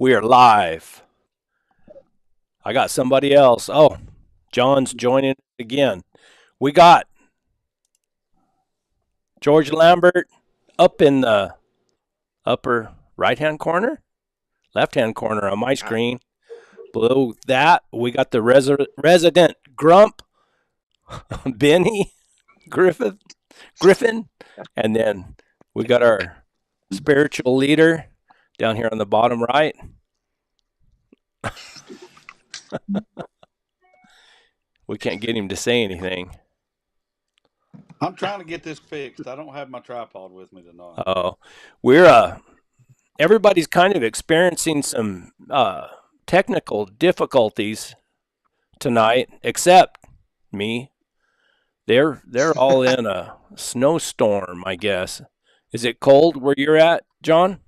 We are live. I got somebody else. Oh, John's joining again. We got George Lambert up in the upper right-hand corner, left-hand corner on my screen. Below that, we got the resident grump, Benny Griffin, and then we got our spiritual leader down here on the bottom right. We can't get him to say anything. I'm trying to get this fixed. I don't have my tripod with me tonight. Oh, we're everybody's kind of experiencing some technical difficulties tonight, except me. They're all in a snowstorm, I guess. Is it cold where you're at, John?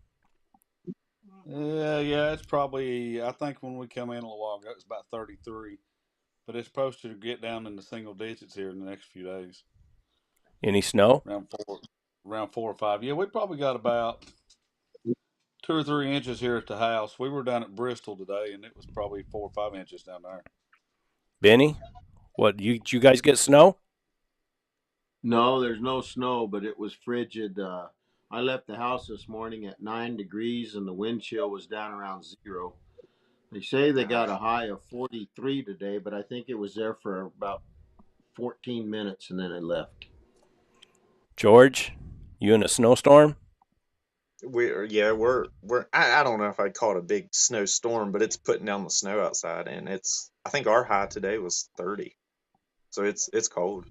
Yeah, it's probably. I think when we come in a little while ago, it's about 33, but it's supposed to get down in the single digits here in the next few days. Any snow? Around 4 or 5. Yeah, we probably got about 2 or 3 inches here at the house. We were down at Bristol today, and it was probably 4 or 5 inches down there. Benny, what did you guys get snow? No, there's no snow, but it was frigid. I left the house this morning at 9 degrees, and the wind chill was down around zero. They say they got a high of 43 today, but I think it was there for about 14 minutes and then it left. George, you in a snowstorm? I don't know if I'd call it a big snowstorm, but it's putting down the snow outside, and I think our high today was 30, so it's cold.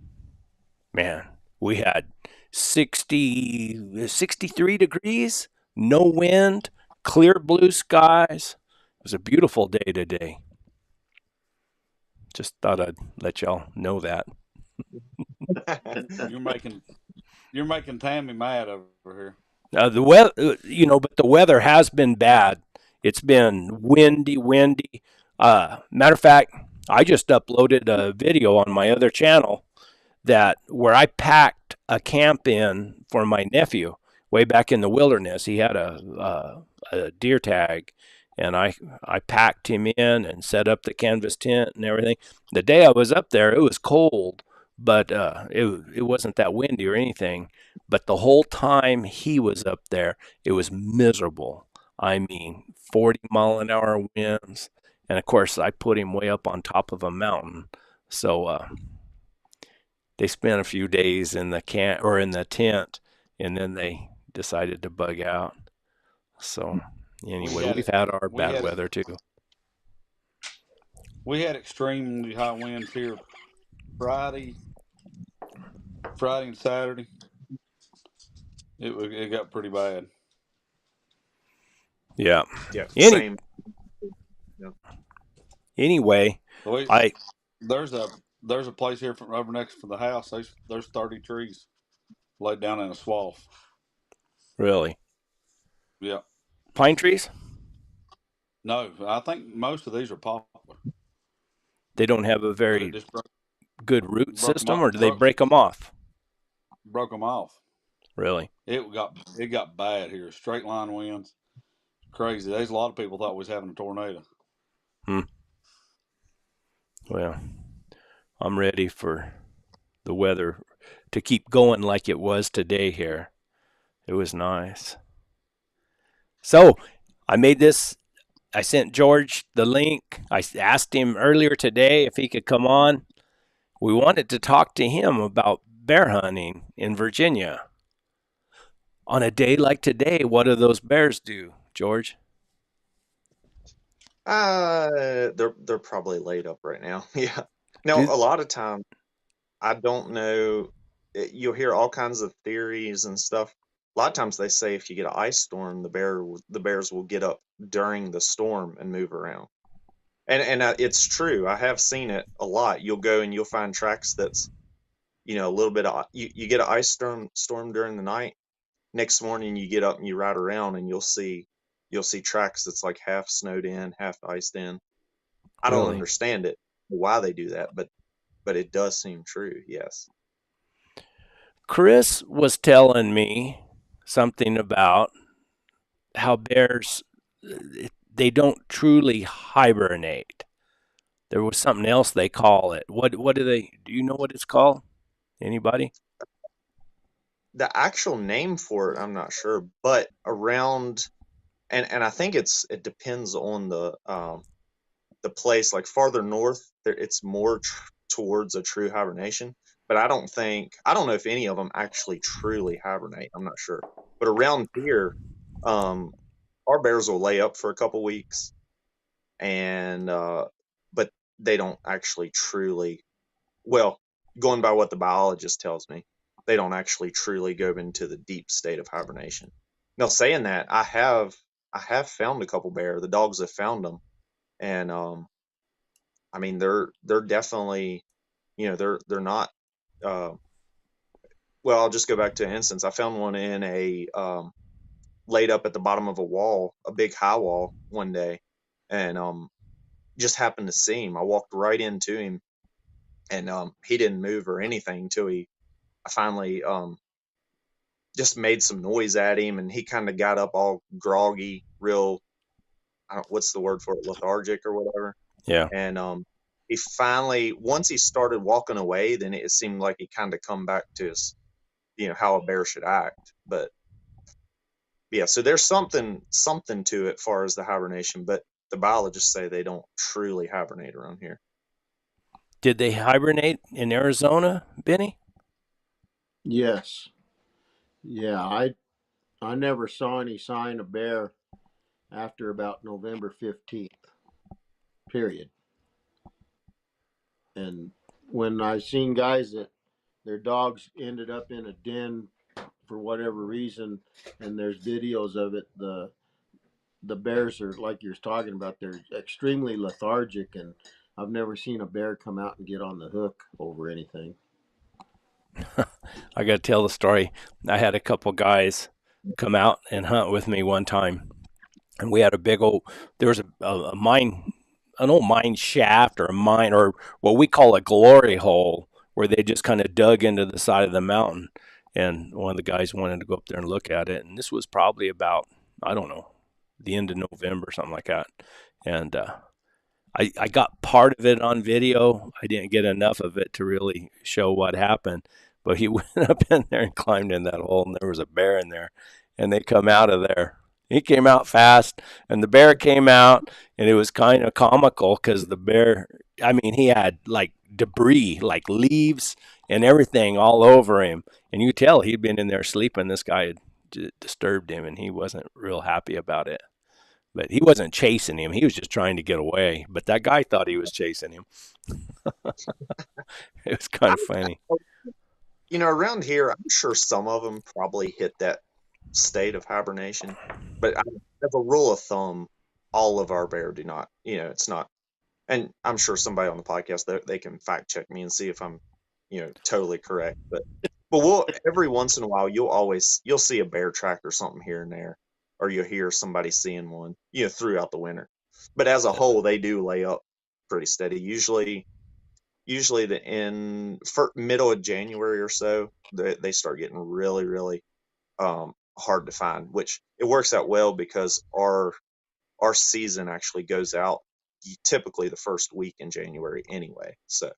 Man, we had 63 degrees, no wind, clear blue skies. It was a beautiful day today. Just thought I'd let y'all know that. You're making Tammy mad over here. The weather, but the weather has been bad. It's been windy. Matter of fact, I just uploaded a video on my other channel where I packed a camp in for my nephew way back in the wilderness. He had a deer tag, and I packed him in and set up the canvas tent and everything. The day I was up there, it was cold, but it wasn't that windy or anything. But the whole time he was up there, it was miserable. I mean, 40-mile-an-hour winds, and of course I put him way up on top of a mountain, so they spent a few days in the tent, and then they decided to bug out. So anyway, we've had our bad weather too. We had extremely high winds here Friday and Saturday. It got pretty bad. Yeah. Same. Yeah. Anyway, there's a place here from over next to the house. There's 30 trees laid down in a swath. Really? Yeah. Pine trees? No, I think most of these are poplar. They don't have a very good root system, or do they break them off? Broke them off. Really? It got bad here. Straight line winds. Crazy. There's a lot of people thought we was having a tornado. Well, I'm ready for the weather to keep going like it was today here. It was nice. So I sent George the link. I asked him earlier today if he could come on. We wanted to talk to him about bear hunting in Virginia. On a day like today, what do those bears do, George? They're probably laid up right now. Yeah. Now, a lot of times, I don't know. You'll hear all kinds of theories and stuff. A lot of times they say if you get an ice storm, the bears will get up during the storm and move around. And it's true. I have seen it a lot. You'll go and you'll find tracks that's a little bit of you get an ice storm during the night. Next morning you get up and you ride around and you'll see tracks that's like half snowed in, half iced in. I don't understand it, why they do that, but it does seem true. Yes. Chris was telling me something about how bears they don't truly hibernate. There was something else they call it. What do they? Do you know what it's called? Anybody? The actual name for it, I'm not sure, but around and I think it depends on the place. Like farther north, there it's more towards a true hibernation. But I don't know if any of them actually truly hibernate. I'm not sure. But around here, um, our bears will lay up for a couple weeks, and but they don't actually truly. Well, going by what the biologist tells me, they don't actually truly go into the deep state of hibernation. Now, saying that, I have found a couple bear. The dogs have found them, and I mean they're definitely, they're not. Uh, well, I'll just go back to an instance. I found one in a laid up at the bottom of a wall, a big high wall one day, and just happened to see him. I walked right into him, and he didn't move or anything until I finally just made some noise at him, and he kind of got up all groggy, real. I don't, what's the word for it? Lethargic or whatever. Yeah. And he finally, once he started walking away, then it seemed like he kind of come back to his, how a bear should act. But yeah, so there's something to it as far as the hibernation, but the biologists say they don't truly hibernate around here. Did they hibernate in Arizona, Benny? Yes. Yeah, I never saw any sign of bear after about November 15th. Period. And when I seen guys that their dogs ended up in a den for whatever reason, and there's videos of it, the bears are like you're talking about. They're extremely lethargic, and I've never seen a bear come out and get on the hook over anything. I got to tell the story. I had a couple guys come out and hunt with me one time, and we had a big old. There was a mine, an old mine shaft or a mine or what we call a glory hole, where they just kind of dug into the side of the mountain. And one of the guys wanted to go up there and look at it, and this was probably about, I don't know, the end of November, something like that. And I got part of it on video. I didn't get enough of it to really show what happened. But he went up in there and climbed in that hole, and there was a bear in there. And they come out of there. He came out fast, and the bear came out, and it was kind of comical because the bear, I mean, he had like debris, like leaves and everything all over him. And you tell he'd been in there sleeping. This guy had disturbed him, and he wasn't real happy about it. But he wasn't chasing him. He was just trying to get away. But that guy thought he was chasing him. It was kind of funny. Around here, I'm sure some of them probably hit that state of hibernation, but as a rule of thumb, all of our bear do not. It's not. And I'm sure somebody on the podcast they can fact check me and see if I'm, totally correct. But we'll every once in a while you'll see a bear track or something here and there, or you'll hear somebody seeing one, throughout the winter. But as a whole, they do lay up pretty steady. Usually for middle of January or so, they start getting really, really hard to find, which it works out well because our season actually goes out typically the first week in January anyway. So,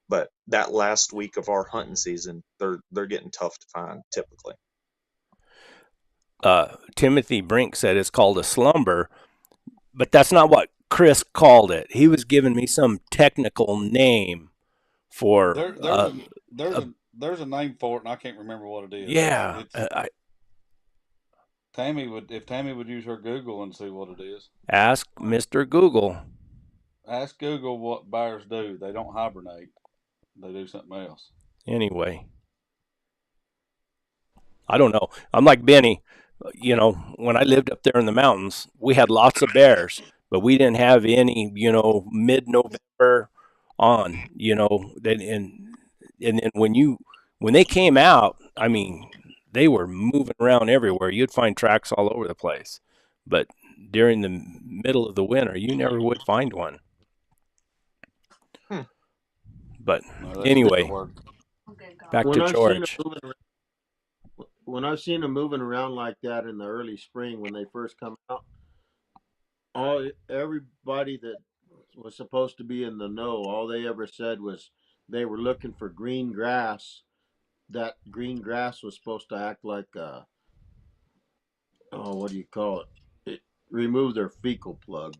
but that last week of our hunting season, they're getting tough to find typically. Timothy Brink said it's called a slumber, but that's not what Chris called it. He was giving me some technical name for there's a name for it, and I can't remember what it is. Yeah, If Tammy would use her Google and see what it is. Ask Mr. Google. Ask Google what bears do. They don't hibernate. They do something else. Anyway, I don't know. I'm like Benny. When I lived up there in the mountains, we had lots of bears, but we didn't have any, mid-November on, and then when they came out, I mean, they were moving around everywhere. You'd find tracks all over the place. But during the middle of the winter, you never would find one. But anyway, back to George. When I've seen them moving around like that in the early spring when they first come out, Everybody that was supposed to be in the know, all they ever said was they were looking for green grass. That green grass was supposed to act like oh, what do you call it? It remove their fecal plug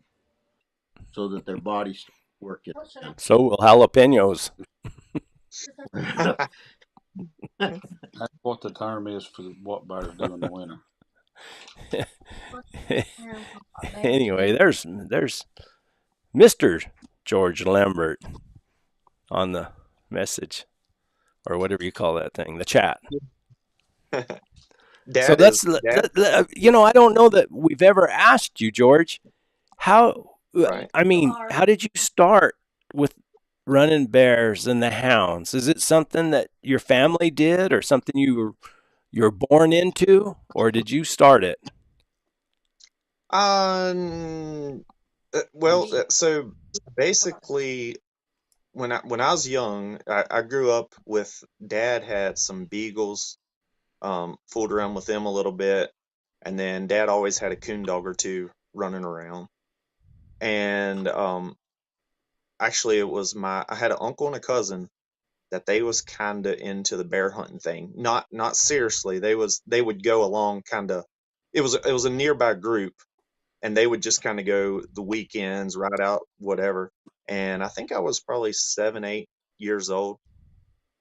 so that their body starts working again. So will jalapenos. That's what the term is for what bears do in the winter. Anyway, there's Mr. George Lambert on the message or whatever you call that thing, the chat. So Dad that's is dad. I don't know that we've ever asked you, George, how Right. I mean, how did you start with running bears and the hounds? Is it something that your family did or something you're born into, or did you start it? Well, so basically, when I was young, I grew up with dad had some beagles, fooled around with them a little bit, and then dad always had a coon dog or two running around. And actually, I had an uncle and a cousin that they was kind of into the bear hunting thing. Not seriously. They would go along kind of. It was a nearby group, and they would just kind of go the weekends, ride out, whatever. And I think I was probably 7, 8 years old,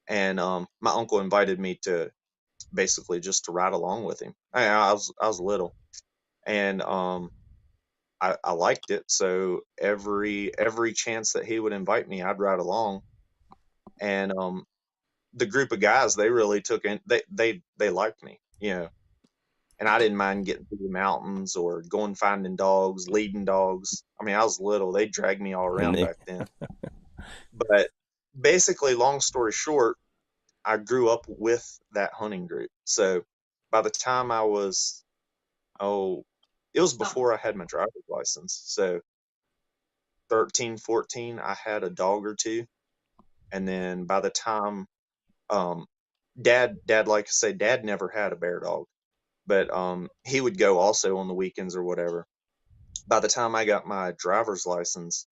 and my uncle invited me to basically just to ride along with him. I was little, and I liked it. So every chance that he would invite me, I'd ride along. And the group of guys, they really took in. They liked me, and I didn't mind getting through the mountains or going finding dogs, leading dogs. I mean, I was little; they dragged me all And around they, back then. But basically, long story short, I grew up with that hunting group. So by the time I was, oh, it was before I had my driver's license. So 13, 14, I had a dog or two. And then by the time, um, dad, like I say, dad never had a bear dog, but he would go also on the weekends or whatever. By the time I got my driver's license,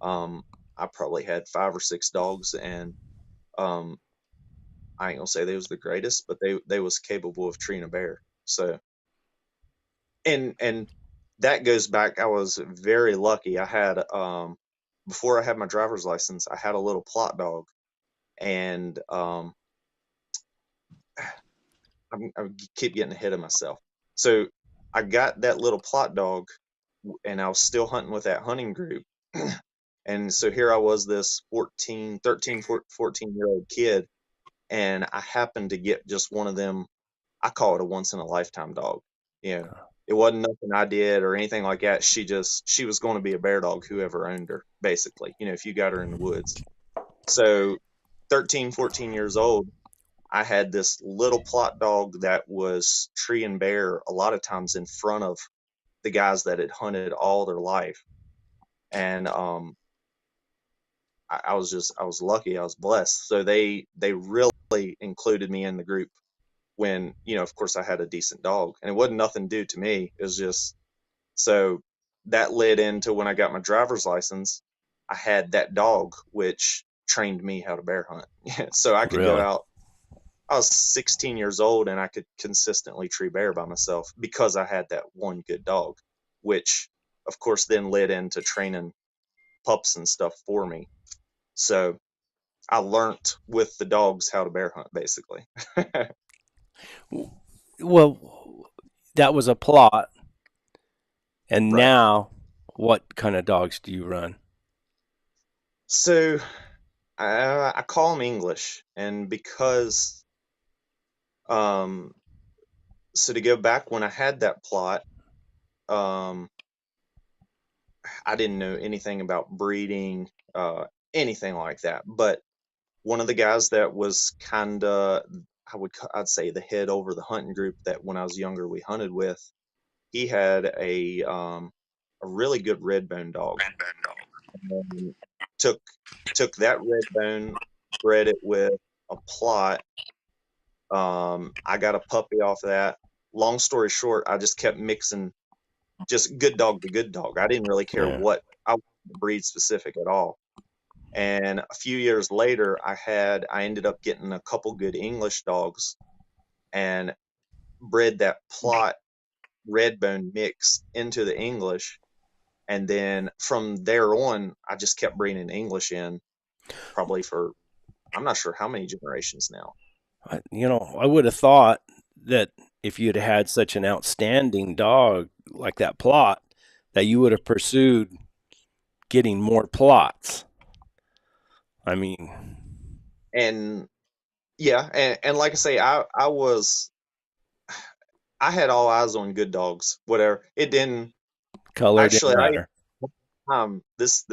um, I probably had 5 or 6 dogs, and um, I ain't gonna say they was the greatest, but they was capable of treating a bear. So and that goes back. I was very lucky. I had before I had my driver's license, I had a little plot dog, and I keep getting ahead of myself. So I got that little plot dog, and I was still hunting with that hunting group. And so here I was, this 14, 13, 14-year-old kid, and I happened to get just one of them. I call it a once in a lifetime dog. You know, it wasn't nothing I did or anything like that. She was going to be a bear dog, whoever owned her, basically, if you got her in the woods. So 13, 14 years old, I had this little plot dog that was tree and bear a lot of times in front of the guys that had hunted all their life. And I was lucky, I was blessed. So they really included me in the group when, of course I had a decent dog, and it wasn't nothing due to me. It was just, so that led into when I got my driver's license, I had that dog, which trained me how to bear hunt. So I could go really? out. I was 16 years old, and I could consistently tree bear by myself because I had that one good dog, which of course then led into training pups and stuff for me. So I learned with the dogs how to bear hunt, basically. Well, that was a plot. And Right. now, what kind of dogs do you run? So I call them English, and because um, so to go back when I had that plot, um, I didn't know anything about breeding, anything like that. But one of the guys that was kind of, I'd say the head over the hunting group that when I was younger we hunted with, he had a really good red bone dog. And took that red bone, bred it with a plot. I got a puppy off of that. Long story short, I just kept mixing just good dog to good dog. I didn't really care Yeah. what I wasn't breed specific at all. And a few years later, I ended up getting a couple good English dogs and bred that plot redbone mix into the English. And then from there on, I just kept bringing English in probably for, I'm not sure how many generations now. I would have thought that if you'd had such an outstanding dog like that plot, that you would have pursued getting more plots. I mean, And yeah, and like I say, I had all eyes on good dogs, whatever. It didn't color didn't actually, matter. this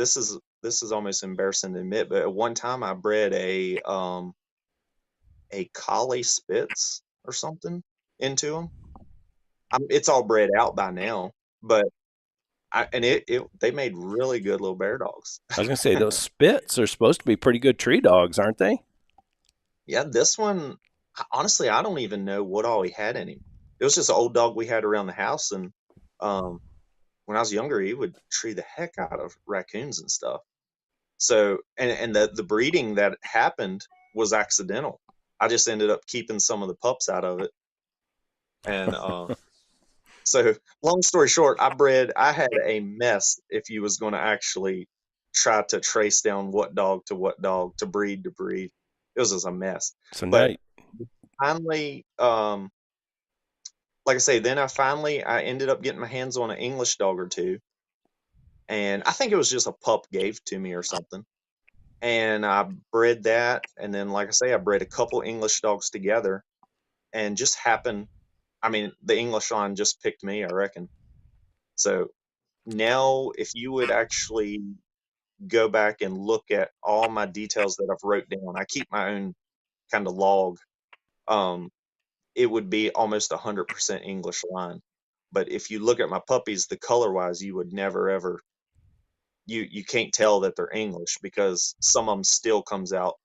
is almost embarrassing to admit, but at one time I bred a collie Spitz or something into them. It's all bred out by now, but they made really good little bear dogs. I was gonna say those Spits are supposed to be pretty good tree dogs, aren't they? Yeah, this one, honestly, I don't even know what all he had in him. It was just an old dog we had around the house, and um, when I was younger, he would tree the heck out of raccoons and stuff. So, and the breeding that happened was accidental. I just ended up keeping some of the pups out of it, and so long story short, I had a mess if you was going to actually try to trace down what dog to what dog to breed to breed. It was just a mess. So now, But finally, like I say, then I ended up getting my hands on an English dog or two, and I think it was just a pup gave to me or something. And I bred that, and then like I say, I bred a couple English dogs together, and just happened. I mean, the English line just picked me, I reckon. So now, if you would actually go back and look at all my details that I've wrote down, I keep my own kind of log. Um, it would be almost 100% English line. But if you look at my puppies, the color wise, you would never ever you can't tell that they're English because some of them still comes out.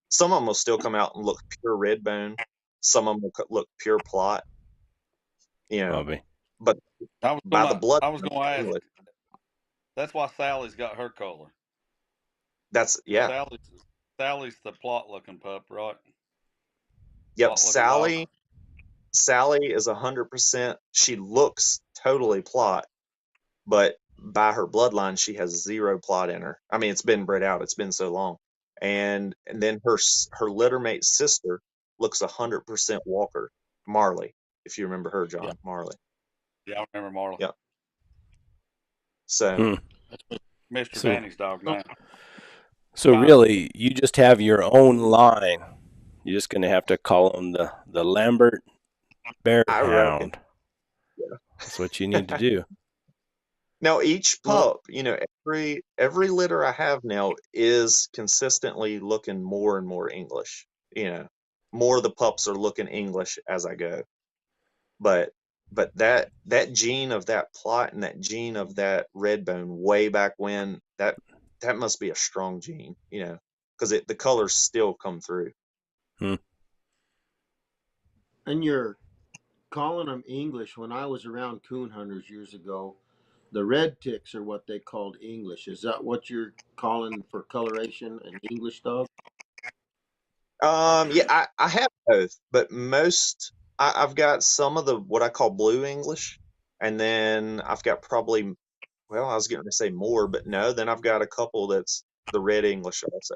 Some of them will still come out and look pure red bone. Some of them will look pure plot. You know, Bobby. but by the blood, I was gonna ask. English. That's why Sally's got her color. That's yeah. Sally's the plot looking pup, right? Yep. Plot looking dog. Sally is 100%. She looks totally plot, but by her bloodline, she has zero plot in her. I mean, it's been bred out. It's been so long, and then her littermate sister looks 100% Walker Marley. If you remember her, John Yeah. Marley. Yeah, I remember Marley. Yep. So, Mr. Danny's dog now. So really, you just have your own line. You're just going to have to call them the Lambert Bear I reckon. Hound. Yeah. That's what you need to do. Now each pup, every litter I have now is consistently looking more and more English. More of the pups are looking English as I go. But that gene of that plot and that gene of that red bone way back when, that must be a strong gene, because the colors still come through. And you're calling them English. When I was around coon hunters years ago, the red ticks are what they called English. Is that what you're calling for coloration, an English dog? Yeah, I have both, but I've got some of the what I call blue English, and then I've got probably, well, I was going to say more, but no, then I've got a couple that's the red English also.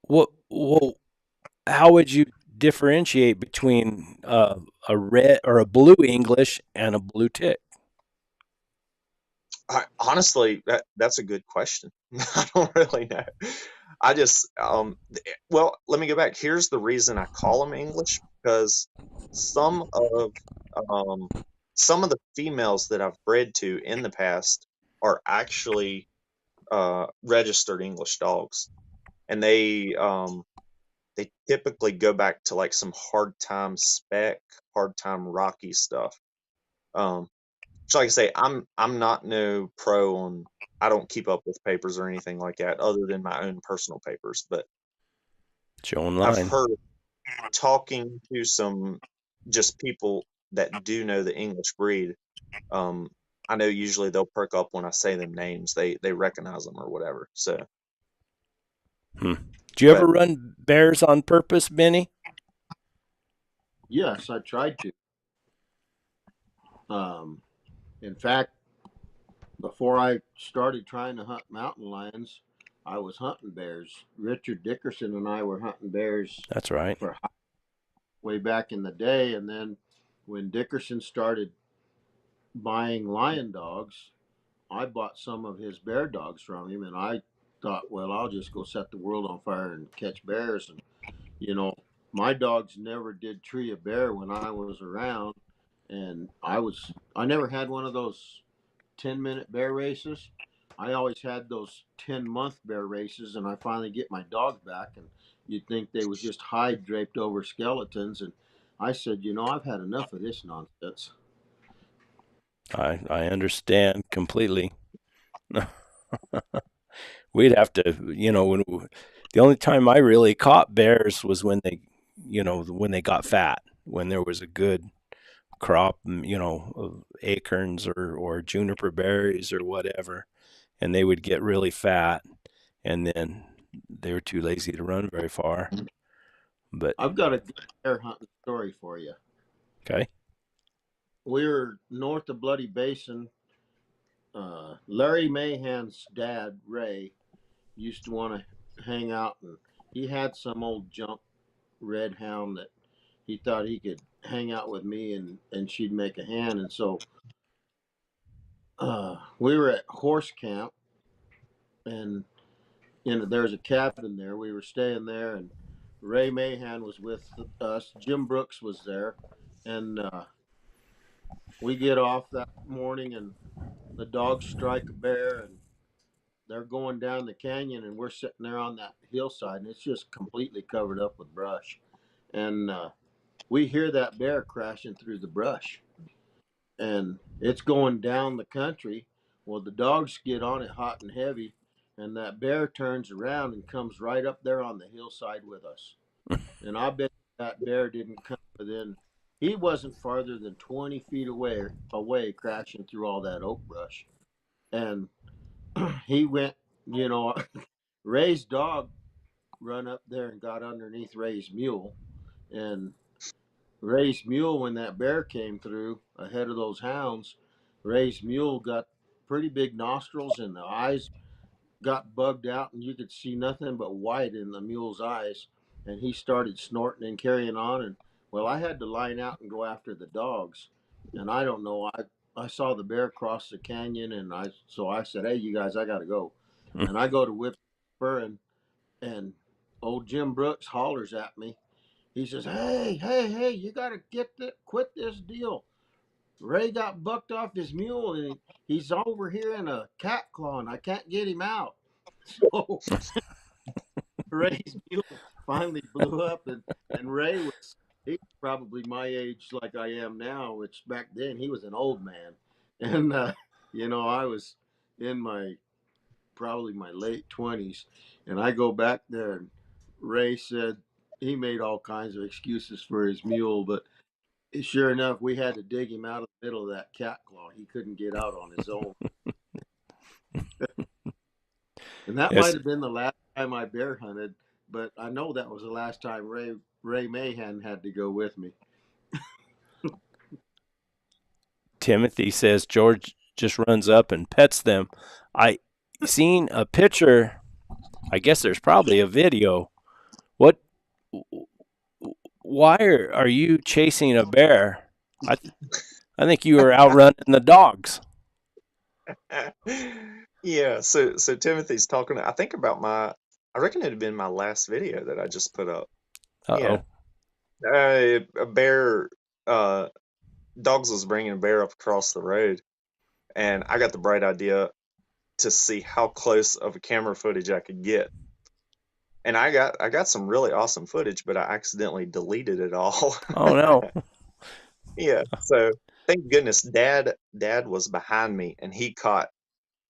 Well, how would you differentiate between a red or a blue English and a blue tick? Honestly, that's a good question. I don't really know. I just, well, let me go back. Here's the reason I call them English, because some of the females that I've bred to in the past are actually registered English dogs, and they typically go back to like some hard time Rocky stuff. So like I say, I'm not no pro on. I don't keep up with papers or anything like that, other than my own personal papers. But It's your own I've line. heard, talking to some just people that do know the English breed. I know usually they'll perk up when I say them names. They recognize them or whatever. So, Hmm. Do you ever but run bears on purpose, Benny? Yes, I tried to. Um, in fact, before I started trying to hunt mountain lions, I was hunting bears. Richard Dickerson and I were hunting bears That's right. for way back in the day, and then when Dickerson started buying lion dogs, I bought some of his bear dogs from him, and I thought, well, I'll just go set the world on fire and catch bears. And you know, my dogs never did tree a bear when I was around, and I never had one of those 10-minute bear races. I always had those 10-month bear races, and I finally get my dog back, and you'd think they was just hide draped over skeletons. And I said, I've had enough of this nonsense. I understand completely. We'd have to, the only time I really caught bears was when when they got fat, when there was a good crop, of acorns or juniper berries or whatever, and they would get really fat, and then they were too lazy to run very far. But I've got a good bear hunting story for you. okay, We were north of Bloody Basin. Larry Mahan's dad, Ray, used to want to hang out, and he had some old junk red hound that he thought he could hang out with me, and she'd make a hand. And so we were at horse camp, and there was a cabin there. We were staying there, and Ray Mahan was with us. Jim Brooks was there, and we get off that morning, and the dogs strike a bear, and they're going down the canyon, and we're sitting there on that hillside, and it's just completely covered up with brush. And we hear that bear crashing through the brush, and it's going down the country. Well, the dogs get on it hot and heavy, and that bear turns around and comes right up there on the hillside with us. And I bet that bear didn't come within. He wasn't farther than 20 feet away, crashing through all that oak brush. And he went, you know, Ray's dog run up there and got underneath Ray's mule, and Ray's mule, when that bear came through ahead of those hounds, Ray's mule got pretty big nostrils, and the eyes got bugged out, and you could see nothing but white in the mule's eyes. And he started snorting and carrying on. And well, I had to line out and go after the dogs. And I don't know, I saw the bear cross the canyon, and I said, "Hey, you guys, I got to go." And I go to whip her, and old Jim Brooks hollers at me. He says, "Hey, hey, hey, you got to quit this deal. Ray got bucked off his mule, and he's over here in a cat claw, and I can't get him out." So Ray's mule finally blew up, and he was probably my age, like I am now, which back then he was an old man. And I was in my probably my late 20s, and I go back there, and Ray said he made all kinds of excuses for his mule, but sure enough, we had to dig him out of the middle of that cat claw. He couldn't get out on his own. And that might yes, have been the last time I bear hunted, but I know that was the last time Ray Mahan had to go with me. Timothy says George just runs up and pets them. I seen a picture. I guess there's probably a video. What? Why are you chasing a bear? I I think you were outrunning the dogs. yeah. So Timothy's talking. I think about I reckon it had been my last video that I just put up. Uh Yeah. oh. A bear. Dogs was bringing a bear up across the road, and I got the bright idea to see how close of a camera footage I could get. And I got some really awesome footage, but I accidentally deleted it all. Oh no. Yeah. So thank goodness Dad was behind me, and he caught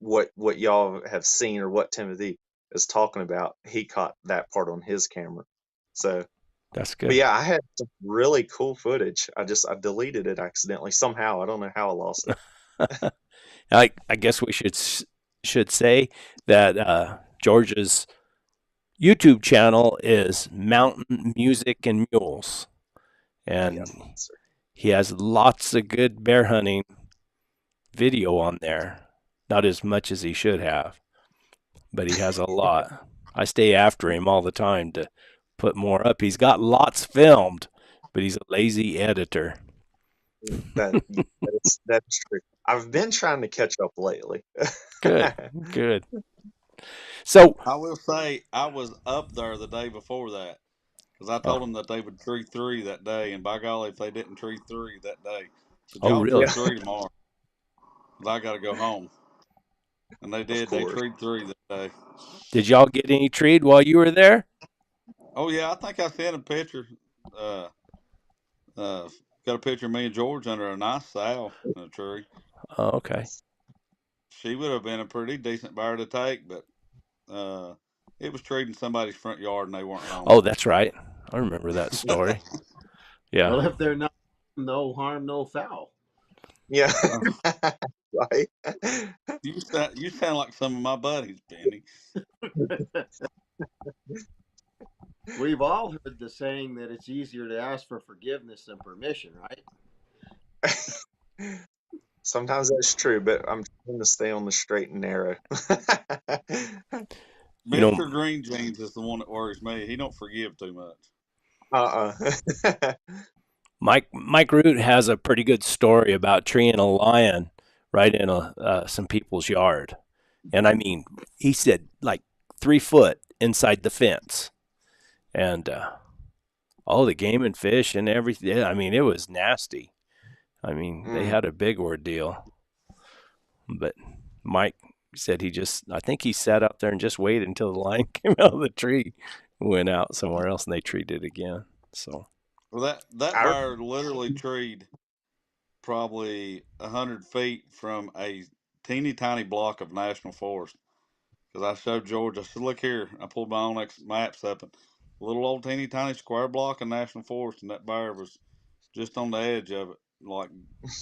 what y'all have seen, or what Timothy is talking about. He caught that part on his camera. So, That's but good. yeah, I had some really cool footage. I deleted it accidentally somehow. I don't know how I lost it. I guess we should say that George's YouTube channel is Mountain Music and Mules, Yes, and sir. he has lots of good bear hunting video on there. Not as much as he should have, but he has a lot. I stay after him all the time to put more up. He's got lots filmed, but he's a lazy editor. That's true. I've been trying to catch up lately. Good, good. So, I will say I was up there the day before that because I uh, told them that they would tree three that day, and by golly, if they didn't tree three that day, I said oh y'all tree really? Yeah, three tomorrow, 'cause I got to go home, and they of did. They course. treed three that day. Did y'all get any treed while you were there? Oh yeah, I think I sent a picture. Uh, uh, got a picture of me and George under a nice sow in a tree. Oh, okay. She would have been a pretty decent bear to take, but it was treed in somebody's front yard, and they weren't home. Oh, that's right. I remember that story. Well, Yeah. if they're not, no harm, no foul. Yeah. Oh, Right. you sound like some of my buddies, Benny. We've all heard the saying that it's easier to ask for forgiveness than permission, right? Sometimes that's true, but I'm trying to stay on the straight and narrow. You know, Mister Green Jeans is the one that worries me. He don't forgive too much. Uh-uh. Mike Root has a pretty good story about treeing a lion right in some people's yard, and I mean, he said like 3 foot inside the fence, and all the game and fish and everything. I mean, it was nasty. I mean, they Mm, had a big ordeal, but Mike said I think he sat out there and just waited until the lion came out of the tree, went out somewhere else, and they treated it again. So, Well, that I bear literally treed probably 100 feet from a teeny tiny block of national forest. Because I showed George, I said, "Look here." I pulled my own maps up, and a little old teeny tiny square block of national forest, and that bear was just on the edge of it, like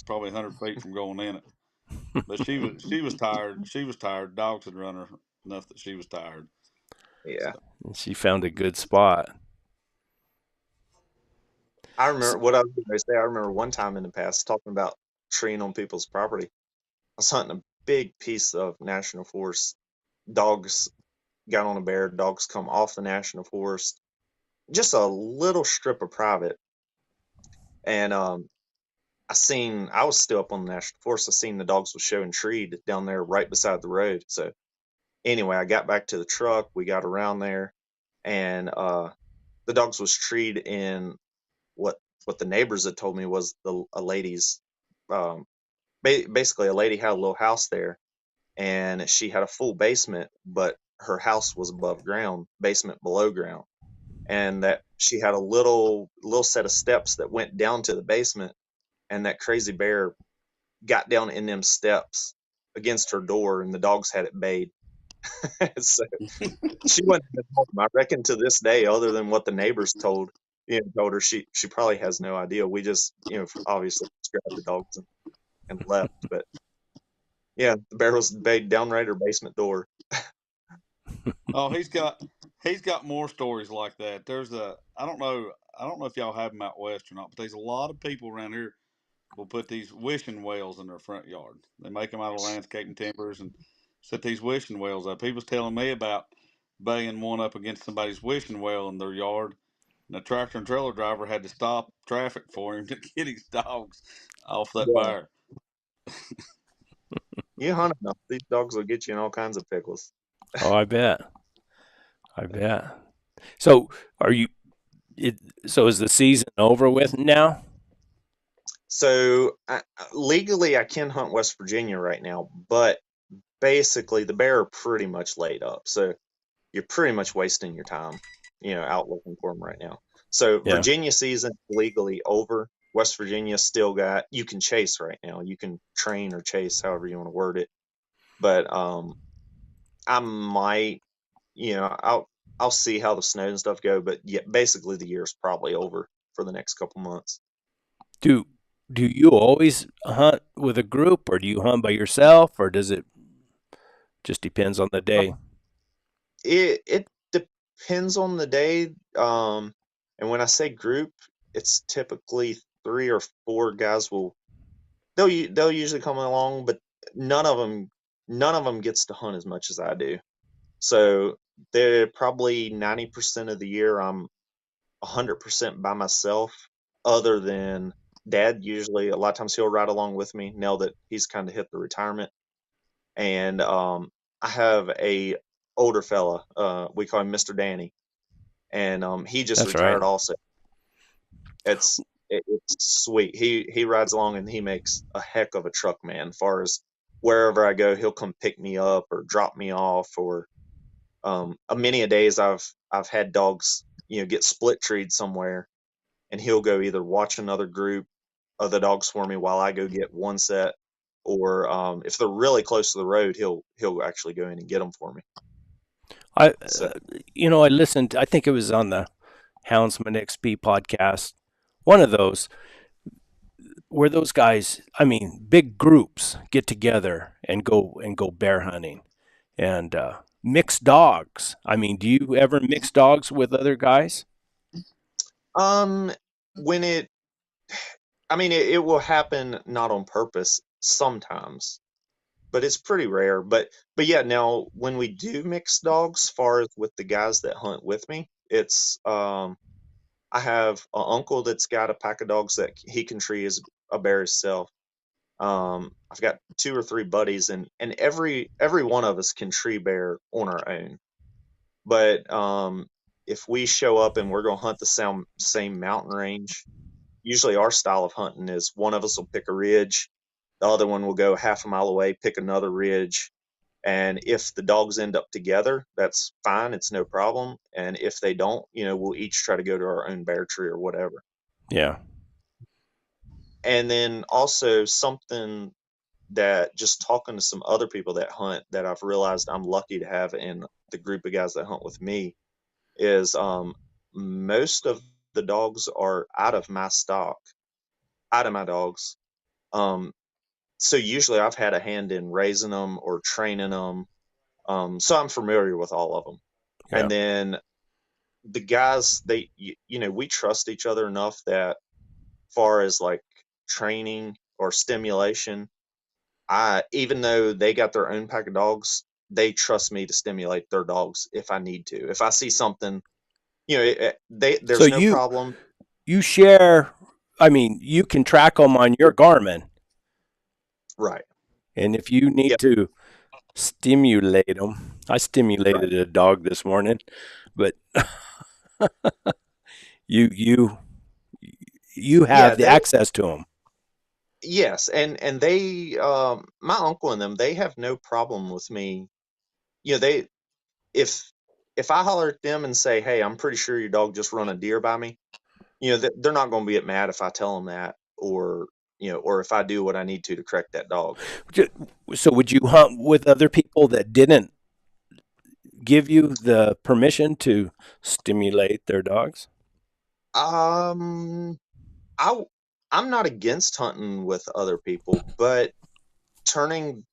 probably 100 feet from going in it. But she was tired. She was tired. Dogs had run her enough that she was tired. yeah. So and she found a good spot. I remember what I was going to say. I remember one time in the past talking about treeing on people's property. I was hunting a big piece of national forest. Dogs got on a bear. Dogs come off the national forest. Just a little strip of private, and I was still up on the national forest. I seen the dogs was showing treed down there right beside the road. So anyway, I got back to the truck. We got around there, and the dogs was treed in what what the neighbors had told me was a lady's um, basically a lady had a little house there, and she had a full basement, but her house was above ground, basement below ground, and that she had a little set of steps that went down to the basement, and that crazy bear got down in them steps against her door, and the dogs had it bayed. So she wasn't even home. I reckon to this day, other than what the neighbors told her, she probably has no idea. We just, obviously just grabbed the dogs and left. But yeah, the bear was bayed down right her basement door. oh, he's got more stories like that. There's a I don't know if y'all have them out west or not, but there's a lot of people around here will put these wishing wells in their front yard. They make them out of landscaping timbers and set these wishing wells up. He was telling me about banging one up against somebody's wishing well in their yard, and the tractor and trailer driver had to stop traffic for him to get his dogs off that Yeah, bear. you hunt enough, these dogs will get you in all kinds of pickles. Oh, I bet. I bet. So, are you? It, so, is the season over with now? So legally, I can hunt West Virginia right now, but basically the bear are pretty much laid up. So you're pretty much wasting your time, out looking for them right now. So Yeah. Virginia season legally over. West Virginia still got you can chase right now. You can train or chase, however you want to word it. But I might, I'll see how the snow and stuff go. But yeah, basically the year's probably over for the next couple months. Do Do you always hunt with a group, or do you hunt by yourself, or does it just depends on the day? It depends on the day. And when I say group, it's typically 3 or 4 guys will they'll usually come along, but none of them none of them gets to hunt as much as I do. So they're probably 90% of the year I'm 100% by myself, other than dad. Usually, a lot of times he'll ride along with me now that he's kind of hit the retirement. And I have a older fella. We call him Mr. Danny, and he just That's right. retired also. It's sweet. He rides along and he makes a heck of a truck man. As far as wherever I go, he'll come pick me up or drop me off. Or a many a days I've had dogs, get split treed somewhere, and he'll go either watch another group of the dogs for me while I go get one set, or if they're really close to the road, he'll actually go in and get them for me. I, So I listened. I think it was on the Houndsman XP podcast. One of those where those guys, I mean, big groups get together and go bear hunting and mix dogs. I mean, do you ever mix dogs with other guys? um, when it will happen, not on purpose sometimes, but it's pretty rare. But yeah, now when we do mix dogs, far as with the guys that hunt with me, it's I have an uncle that's got a pack of dogs that he can tree as a bear himself. I've got 2 or 3 buddies, and every one of us can tree bear on our own. But if we show up and we're gonna hunt the same mountain range, usually our style of hunting is one of us will pick a ridge, the other one will go half a mile away, pick another ridge, and if the dogs end up together, that's fine, it's no problem. And if they don't, we'll each try to go to our own bear tree or whatever. Yeah. And then also something that, just talking to some other people that hunt, that I've realized I'm lucky to have in the group of guys that hunt with me, is most of the dogs are out of my stock, out of my dogs. Um, so usually I've had a hand in raising them or training them. So I'm familiar with all of them. Yeah. And then the guys, we trust each other enough that, far as like training or stimulation, even though they got their own pack of dogs, they trust me to stimulate their dogs if I need to. If I see something, So there's no problem. you share. I mean, you can track them on your Garmin, Right. and if you Yeah. need to stimulate them, I Right. stimulated a dog this morning, but you you you Yeah. have the access to them. Yes, and they, my uncle and them, they have no problem with me. They, if I holler at them and say, "Hey, I'm pretty sure your dog just run a deer by me," they're not going to get mad if I tell them that, or if I do what I need to correct that dog. So would you hunt with other people that didn't give you the permission to stimulate their dogs? Um, I I'm not against hunting with other people, but turning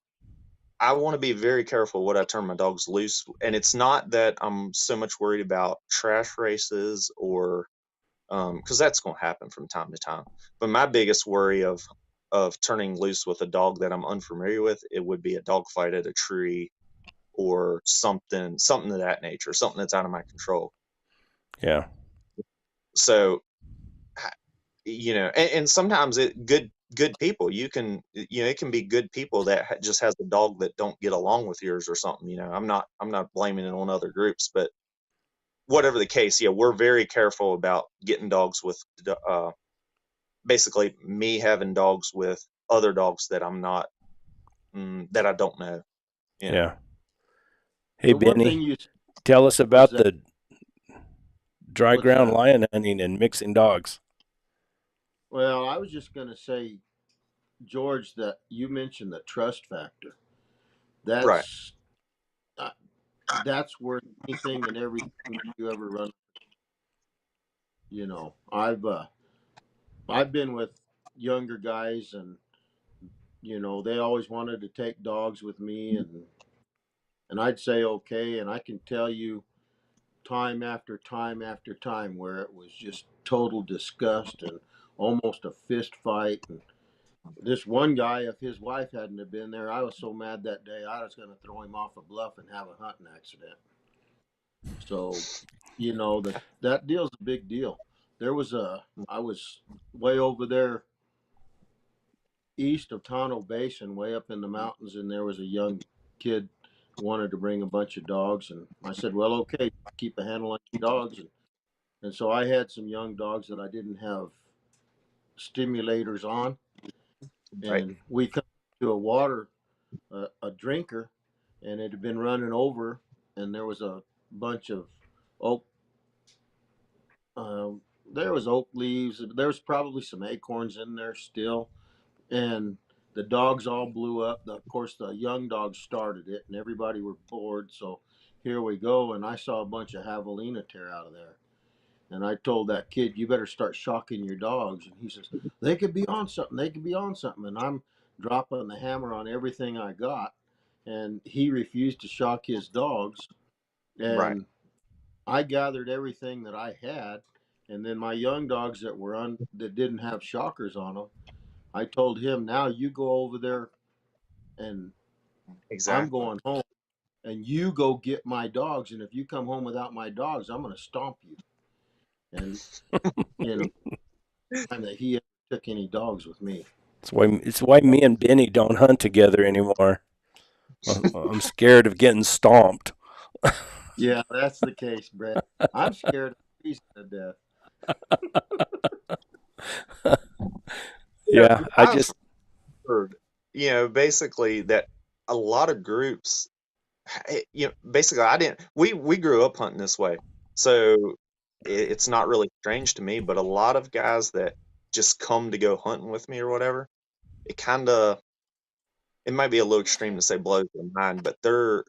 I want to be very careful what I turn my dogs loose. And it's not that I'm so much worried about trash races, or because that's going to happen from time to time. But my biggest worry of turning loose with a dog that I'm unfamiliar with, it would be a dog fight at a tree, or something of that nature, something that's out of my control. Yeah. So, and sometimes good people, it can be good people that just has a dog that don't get along with yours or something. I'm not blaming it on other groups, but whatever the case, yeah, we're very careful about getting dogs with, basically me having dogs with other dogs that I'm not, that I don't know. you know Yeah. Hey, The one thing Benny, you said tell us was about that, the dry what's ground that? lion hunting and mixing dogs. Well, I was just going to say, George, that you mentioned the trust factor. right. That's uh, that's worth anything and everything that you ever run. I've been with. younger guys, and they always wanted to take dogs with me, and I'd say okay, and I can tell you time after time after time where it was just total disgust and almost a fist fight. And this one guy, if his wife hadn't have been there, I was so mad that day I was going to throw him off a bluff and have a hunting accident. So, that deal's a big deal. I was way over there east of Tonto Basin, way up in the mountains, and there was a young kid wanted to bring a bunch of dogs, and I said, "Well, okay, keep a handle on your dogs." And so I had some young dogs that I didn't have stimulators on, Right. and we come to a water, a drinker, and it had been running over, and there was a bunch of oak. There was oak leaves. There was probably some acorns in there still, and the dogs all blew up. Of course, the young dogs started it, and everybody were bored. So here we go, and I saw a bunch of javelina tear out of there. And I told that kid, "You better start shocking your dogs." And he says, "They could be on something. They could be on something." And I'm dropping the hammer on everything I got, and he refused to shock his dogs. Right. And I gathered everything that I had, and then my young dogs that didn't have shockers on them, I told him, "Now you go over there, and I'm Exactly. going home, and you go get my dogs. And if you come home without my dogs, I'm going to stomp you." And you know, time that he ever took any dogs with me. It's why me and Benny don't hunt together anymore. I'm scared of getting stomped. Yeah, that's the case, Brett. I'm scared of trees to death. Yeah, Yeah, I I've just heard, basically that a lot of groups, basically I didn't. We grew up hunting this way, so it's not really strange to me. But a lot of guys that just come to go hunting with me or whatever, it kind of it might be a little extreme to say blows their mind, but they're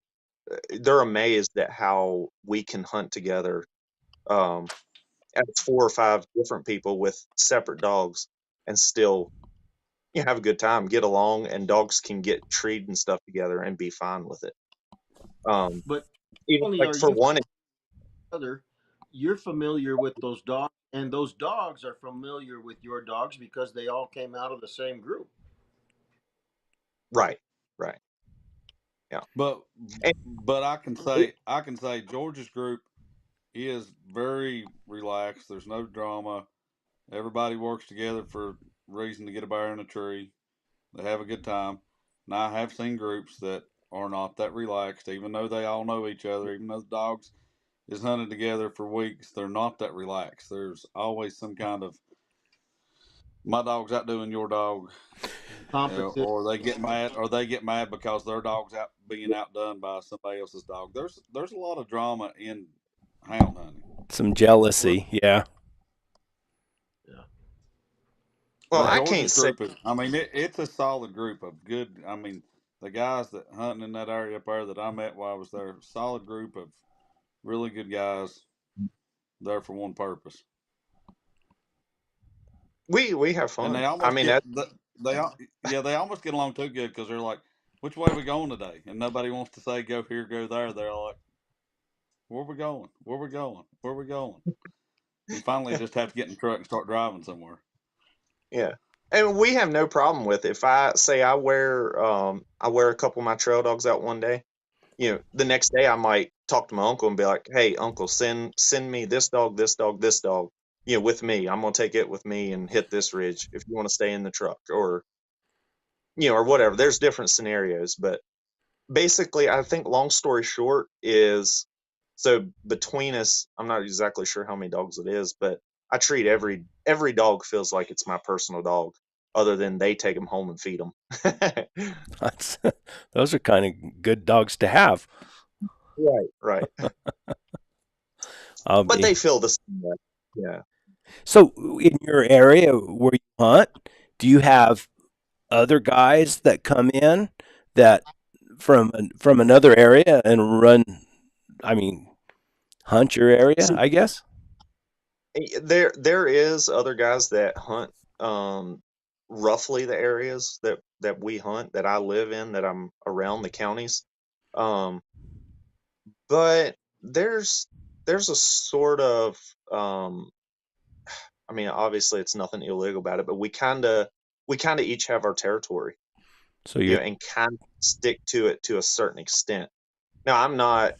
amazed at how we can hunt together um, as 4 or 5 different people with separate dogs and still have a good time, get along, and dogs can get treed and stuff together and be fine with it. Um, But even only like are for you one, other, you're familiar with those dogs, and those dogs are familiar with your dogs because they all came out of the same group. right, right, yeah, But and but I can say George's group is very relaxed. There's no drama. Everybody works together for a reason to get a bear in a tree. They have a good time. Now I have seen groups that are not that relaxed, even though they all know each other, even though the dogs is hunted together for weeks, they're not that relaxed. There's always some kind of my dog's outdoing your dog, Competition. or they get mad because their dog's out being outdone by somebody else's dog. There's a lot of drama in hound hunting. some Well, jealousy. Yeah, yeah. well, But Well, I can't George's say group is, I mean, it's a solid group of good. I mean, the guys that hunting in that area up there that I met while I was there, solid group of really good guys there for one purpose. we have And fun. they I almost mean, get they almost get along too good because they're like, which way are we going today? And nobody wants to say go here, go there. They're like, where we going? Where we going? Where we going? And finally, just have to get in the truck and start driving somewhere. yeah, and we have no problem with it. If I say I wear a couple of my trail dogs out one day, the next day I might talk to my uncle and be like, "Hey, uncle, send me this dog, this dog, this dog, with me. I'm gonna take it with me and hit this ridge if you want to stay in the truck or whatever." There's different scenarios, but basically, I think long story short is so between us, I'm not exactly sure how many dogs it is, but I treat every dog feels like it's my personal dog, other than they take them home and feed them. that's, those are kind of good dogs to have. Right, right. I'll But be they feel the same way. Yeah. so in your area where you hunt. Do you have other guys that come in that from another area and run? I mean, hunt your area, See, I guess. there is other guys that hunt. roughly the areas that we hunt, that I live in, that I'm around the counties. Um, but there's a sort of I mean, obviously it's nothing illegal about it, but we kind of each have our territory, So you're and kind of stick to it to a certain extent. Now, I'm not,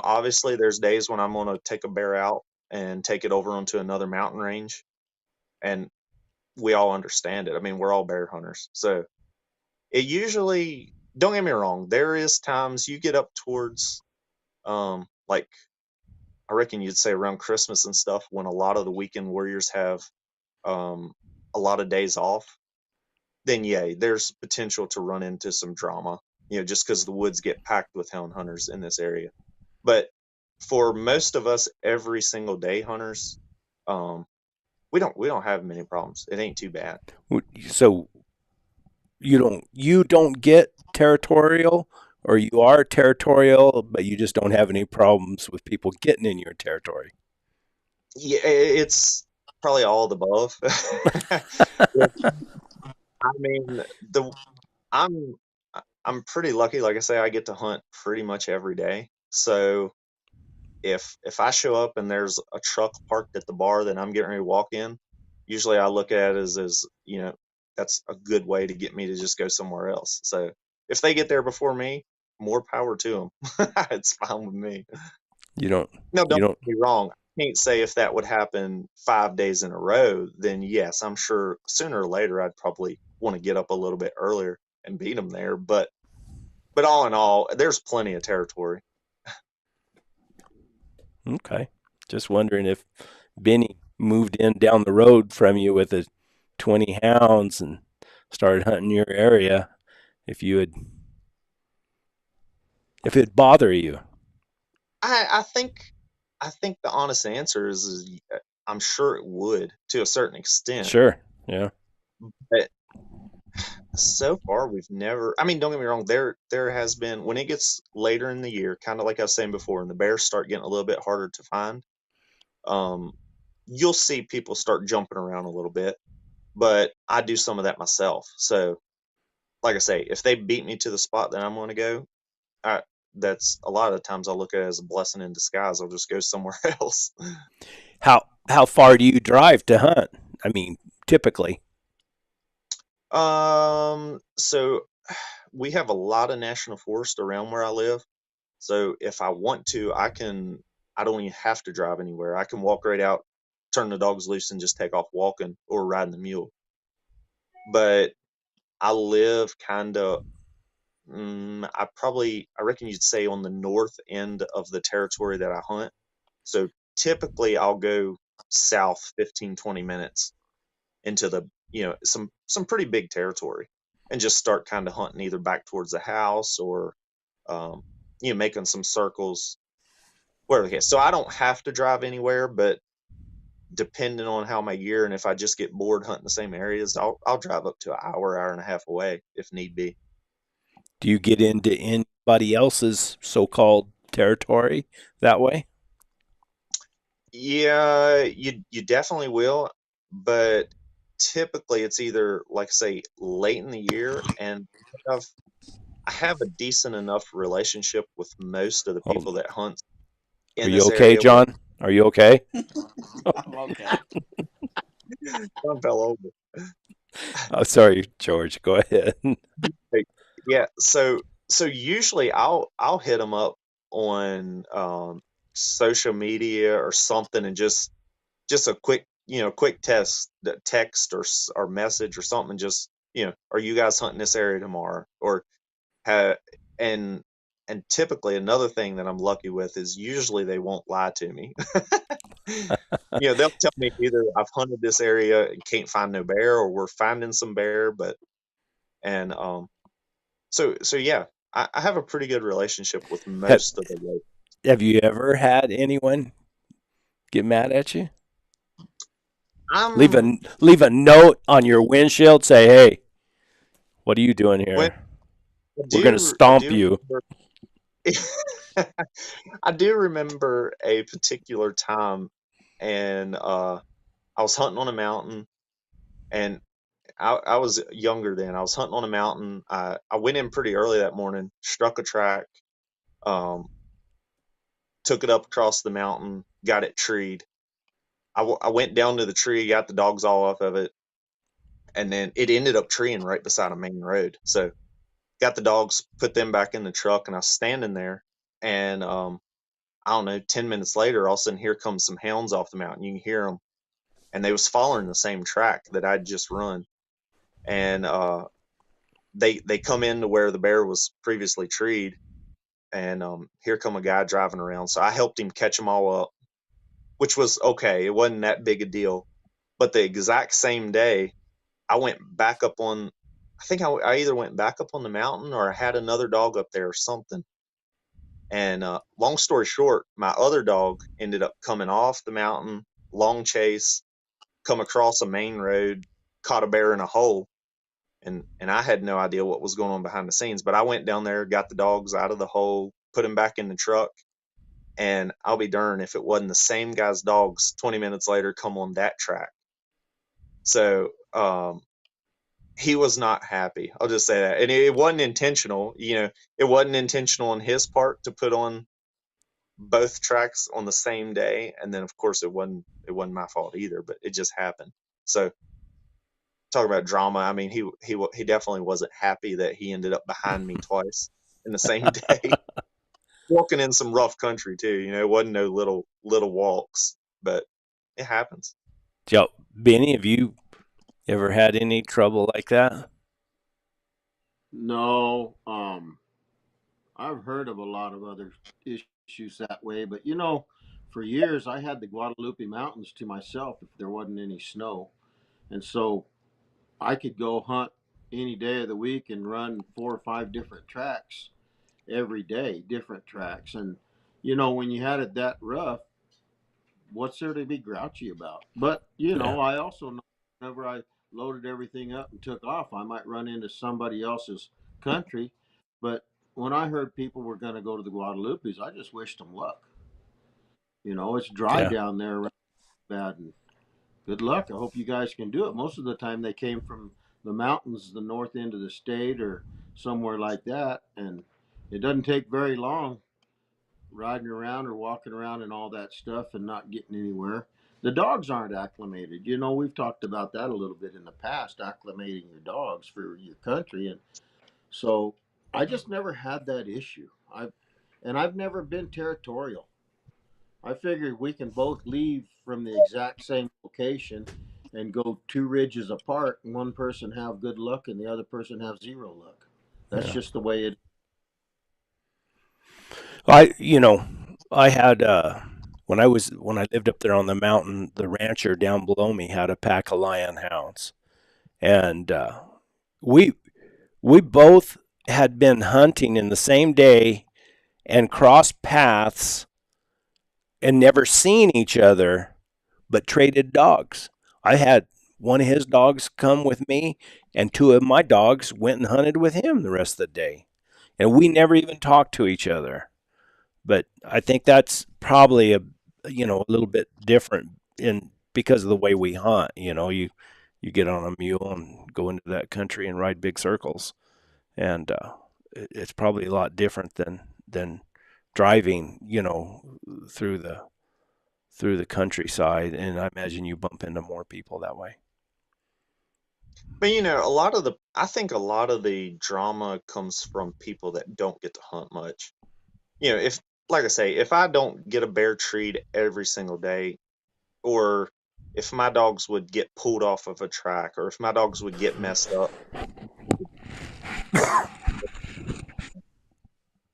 obviously there's days when I'm going to take a bear out and take it over onto another mountain range, and we all understand it. I mean, we're all bear hunters. So it usually, don't get me wrong, there is times you get up towards, like, I reckon you'd say around Christmas and stuff, when a lot of the weekend warriors have um, a lot of days off, then yeah, there's potential to run into some drama, just because the woods get packed with hound hunters in this area. But for most of us, every single day hunters, um, we don't have many problems. It ain't too bad. so you don't get territorial, or you are territorial, but you just don't have any problems with people getting in your territory. Yeah, it's probably all of the above. I mean, the I'm I'm pretty lucky. Like I say, I get to hunt pretty much every day. So if I show up and there's a truck parked at the bar that I'm getting ready to walk in, usually I look at it as that's a good way to get me to just go somewhere else. So if they get there before me, more power to them. It's fine with me. You don't No, you don't don't get me wrong. I can't say if that would happen 5 days in a row, then yes, I'm sure sooner or later I'd probably want to get up a little bit earlier and beat them there. But all in all, there's plenty of territory. Okay. Just wondering if Benny moved in down the road from you with his 20 hounds and started hunting your area, if you would, if it'd bother you. I think the honest answer is I'm sure it would to a certain extent, Sure. Yeah. but so far we've never. I mean, don't get me wrong. There has been, when it gets later in the year, kind of like I was saying before, and the bears start getting a little bit harder to find. Um, you'll see people start jumping around a little bit, but I do some of that myself. So, like I say, if they beat me to the spot that I'm going to go, I, that's a lot of the times I'll look at it as a blessing in disguise. I'll just go somewhere else. How far do you drive to hunt? I mean, typically. So we have a lot of national forest around where I live. So if I want to, I don't even have to drive anywhere. I can walk right out, turn the dogs loose, and just take off walking or riding the mule. But I live kind of, I reckon you'd say on the north end of the territory that I hunt. So typically I'll go south 15, 20 minutes into some pretty big territory, and just start kind of hunting either back towards the house, or um, making some circles, whatever the case. So I don't have to drive anywhere, but depending on how my year, and if I just get bored hunting the same areas, I'll drive up to an hour and a half away if need be. Do you get into anybody else's so-called territory that way? Yeah, you definitely will, but typically it's either, like, say, late in the year, and I've I have a decent enough relationship with most of the Hold people on. that hunt Are in you this okay, area where John? Are you okay? I'm okay. one fell over. Oh, sorry, George. Go ahead. Like, yeah, so usually I'll hit them up on social media or something, and just a quick text or message or something. Just, are you guys hunting this area tomorrow? Or ha and and typically another thing that I'm lucky with is usually they won't lie to me. They'll tell me either I've hunted this area and can't find no bear, or we're finding some bear. But and so yeah, I have a pretty good relationship with have, most of the locals. have you ever had anyone get mad at you? Leave I'm a leave a note on your windshield. Say, "Hey, what are you doing when here? I We're gonna do I stomp do you." remember I do remember a particular time, and I was hunting on a mountain, and I was younger then. I was hunting on a mountain. I went in pretty early that morning, struck a track, um, took it up across the mountain, got it treed. I went down to the tree, got the dogs all off of it, and then it ended up treeing right beside a main road. So got the dogs, put them back in the truck, and I was standing there, and I don't know, 10 minutes later, all of a sudden here comes some hounds off the mountain. You can hear them, and they was following the same track that I'd just run, and they come into where the bear was previously treed, and here come a guy driving around. So I helped him catch them all up, which was okay. It wasn't that big a deal. But the exact same day, I went back up on, I think I either went back up on the mountain or I had another dog up there or something. And long story short, my other dog ended up coming off the mountain, long chase, come across a main road, caught a bear in a hole. And I had no idea what was going on behind the scenes. But I went down there, got the dogs out of the hole, put them back in the truck, and I'll be darned if it wasn't the same guy's dogs 20 minutes later come on that track. So he was not happy. I'll just say that. And it wasn't intentional. It wasn't intentional on his part to put on both tracks on the same day. And then of course it wasn't my fault either, but it just happened. So talk about drama. I mean, he definitely wasn't happy that he ended up behind me twice in the same day. Walking in some rough country too. It wasn't no little walks, but it happens. Joe, Benny, have you ever had any trouble like that? No, I've heard of a lot of other issues that way, but for years I had the Guadalupe Mountains to myself if there wasn't any snow. And so I could go hunt any day of the week and run 4 or 5 different tracks every day, different tracks. And when you had it that rough, what's there to be grouchy about? But Yeah. I also know whenever I loaded everything up and took off, I might run into somebody else's country. But when I heard people were going to go to the Guadalupes, I just wished them luck. It's dry Yeah. down there bad, and good luck. I hope you guys can do it. Most of the time, they came from the mountains, the north end of the state, or somewhere like that, and it doesn't take very long riding around or walking around and all that stuff and not getting anywhere. The dogs aren't acclimated. We've talked about that a little bit in the past, acclimating your dogs for your country, and so I just never had that issue. I've never been territorial. I figured we can both leave from the exact same location and go 2 ridges apart, and one person have good luck and the other person have zero luck. That's Yeah. just the way it. I, you know, I had when I lived up there on the mountain, the rancher down below me had a pack of lion hounds, and we we both had been hunting in the same day and crossed paths and never seen each other, but traded dogs. I had one of his dogs come with me, and two of my dogs went and hunted with him the rest of the day, and we never even talked to each other. But I think that's probably a little bit different in because of the way we hunt. You get on a mule and go into that country and ride big circles, and it's probably a lot different than driving, through the countryside. And I imagine you bump into more people that way. But I think a lot of the drama comes from people that don't get to hunt much. If, like I say, if I don't get a bear treat every single day, or if my dogs would get pulled off of a track, or if my dogs would get messed up,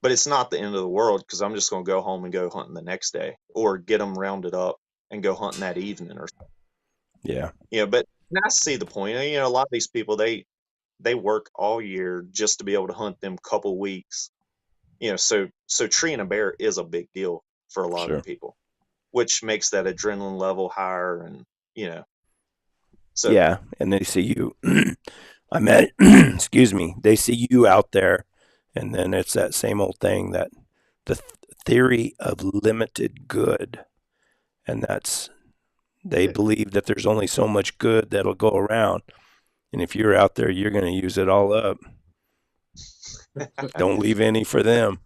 but it's not the end of the world because I'm just going to go home and go hunting the next day, or get them rounded up and go hunting that evening, or Yeah, But and I see the point. A lot of these people they work all year just to be able to hunt them couple weeks. So treeing a bear is a big deal for a lot of the sure. people, which makes that adrenaline level higher, and so Yeah, and they see you. I met, excuse me, they see you out there, and then it's that same old thing that the theory of limited good, and they Yeah. believe that there's only so much good that'll go around, And if you're out there, you're going to use it all up. Don't leave any for them.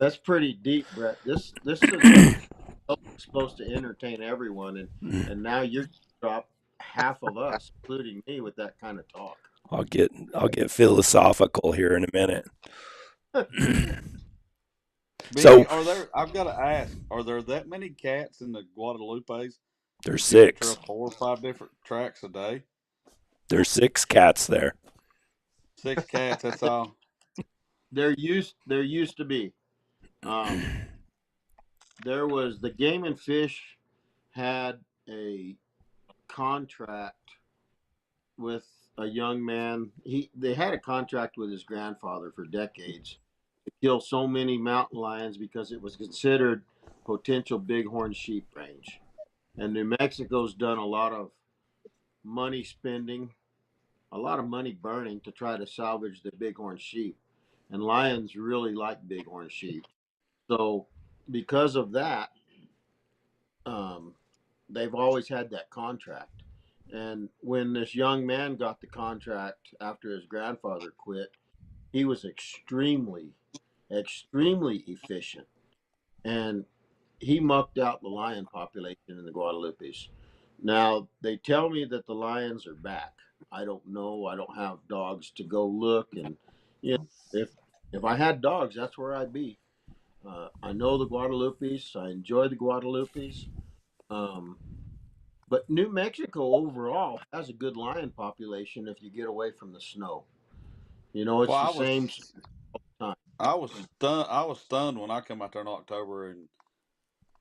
That's pretty deep, Brett. This is a supposed to entertain everyone, and now you're drop half of us, including me, with that kind of talk. I'll get philosophical here in a minute. Benny, So are there? I've got to ask: are there that many cats in the Guadalupes? there's That you can trail 6. 4 or 5 different tracks a day. There's 6 cats there. 6 cats. That's all. There used to be. Um, there was the Game and Fish had a contract with a young man. They had a contract with his grandfather for decades to kill so many mountain lions because it was considered potential bighorn sheep range. And New Mexico's done a lot of money spending, a lot of money burning to try to salvage the bighorn sheep. And lions really like bighorn sheep. So because of that, um, they've always had that contract. And when this young man got the contract after his grandfather quit, he was extremely efficient. And he mucked out the lion population in the Guadalupes. Now, they tell me that the lions are back. I don't know. I don't have dogs to go look. And, you know, if I had dogs, that's where I'd be. I know the Guadalupes. I enjoy the Guadalupes. Um, But New Mexico overall has a good lion population if you get away from the snow. Well, It's the same time. I was stunned. I was stunned when I came out there in October, and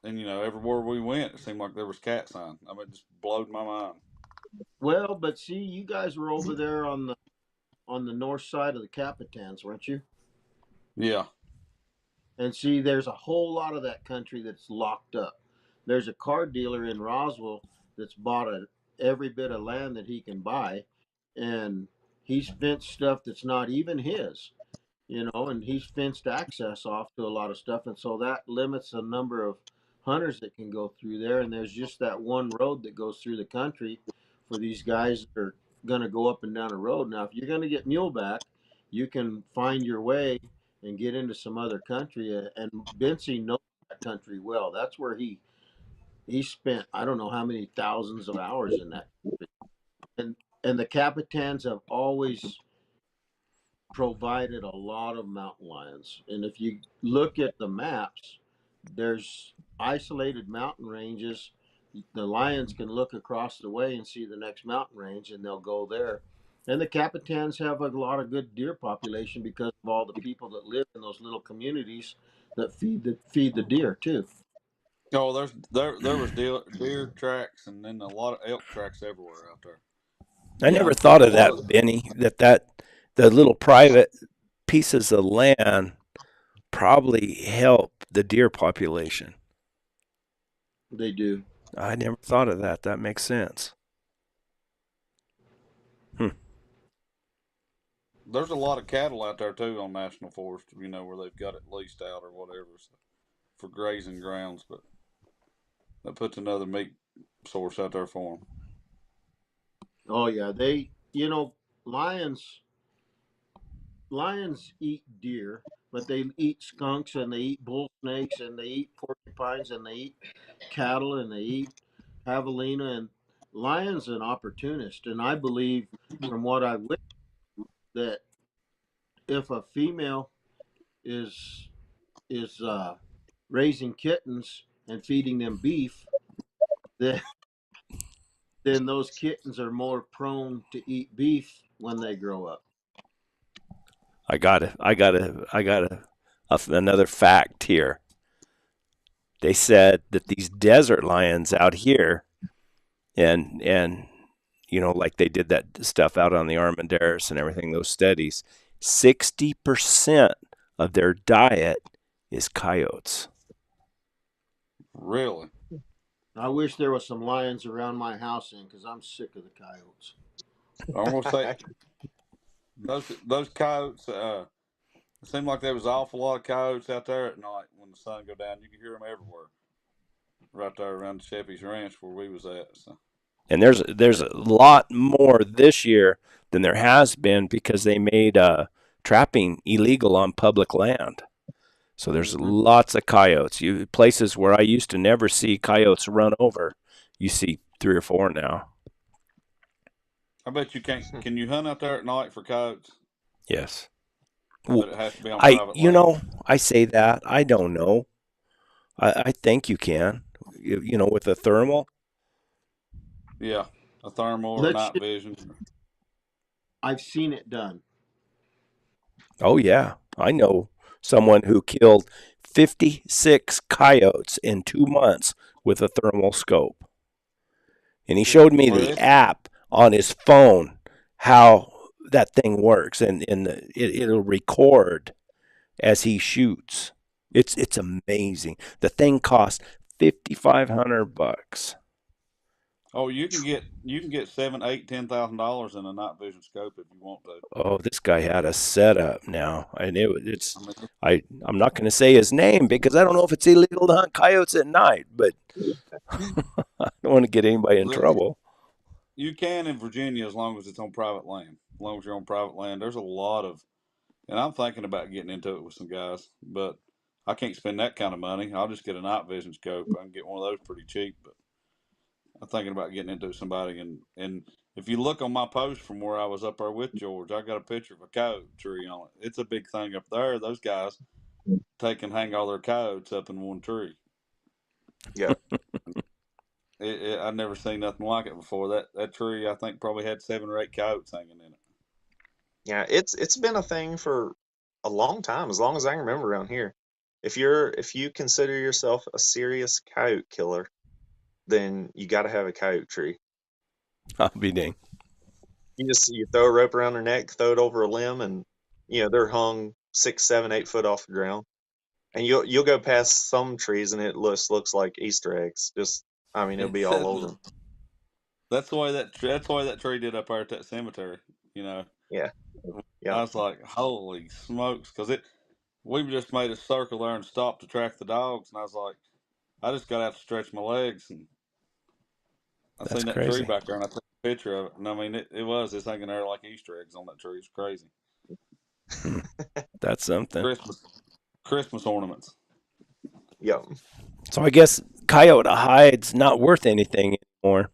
everywhere we went, it seemed like there was cat sign. I mean, it just blowed my mind. Well, but see, you guys were over there on the north side of the Capitans, weren't you? Yeah. And see, there's a whole lot of that country that's locked up. There's a car dealer in Roswell that's bought every bit of land that he can buy, and he's fenced stuff that's not even his. And he's fenced access off to a lot of stuff, and so that limits the number of hunters that can go through there. And there's just that one road that goes through the country for these guys that are going to go up and down a road. Now, if you're going to get muleback, you can find your way and get into some other country. And Bensie knows that country well. That's where he spent I don't know how many thousands of hours in that. And the Capitans have always provided a lot of mountain lions. And if you look at the maps, there's isolated mountain ranges. The lions can look across the way and see the next mountain range, and they'll go there. And the Capitans have a lot of good deer population because of all the people that live in those little communities that feed the deer too. Oh, there was deer tracks, and then a lot of elk tracks everywhere out there. I Yeah, never thought A of lot that, of Benny, that the little private pieces of land probably help the deer population. they do. I never thought of that. That makes sense. Hmm. there's a lot of cattle out there too on national forest. Where they've got it leased out or whatever for grazing grounds, but that puts another meat source out there for them. Oh yeah, lions lions eat deer, but they eat skunks and they eat bull snakes and they eat porcupines and they eat cattle and they eat javelina. And lions an opportunist. And I believe, from what I've witnessed, that if a female is is raising kittens and feeding them beef, then then those kittens are more prone to eat beef when they grow up. I got another fact here. They said that these desert lions out here, and like they did that stuff out on the Armandaris and everything, those studies, 60% of their diet is coyotes. Really, I wish there was some lions around my house because I'm sick of the coyotes. I'm gonna say those coyotes. It seemed like there was an awful lot of coyotes out there at night when the sun go down. You could hear them everywhere, right there around the Sheppy's Ranch where we was at. So. And there's a lot more this year than there has been because they made trapping illegal on public land. So there's Mm-hmm. lots of coyotes. Places where I used to never see coyotes run over, you see 3 or 4 now. I bet you can't. Can you hunt out there at night for coyotes? Yes. But it has to be on private land. I say that. I don't know. I think you can. With a thermal. Yeah, a thermal or Let's. night vision. I've seen it done. Oh yeah, I know someone who killed 56 coyotes in 2 months with a thermal scope, and he showed me Well, the app on his phone how that thing works, and it'll record as he shoots. It's amazing. The thing cost $5,500. oh, you can get $7, $8, $10,000 in a night vision scope if you want to. Oh, this guy had a setup now, and it's I mean, I'm not going to say his name because I don't know if it's illegal to hunt coyotes at night, but I don't want to get anybody in trouble. you can in Virginia as long as it's on private land. As long as you're on private land, there's a lot of, and I'm thinking about getting into it with some guys, but I can't spend that kind of money. I'll just get a night vision scope. I can get one of those pretty cheap, but I'm thinking about getting into somebody. And if you look on my post from where I was up there with George, I got a picture of a coyote tree on it. It's a big thing up there. Those guys take and hang all their coyotes up in one tree. Yeah. I've never seen nothing like it before. That tree, I think, probably had 7 or 8 coyotes hanging in it. Yeah, it's been a thing for a long time, as long as I can remember around here. If you consider yourself a serious coyote killer, then you got to have a coyote tree. I'll be dang. You throw a rope around their neck, throw it over a limb, and they're hung 6, 7, 8 foot off the ground. And you'll go past some trees and it looks like Easter eggs. I mean, it'll be all over them. That's why that tree did up there at that cemetery. You know, Yeah, I yeah, was like, holy smokes, because we just made a circle there and stopped to track the dogs, and I was like, I just got to have to stretch my legs, and I That's seen that tree crazy. back there, and I took a picture of it, and I mean, it's hanging there like Easter eggs on that tree. It's crazy. Hmm. That's something. Christmas ornaments. yeah. So I guess coyote hide's not worth anything anymore.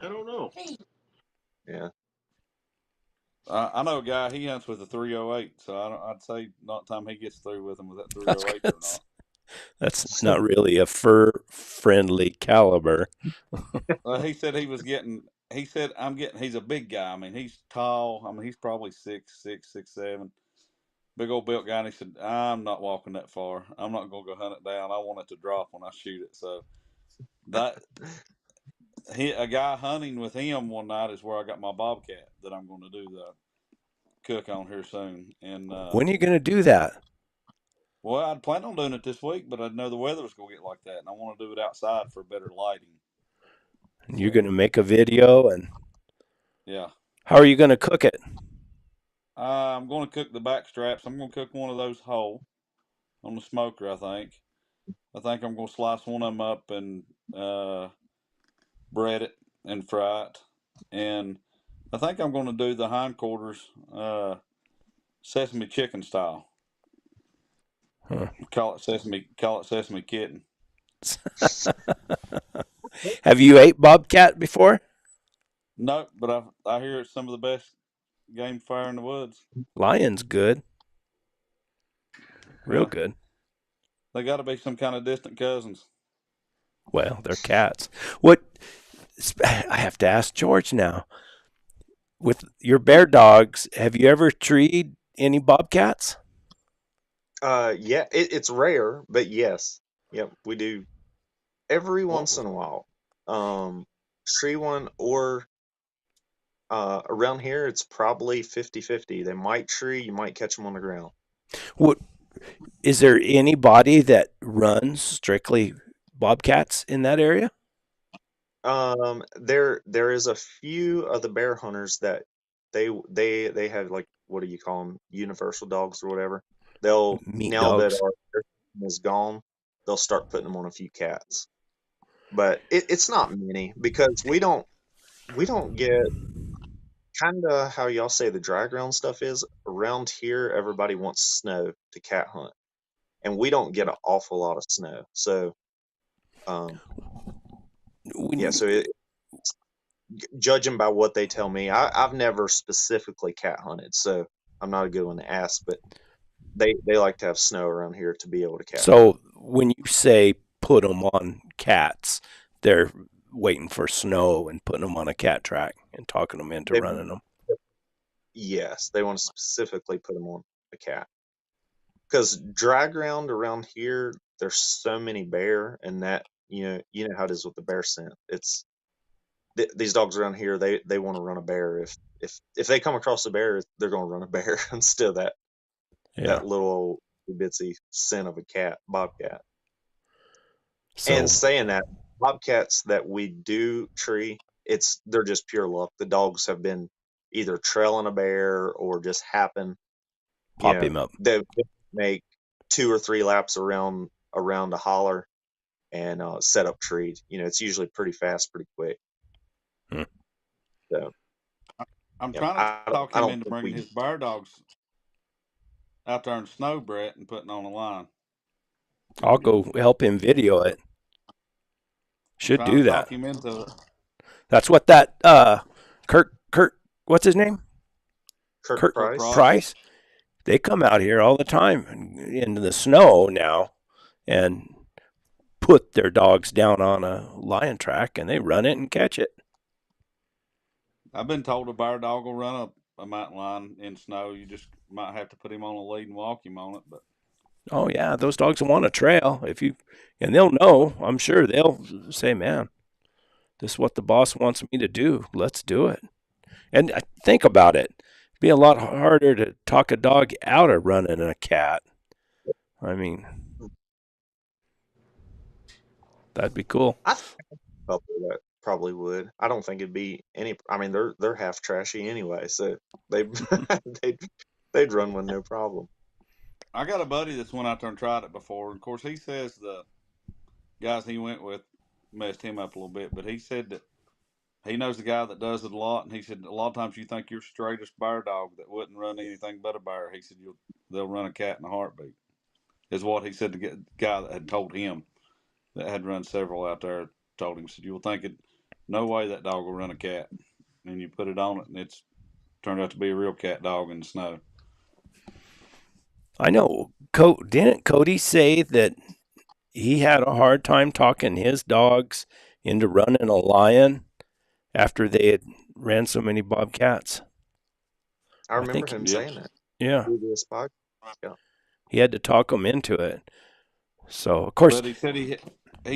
I don't know. Yeah. I know a guy. He hunts with a 308, so I'd say not time he gets through with him with that That's 308 or not. that's not really a fur friendly caliber. He said he was getting. He said I'm getting. He's a big guy. I mean, he's tall. I mean, he's probably 6'6", 6'7". Big old built guy. And he said, I'm not walking that far. I'm not gonna go hunt it down. I want it to drop when I shoot it. So that a guy hunting with him one night is where I got my bobcat that I'm going to do the cook on here soon. And When are you going to do that? well, I'd planned on doing it this week, but I know the weather was going to get like that, and I want to do it outside for better lighting. You're going to make a video, and Yeah. how are you going to cook it? I'm going to cook the back straps. I'm going to cook one of those whole on the smoker. I think I'm going to slice one of them up and bread it and fry it. And I think I'm going to do the hindquarters sesame chicken style. Huh. Call it sesame kitten. Have you ate bobcat before? Nope, but I hear it's some of the best game fire in the woods. Lion's good. Real Well, good. they got to be some kind of distant cousins. Well, they're cats. What I have to ask George now. With your bear dogs, have you ever treed any bobcats? Yeah. It's rare, but yes, yep, we do every once What? in a while. Tree one or around here, it's probably 50-50. They might tree, you might catch them on the ground. What is there anybody that runs strictly bobcats in that area? There is a few of the bear hunters that they have, like, what do you call them? Universal dogs or whatever. They'll Meat Now that dogs. our bear season is gone, they'll start putting them on a few cats. but it's not many because we don't get kind of how y'all say the dry ground stuff is around here. Everybody wants snow to cat hunt, and we don't get an awful lot of snow. So, um, yeah. So judging by what they tell me, I've never specifically cat hunted, so I'm not a good one to ask. But they like to have snow around here to be able to cat hunt. So when you say put them on cats, they're waiting for snow and putting them on a cat track and talking them into running them. Yes, they want to specifically put them on a cat because dry ground around here, there's so many bear, and that you know how it is with the bear scent. It's these dogs around here, they want to run a bear. If they come across a bear, they're going to run a bear instead of that little old bitsy scent of a cat, bobcat. So, And saying that, bobcats that we do tree, they're just pure luck. The dogs have been either trailing a bear or just happen, pop him up. they make 2 or 3 laps around a holler and set up trees. It's usually pretty fast, pretty quick. So I'm yeah, trying to talk I him don't into think bringing his bear dogs out there in snow, Brett, and putting on a line. I'll go help him video it. Should do that. Talk him into it. That's what that Kurt, what's his name? Kurt Price. They come out here all the time in the snow now and put their dogs down on a lion track, and they run it and catch it. I've been told a bear dog will run a mountain lion in snow. You just might have to put him on a lead and walk him on it. But oh yeah, those dogs want a trail. And they'll know. I'm sure they'll say, "Man, this is what the boss wants me to do. Let's do it." And think about it. It'd be a lot harder to talk a dog out of running a cat. I mean, that'd be cool. I think a couple that probably would. I don't think it'd be any. I mean, they're half trashy anyway, so they they'd run with no problem. I got a buddy that's went out there and tried it before. Of course, he says the guys he went with messed him up a little bit, but he said that he knows the guy that does it a lot, and he said a lot of times you think you're straightest bear dog that wouldn't run anything but a bear. He said they'll run a cat in a heartbeat. Is what he said. The guy that had told him that had run several out there told him, said you'll think it, no way that dog will run a cat, and you put it on it, and it's turned out to be a real cat dog in the snow. I know. Didn't Cody say that he had a hard time talking his dogs into running a lion after they had ran so many bobcats? I remember him saying that. Yeah. Yeah. He had to talk them into it. So, of course. But he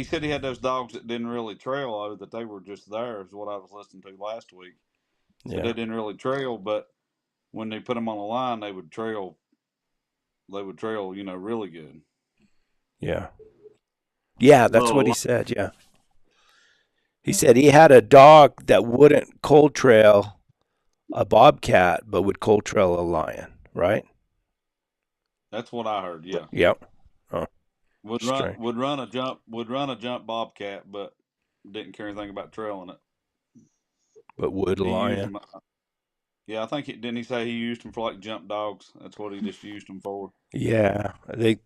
said he had those dogs that didn't really trail, though, that they were just there, is what I was listening to last week. So they didn't really trail, but when they put them on a line, they would trail, really good. Yeah. Yeah, that's what he said, yeah. He said he had a dog that wouldn't cold trail a bobcat, but would cold trail a lion, right? That's what I heard, yeah. Yep. Oh, would run a jump bobcat, but didn't care anything about trailing it. But would a lion? Yeah, I think didn't he say he used them for like jump dogs? That's what he just used them for. Yeah,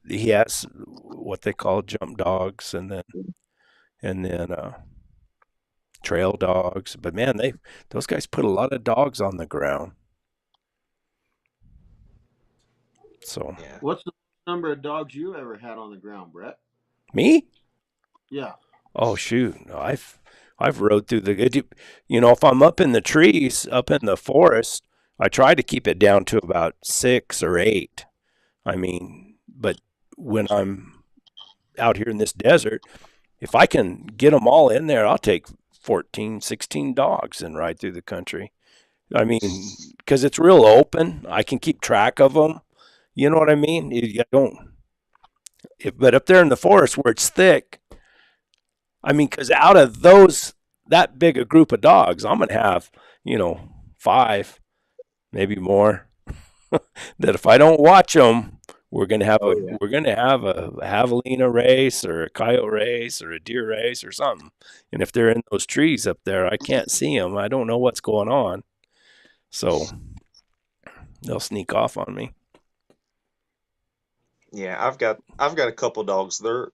he has what they call jump dogs, and then trail dogs. But man, those guys put a lot of dogs on the ground. So what's the number of dogs you ever had on the ground, Brett? Me? Yeah. Oh shoot, I've rode through if I'm up in the trees, up in the forest, I try to keep it down to about 6 or 8. I mean, but when I'm out here in this desert, if I can get them all in there, I'll take 14, 16 dogs and ride through the country. I mean, because it's real open. I can keep track of them. You know what I mean? But up there in the forest where it's thick, I mean, because out of that big a group of dogs, I'm going to have, 5, maybe more, that if I don't watch them Oh yeah. we're gonna have a javelina race or a coyote race or a deer race or something. And if they're in those trees up there, I can't see them. I don't know what's going on, so they'll sneak off on me. Yeah, I've got a couple dogs. They're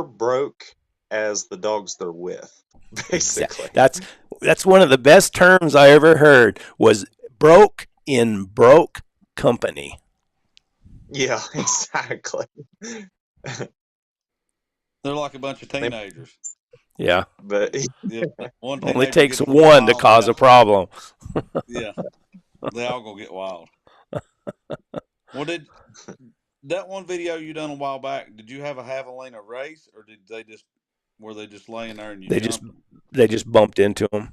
broke as the dogs they're with, Exactly. basically. That's one of the best terms I ever heard was broke in broke company. Yeah, exactly. They're like a bunch of They, teenagers. Yeah. but Yeah, one Only teenager takes gets a little one to wild. They cause a all, problem. yeah, they all gonna get wild. Well, did that one video you done a while back? Did you have a javelina race, or did they just were they just laying there and you They just jumped them? they just bumped into them.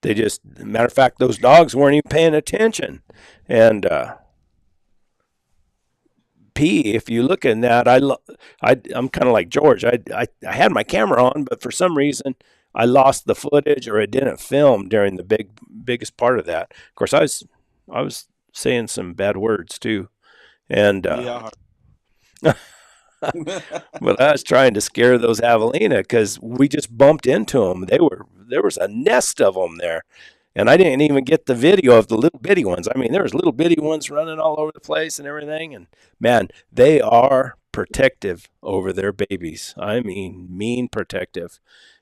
They just, matter of fact, those dogs weren't even paying attention. And P, if you look in that, I'm kind of like George. I had my camera on, but for some reason I lost the footage or it didn't film during the biggest part of that. Of course, I was saying some bad words too, and Yeah, I heard. but I was trying to scare those javelina because we just bumped into them. There was a nest of them there, and I didn't even get the video of the little bitty ones. I mean, there was little bitty ones running all over the place and everything. And man, they are protective over their babies. I mean, mean protective.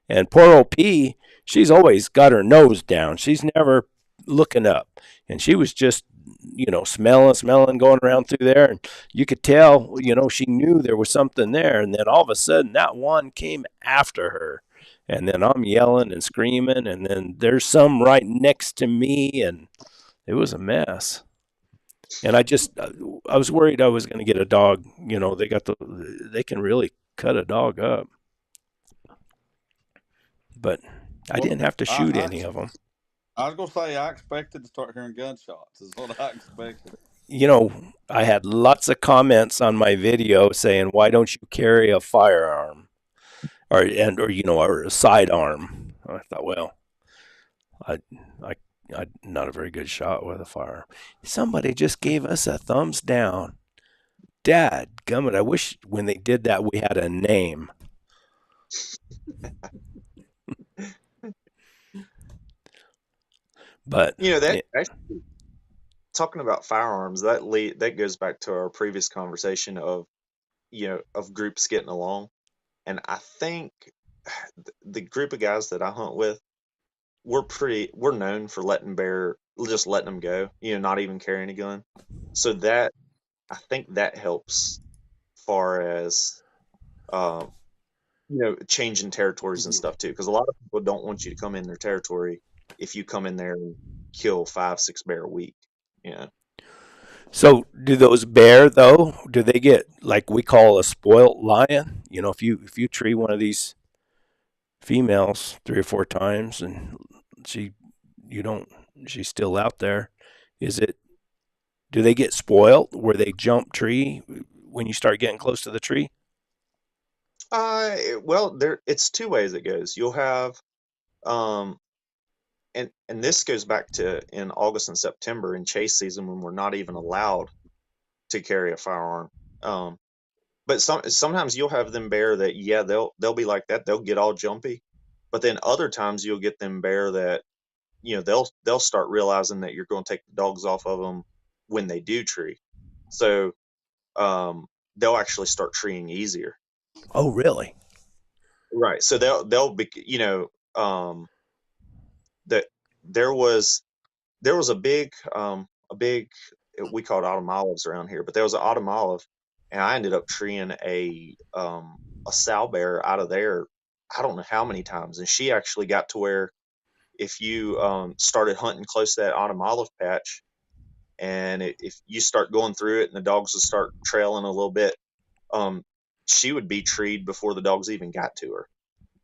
And poor old P, she's always got her nose down. She's never looking up. And she was just, smelling, going around through there. And you could tell, she knew there was something there. And then all of a sudden, that one came after her. And then I'm yelling and screaming. And then there's some right next to me. And it was a mess. And I was worried I was going to get a dog. They can really cut a dog up. But I Well, didn't have to shoot I any of them. I was gonna say I expected to start hearing gunshots. Is what I expected. You know, I had lots of comments on my video saying, "Why don't you carry a firearm or a sidearm?" I thought, well, I, I, I'm not a very good shot with a firearm. Somebody just gave us a thumbs down. Dad, gummit! I wish when they did that we had a name. But That actually, talking about firearms, that goes back to our previous conversation of of groups getting along, and I think the group of guys that I hunt with, we're known for just letting them go, not even carrying a gun. So that I think that helps far as um, changing territories and stuff too, because a lot of people don't want you to come in their territory if you come in there and kill 5, 6 bear a week. You know. so do those bear though? Do they get like we call a spoilt lion? If you tree one of these females 3 or 4 times and she you don't she's still out there, is it do they get spoiled where they jump tree when you start getting close to the tree? Well, it's two ways it goes. You'll have um, and this goes back to in August and September in chase season when we're not even allowed to carry a firearm. Um, but sometimes you'll have them bear that, yeah, they'll be like that. They'll get all jumpy, but then other times you'll get them bear that they'll start realizing that you're going to take the dogs off of them when they do tree. So um, they'll actually start treeing easier. Oh, really? Right. So they'll be that there was a big we call it autumn olives around here, but there was an autumn olive, and I ended up treeing a sow bear out of there. I don't know how many times, and she actually got to where if you started hunting close to that autumn olive patch, and if you start going through it, and the dogs would start trailing a little bit, um, she would be treed before the dogs even got to her.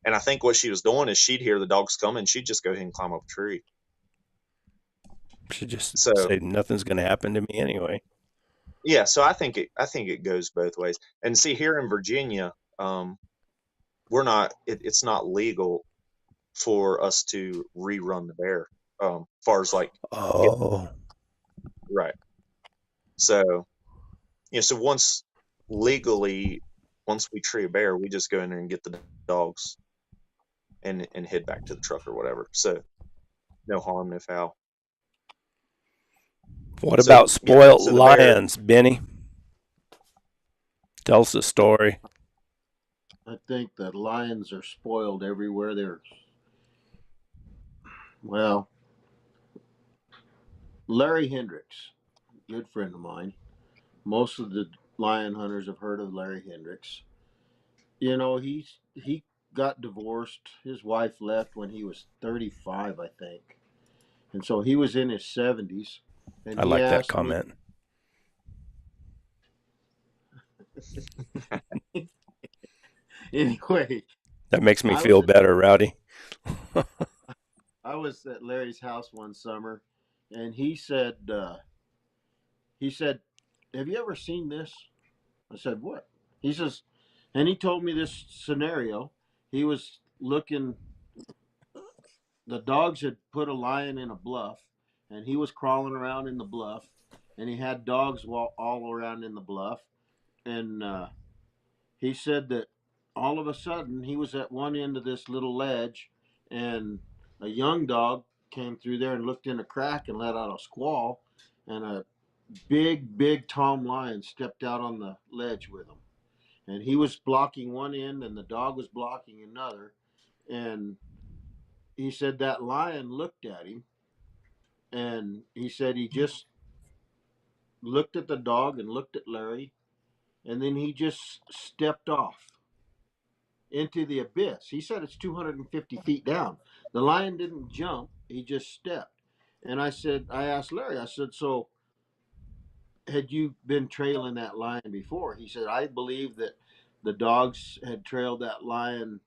And I think what she was doing is she'd hear the dogs coming, she'd just go ahead and climb up a tree. Should just So say nothing's going to happen to me anyway. yeah, so I think it goes both ways. And see, here in Virginia, it's not legal for us to rerun the bear. Far as like getting Oh, right. So So once we tree a bear, we just go in there and get the dogs and head back to the truck or whatever. So no harm, no foul. What about So yeah, spoilt so the bear. lions, Benny? Tell us a story. I think that lions are spoiled everywhere. Well, Larry Hendricks, good friend of mine. Most of the lion hunters have heard of Larry Hendricks. He got divorced. His wife left when he was 35, I think. And so he was in his 70s. And I he like that asked me, comment. anyway, That makes me I was feel at better, Rowdy. I was at Larry's house one summer, and he said, "Have you ever seen this?" I said, "What?" He says, and he told me this scenario. He was looking. The dogs had put a lion in a bluff, and he was crawling around in the bluff, and he had dogs all around in the bluff, and he said that all of a sudden he was at one end of this little ledge, and a young dog came through there and looked in a crack and let out a squall, and a big Tom lion stepped out on the ledge with him, and he was blocking one end, and the dog was blocking another, and he said that lion looked at him, and he said he just looked at the dog and looked at Larry, and then he just stepped off into the abyss. He said it's 250 feet down. The lion didn't jump, he just stepped. And I asked Larry, I said, so had you been trailing that lion before? He said, I believe that the dogs had trailed that lion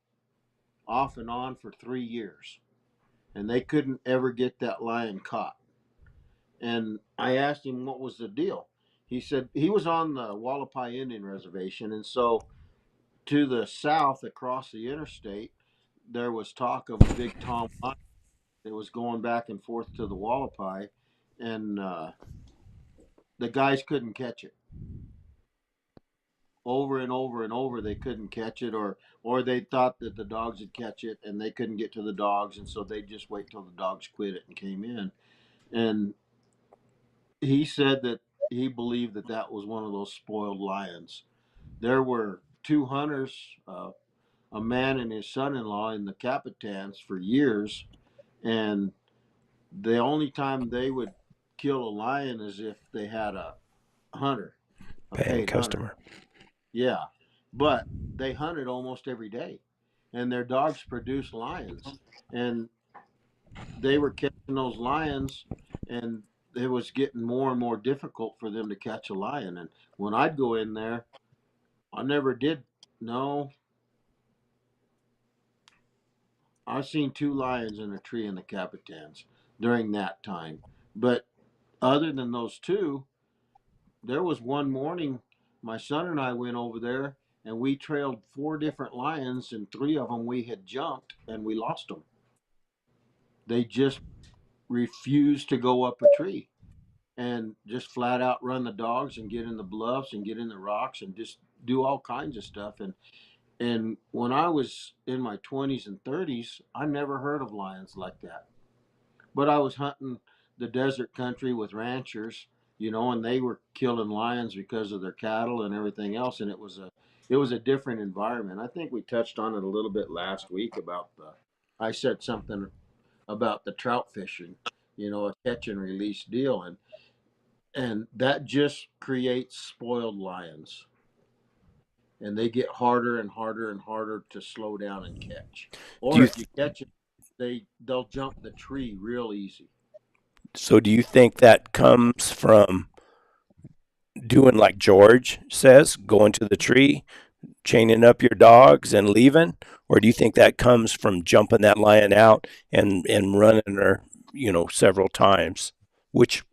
off and on for 3 years, and they couldn't ever get that lion caught. And I asked him what was the deal. He said he was on the Wallapai Indian Reservation, and so to the south across the interstate, there was talk of a big Tom lion that was going back and forth to the Wallapai, and the guys couldn't catch it. Over and over and over, they couldn't catch it, or they thought that the dogs would catch it, and they couldn't get to the dogs, and so they just wait till the dogs quit it and came in. And he said that he believed that that was one of those spoiled lions. There were two hunters, a man and his son-in-law, in the Capitans for years, and the only time they would kill a lion is if they had a hunter, a Paying paid hunter. customer. Yeah, but they hunted almost every day, and their dogs produced lions, and they were catching those lions, and it was getting more and more difficult for them to catch a lion. And when I'd go in there, I never did. No, I've seen two lions in a tree in the Capitans during that time. But other than those two, there was one morning my son and I went over there and we trailed four different lions, and three of them we had jumped and we lost them. They just refused to go up a tree and just flat out run the dogs and get in the bluffs and get in the rocks and just do all kinds of stuff. And when I was in my 20s and 30s, I never heard of lions like that. But I was hunting the desert country with ranchers, and they were killing lions because of their cattle and everything else, and it was a different environment. I think we touched on it a little bit last week about the I said something about the trout fishing, a catch and release deal, and that just creates spoiled lions, and they get harder and harder and harder to slow down and catch. Do Or you if you catch them, they'll jump the tree real easy. so do you think that comes from doing like George says, going to the tree, chaining up your dogs and leaving, or do you think that comes from jumping that lion out and running her, several times, which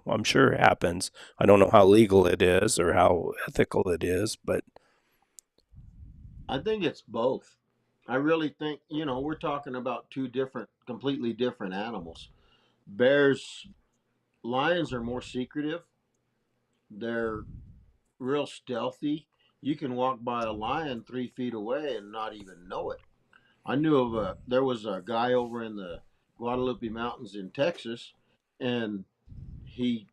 I'm sure happens. I don't know how legal it is or how ethical it is, but I think it's both. I really think, we're talking about two completely different animals. Bears, lions are more secretive. They're real stealthy. You can walk by a lion 3 feet away and not even know it. I knew of there was a guy over in the Guadalupe Mountains in Texas, and he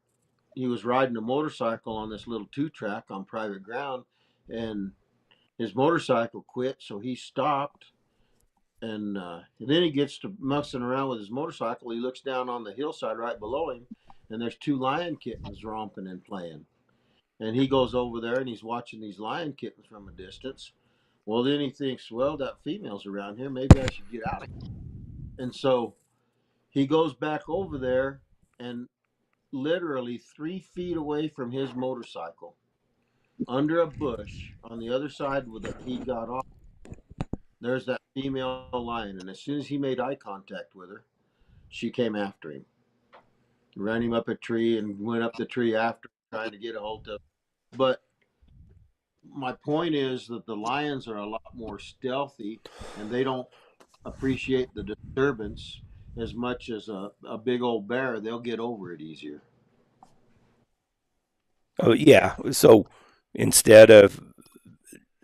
he was riding a motorcycle on this little 2 track on private ground, and his motorcycle quit, so he stopped. And then he gets to mussing around with his motorcycle. He looks down on the hillside right below him, and there's 2 lion kittens romping and playing. And he goes over there and he's watching these lion kittens from a distance. Well, then he thinks, well, that female's around here. Maybe I should get out of here. And so he goes back over there, and literally 3 feet away from his motorcycle, under a bush on the other side with it, he got off. There's that female lion, and as soon as he made eye contact with her, she came after him, ran him up a tree, and went up the tree after trying to get a hold of him. But my point is that the lions are a lot more stealthy, and they don't appreciate the disturbance as much as a big old bear. They'll get over it easier. Oh, yeah. So instead of,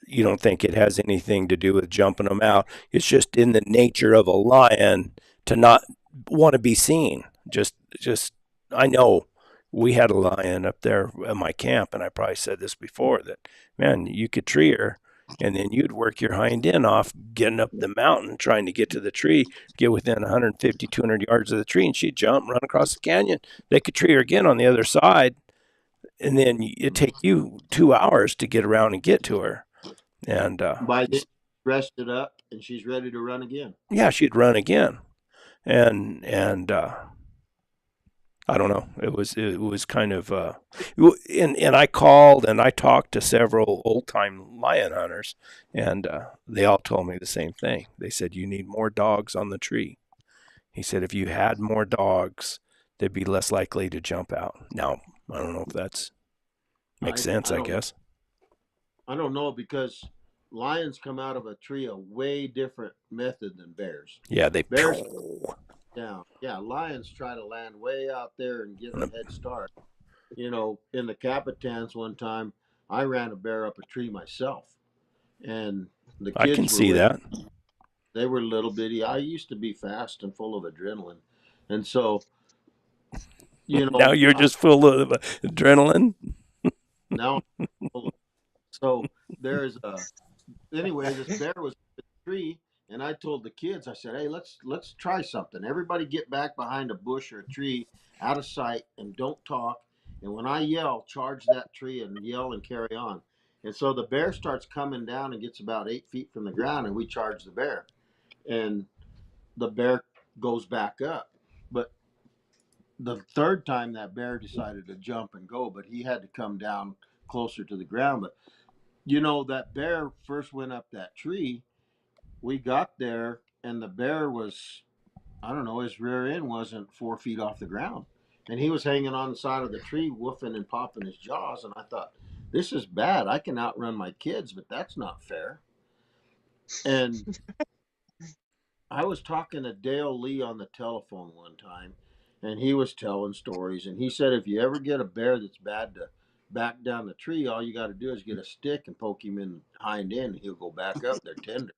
you don't think it has anything to do with jumping them out. It's just in the nature of a lion to not want to be seen. Just, I know we had a lion up there at my camp, and I probably said this before that, man, you could tree her, and then you'd work your hind end off getting up the mountain, trying to get to the tree, get within 150, 200 yards of the tree, and she'd jump, run across the canyon. They could tree her again on the other side, and then it'd take you 2 hours to get around and get to her. And By then, rested up, and she's ready to run again. yeah, she'd run again. And I don't know. It was kind of and I called and I talked to several old time lion hunters, and they all told me the same thing. They said you need more dogs on the tree. He said if you had more dogs, they'd be less likely to jump out. Now I don't know if that's makes sense. I guess. I don't know, because lions come out of a tree a way different method than bears. Yeah, they bears down. Yeah, lions try to land way out there and get a head start. You know, in the Capitans one time, I ran a bear up a tree myself, and the kids I can see that. They were little bitty. I used to be fast and full of adrenaline, and so, you know, now you're just full of adrenaline. Now, so there's anyway, this bear was in the tree, and I told the kids, I said, hey, let's try something. Everybody get back behind a bush or a tree, out of sight, and don't talk. And when I yell, charge that tree and yell and carry on. And so the bear starts coming down and gets about 8 feet from the ground, and we charge the bear. And the bear goes back up. But the third time, that bear decided to jump and go, but he had to come down closer to the ground. But you know, that bear first went up that tree. We got there, and the bear was, I don't know, his rear end wasn't 4 feet off the ground. And he was hanging on the side of the tree, woofing and popping his jaws. And I thought, this is bad. I can outrun my kids, but that's not fair. And I was talking to Dale Lee on the telephone one time, and he was telling stories. And he said, if you ever get a bear that's bad to back down the tree, all you got to do is get a stick and poke him in the hind end, and he'll go back up. They're tender.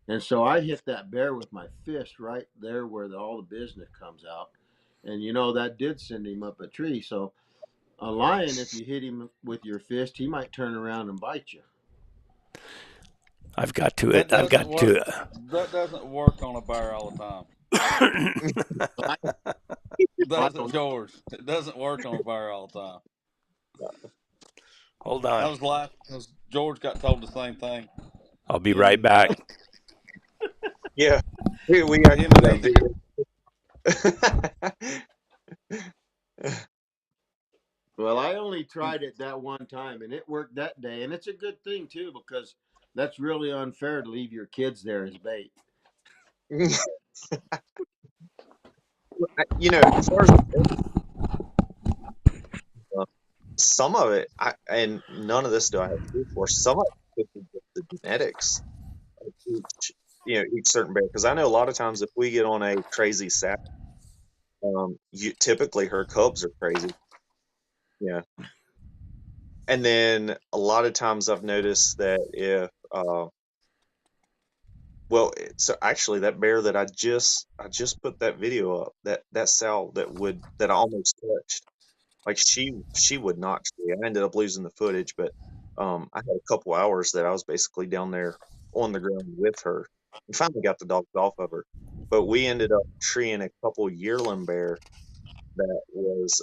And so I hit that bear with my fist right there where all the business comes out. And, you know, that did send him up a tree. So a lion, if you hit him with your fist, he might turn around and bite you. I've got to it. I've got to it. That doesn't work on a bear all the time. Doesn't, George? It doesn't work on a bear all the time. Hold on. I was laughing because George got told the same thing. I'll be right back. Yeah, we got Well, I only tried it that one time, and it worked that day. And it's a good thing, too, because that's really unfair to leave your kids there as bait. You know, as far as some of it, and none of this do I have proof for. Some of it is the genetics of each certain bear. Because I know a lot of times if we get on a crazy sap, typically her cubs are crazy. Yeah. And then a lot of times I've noticed that if well, so actually that bear that I just put that video up, that sow that I almost touched, like she would not tree. I ended up losing the footage, but I had a couple hours that I was basically down there on the ground with her. We finally got the dogs off of her, but we ended up treeing a couple yearling bear that was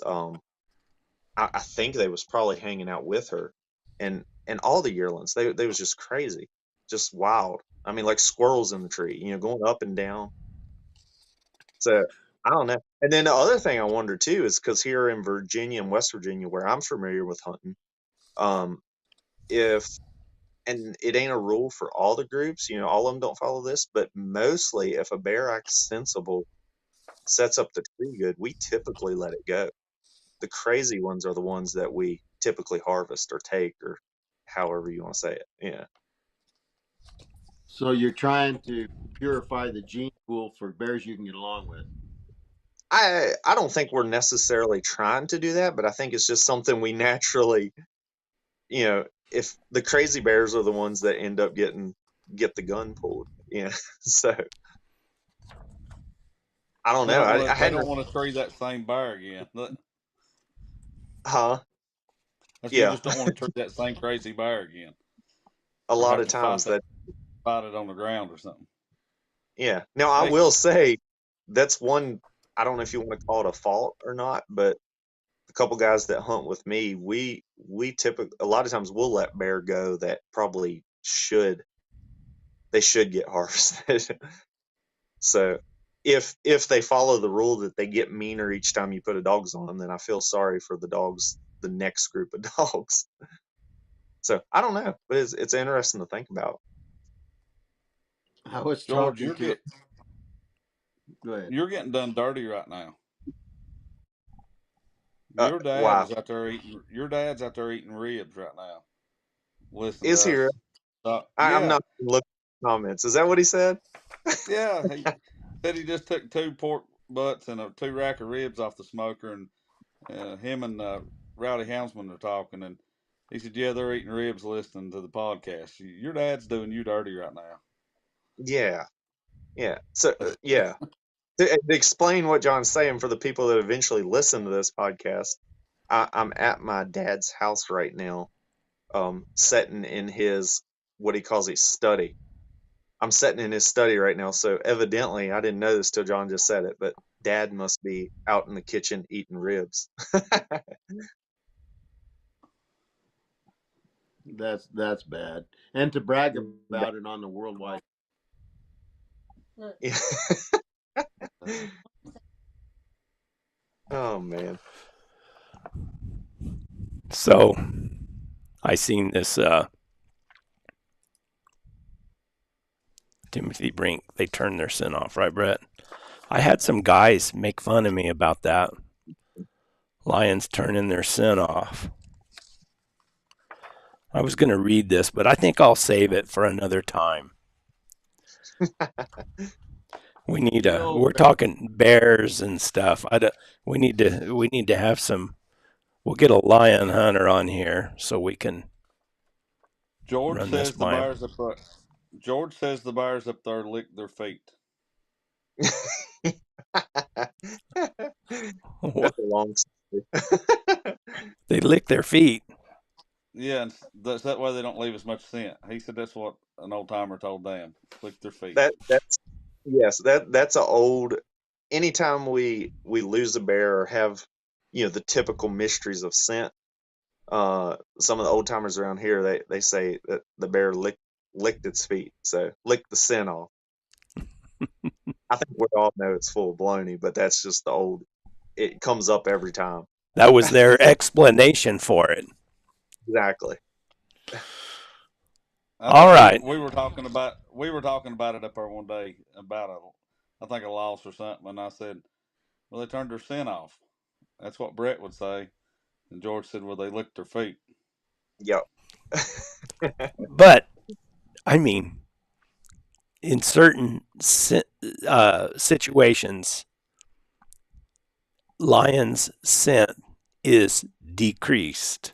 I think they was probably hanging out with her, and all the yearlings they was just crazy, just wild. I mean, like squirrels in the tree, going up and down. So I don't know. And then the other thing I wonder too is because here in Virginia and West Virginia, where I'm familiar with hunting, um, if and it ain't a rule for all the groups, all of them don't follow this, but mostly if a bear acts sensible, sets up the tree good, we typically let it go. The crazy ones are the ones that we typically harvest or take or however you want to say it. Yeah. So you're trying to purify the gene pool for bears you can get along with. I don't think we're necessarily trying to do that, but I think it's just something we naturally, if the crazy bears are the ones that end up get the gun pulled, so I don't They know. don't I want to. They hadn't, don't want to tree that same bear again. huh? That's you Yeah, just don't want to tree that same crazy bear again, a or lot have of to fight times that that, fight it on the ground or something. yeah. Now I Hey, will say that's one. I don't know if you want to call it a fault or not, but a couple guys that hunt with me, we typically a lot of times we'll let bear go that probably should get harvested. So if they follow the rule that they get meaner each time you put a dogs on them, then I feel sorry for the dogs, the next group of dogs. So I don't know, but it's interesting to think about. I was George, talking to. Go ahead. you're getting done dirty right now. Wow, Your dad's out there eating ribs right now. Listen to is he? us. I'm Yeah, not looking at the comments. Is that what he said? yeah. He said he just took two pork butts and a two rack of ribs off the smoker, and him and Rowdy Houndsman are talking, and he said, "Yeah, they're eating ribs, listening to the podcast. Your dad's doing you dirty right now." Yeah, yeah. So yeah, to explain what John's saying for the people that eventually listen to this podcast, I'm at my dad's house right now, sitting in his what he calls his study. I'm sitting in his study right now, so evidently I didn't know this till John just said it, but Dad must be out in the kitchen eating ribs. That's bad. And to brag about it on the worldwide. Yeah. Oh man. So I seen this Timothy Brink. They turned their sin off, right, Brett? I had some guys make fun of me about that. Lions turning their sin off. I was going to read this, but I think I'll save it for another time. We're talking bears and stuff. We need to have some, we'll get a lion hunter on here so we can George run this says the by him. buyers up there. George says the buyers up there lick their feet. That's a long story. They lick their feet. Yeah, and that's that way they don't leave as much scent. He said that's what an old timer told them. Lick their feet. That's yes, that's a old anytime we lose a bear or have the typical mysteries of scent, some of the old timers around here they say that the bear licked its feet, so lick the scent off. I think we all know it's full of baloney, but that's just the old. It comes up every time. That was their explanation for it. Exactly. I All think right. we were talking about it up there one day about I think a loss or something, and I said, well, they turned their scent off. That's what Brett would say, and George said, well, they licked their feet. Yep. But, I mean, in certain situations, lions' scent is decreased.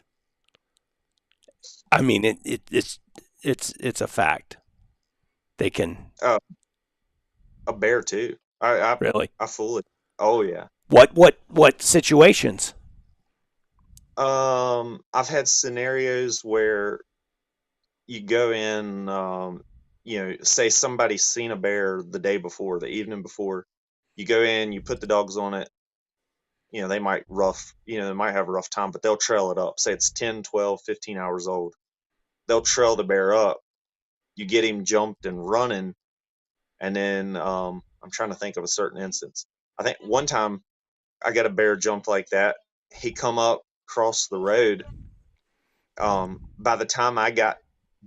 I mean, it's a fact. They can Uh, a bear too. really. I fully. Oh yeah. What situations? I've had scenarios where you go in, say somebody's seen a bear the day before, the evening before. You go in, you put the dogs on it. They might have a rough time, but they'll trail it up. Say it's 10, 12, 15 hours old. They'll trail the bear up. You get him jumped and running. And then I'm trying to think of a certain instance. I think one time I got a bear jumped like that. He come up across the road. By the time I got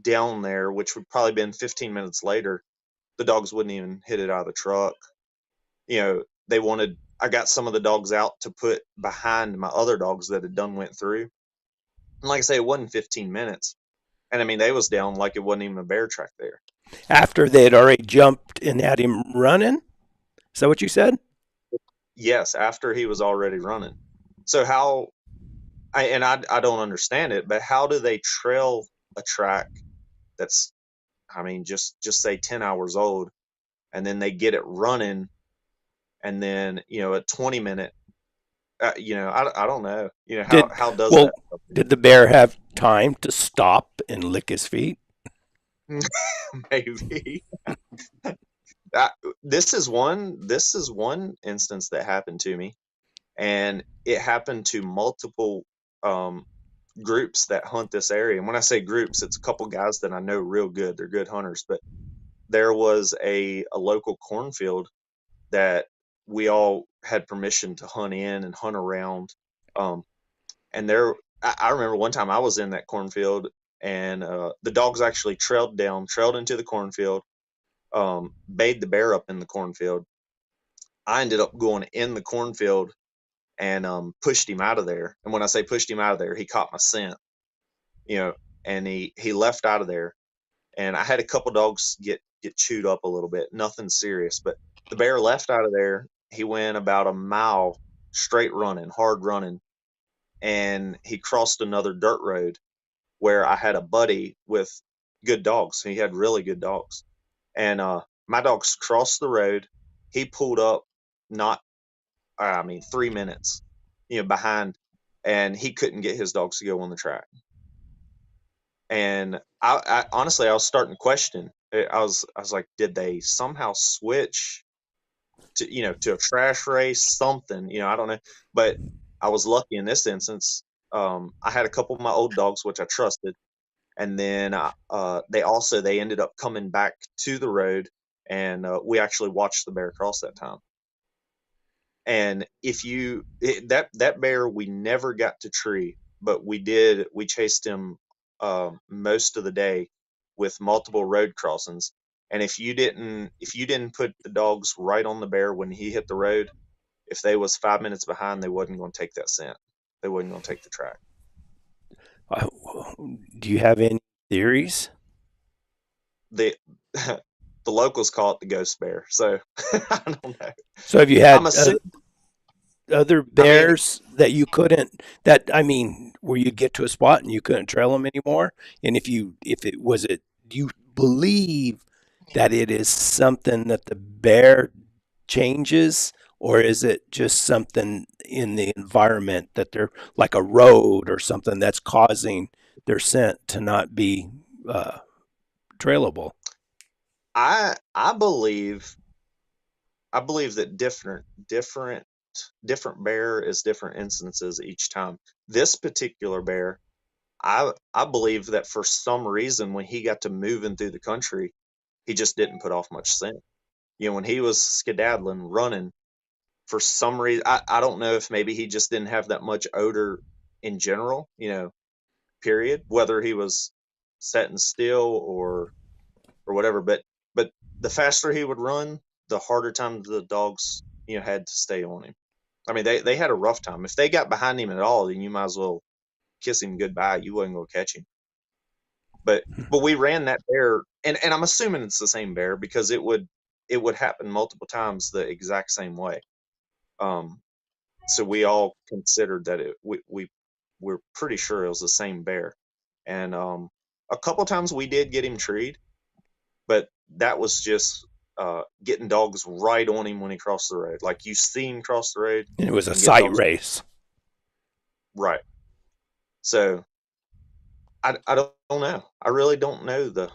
down there, which would probably been 15 minutes later, the dogs wouldn't even hit it out of the truck. I got some of the dogs out to put behind my other dogs that had done went through. And like I say, it wasn't 15 minutes. And I mean, they was down like it wasn't even a bear track there. After they had already jumped and had him running? Is that what you said? Yes, after he was already running. So I don't understand it, but how do they trail a track that's, I mean, just say 10 hours old, and then they get it running, and then a 20-minute, I don't know, Did how does well? that happen? Did the bear have time to stop and lick his feet? Maybe. Uh, this is one instance that happened to me, and it happened to multiple um, groups that hunt this area. And when I say groups, it's a couple guys that I know real good. They're good hunters, but there was a local cornfield that we all had permission to hunt in and hunt around. Um, and I remember one time I was in that cornfield, and the dogs actually trailed into the cornfield, bayed the bear up in the cornfield. I ended up going in the cornfield and pushed him out of there. And when I say pushed him out of there, he caught my scent, you know, and he left out of there. And I had a couple dogs get chewed up a little bit, nothing serious, but the bear left out of there. He went about a mile straight running, hard running, and he crossed another dirt road where I had a buddy with good dogs. He had really good dogs, and my dogs crossed the road. He pulled up, not, I mean, 3 minutes, behind, and he couldn't get his dogs to go on the track. And I honestly, I was starting to question. I was like, did they somehow switch to a trash race, something? I don't know. But I was lucky in this instance. I had a couple of my old dogs, which I trusted, and then they ended up coming back to the road, and we actually watched the bear cross that time. And that bear, we never got to tree, but we chased him most of the day with multiple road crossings. And if you didn't put the dogs right on the bear when he hit the road, if they was 5 minutes behind, they wasn't going to take that scent. They wasn't going to take the track. Uh, Do you have any theories? The the locals call it the ghost bear. So I don't know. So have you I'm had assuming. other I mean, bears that you couldn't that I mean where you get to a spot and you couldn't trail them anymore? And if it was it do you believe that it is something that the bear changes, or is it just something in the environment that they're like a road or something that's causing their scent to not be uh, trailable? I believe that different bear is different instances each time. This particular bear, I believe that for some reason when he got to moving through the country, he just didn't put off much scent. When he was skedaddling, running, for some reason, I don't know if maybe he just didn't have that much odor in general, period, whether he was sitting still or whatever. But the faster he would run, the harder time the dogs had to stay on him. I mean, they had a rough time. If they got behind him at all, then you might as well kiss him goodbye. You wasn't gonna catch him. But we ran that bear, and I'm assuming it's the same bear because it would happen multiple times the exact same way. Um, so we all considered that we're pretty sure it was the same bear. And a couple times we did get him treed, but that was just getting dogs right on him when he crossed the road. Like you see him cross the road And it was a and get sight dogs race. right. So I don't know. I really don't know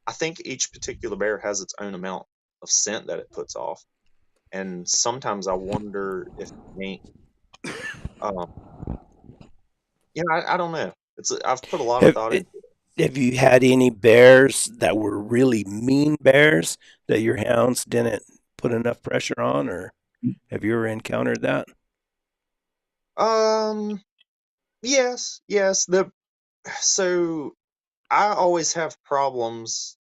I think each particular bear has its own amount of scent that it puts off, and sometimes I wonder if it ain't. Um, I don't know. I've put a lot of Have, thought into it. have you had any bears that were really mean bears that your hounds didn't put enough pressure on, or have you ever encountered that? Um, yes. So I always have problems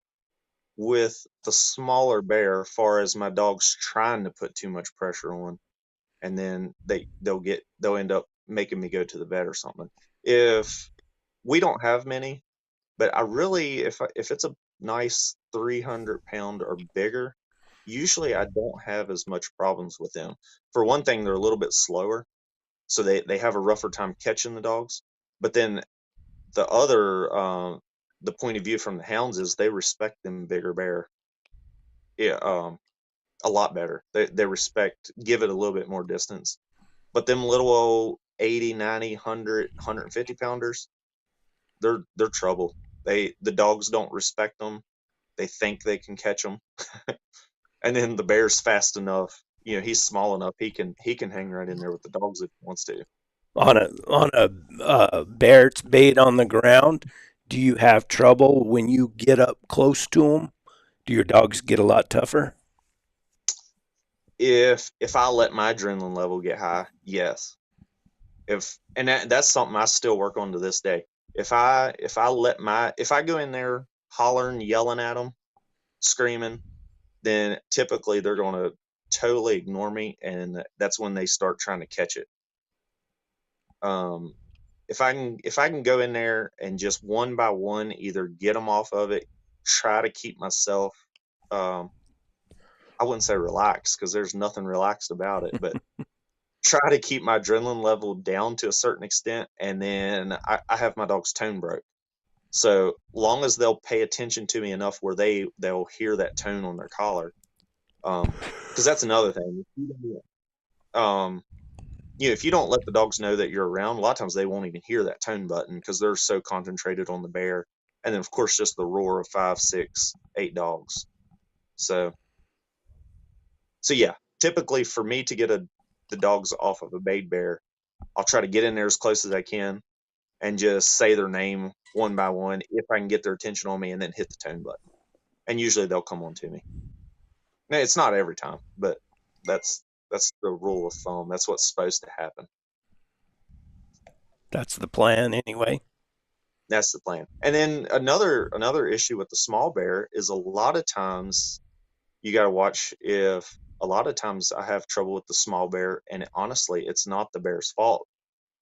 with the smaller bear, as far as my dogs trying to put too much pressure on, and then they'll end up making me go to the vet or something. If we don't have many, but I really, if it's a nice 300-pound or bigger, usually I don't have as much problems with them. For one thing, they're a little bit slower, so they have a rougher time catching the dogs. But then the other the point of view from the hounds is they respect them bigger bear, yeah, a lot better. They respect, give it a little bit more distance. But them little old 80, 90, 100, 150 pounders, they're trouble. The dogs don't respect them. They think they can catch them, and then the bear's fast enough. He's small enough. He can hang right in there with the dogs if he wants to. On a bear that's bait on the ground, do you have trouble when you get up close to them? Do your dogs get a lot tougher? If I let my adrenaline level get high, yes. That's something I still work on to this day. If I go in there hollering, yelling at them, screaming, then typically they're going to totally ignore me, and that's when they start trying to catch it. Um, if I can go in there and just one by one either get them off of it, try to keep myself, um, I wouldn't say relaxed because there's nothing relaxed about it, but try to keep my adrenaline level down to a certain extent, and then I have my dog's tone broke. So long as they'll pay attention to me enough where they'll hear that tone on their collar, because that's another thing. Um, if you don't let the dogs know that you're around, a lot of times they won't even hear that tone button because they're so concentrated on the bear, and then of course just the roar of 5, 6, 8 dogs. So yeah, typically for me to get the dogs off of a bayed bear, I'll try to get in there as close as I can and just say their name one by one if I can get their attention on me, and then hit the tone button. And usually they'll come on to me. Now, it's not every time, but that's the rule of thumb. That's what's supposed to happen. That's the plan anyway. That's the plan. And then another issue with the small bear is a lot of times you got to watch. If a lot of times I have trouble with the small bear, and honestly, it's not the bear's fault.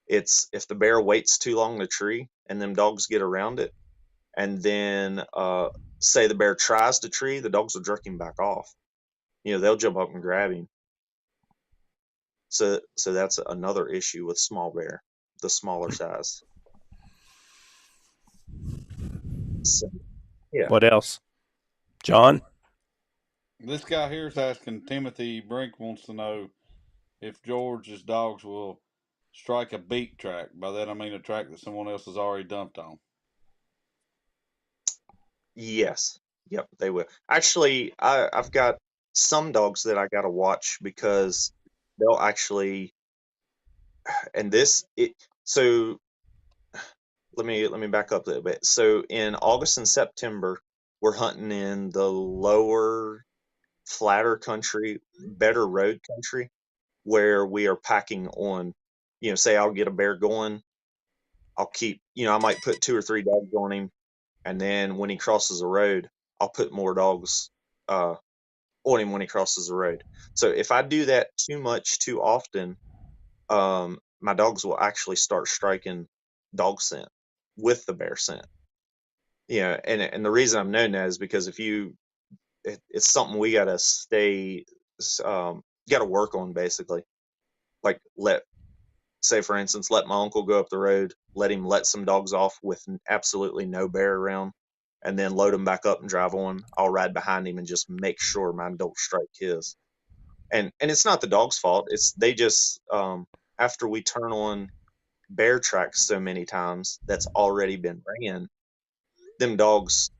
It's if the bear waits too long in the tree and them dogs get around it, and then say the bear tries to tree, the dogs will jerk him back off. They'll jump up and grab him. So that's another issue with small bear, the smaller size. So, yeah. What else? John? This guy here is asking, Timothy Brink wants to know if George's dogs will strike a beat track. By that I mean a track that someone else has already dumped on. Yes. Yep, they will. Actually, I've got some dogs that I got to watch because they'll actually, and this it. So let me back up a little bit. So in August and September, we're hunting in the lower, flatter country, better road country, where we are packing on. Say I'll get a bear going, I'll keep. I might put 2 or 3 dogs on him, and then when he crosses the road, I'll put more dogs uh, on him when he crosses the road. So if I do that too much too often, my dogs will actually start striking dog scent with the bear scent. And the reason I'm knowing that is because it's something we gotta stay, got to work on basically. Like say for instance, let my uncle go up the road, let him let some dogs off with absolutely no bear around, and then load them back up and drive on. I'll ride behind him and just make sure mine don't strike his. And it's not the dog's fault. It's they just after we turn on bear tracks so many times that's already been ran, them dogs,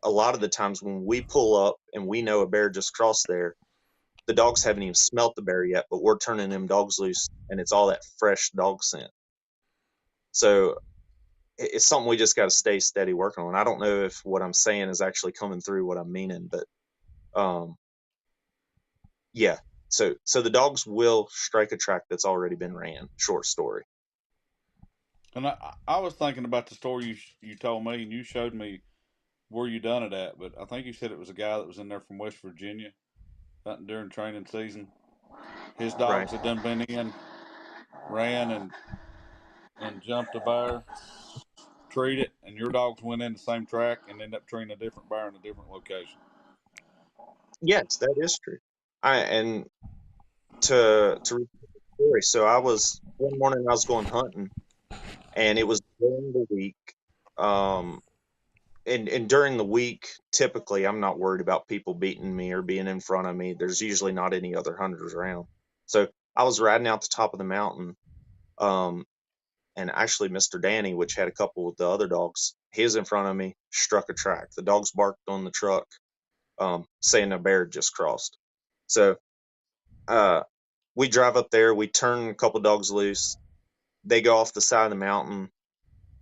a lot of the times when we pull up and we know a bear just crossed there, the dogs haven't even smelt the bear yet, but we're turning them dogs loose and it's all that fresh dog scent. So it's something we just got to stay steady working on. I don't know if what I'm saying is actually coming through what I'm meaning, but yeah. So the dogs will strike a track that's already been ran. Short story. And I was thinking about the story you told me, and you showed me where you done it at. But I think you said it was a guy that was in there from West Virginia hunting during training season. His Right. dogs had done been in, ran and jumped a bear, treed it, and your dogs went in the same track and ended up treating a different bear in a different location. Yes, that is true. And to repeat the story, so I was one morning I was going hunting, and it was during the week. Um, and during the week, typically I'm not worried about people beating me or being in front of me. There's usually not any other hunters around. So I was riding out the top of the mountain, um, and actually Mr. Danny, which had a couple of the other dogs, he was in front of me, struck a track. The dogs barked on the truck, saying a bear just crossed. So uh, we drive up there, we turn a couple dogs loose. They go off the side of the mountain,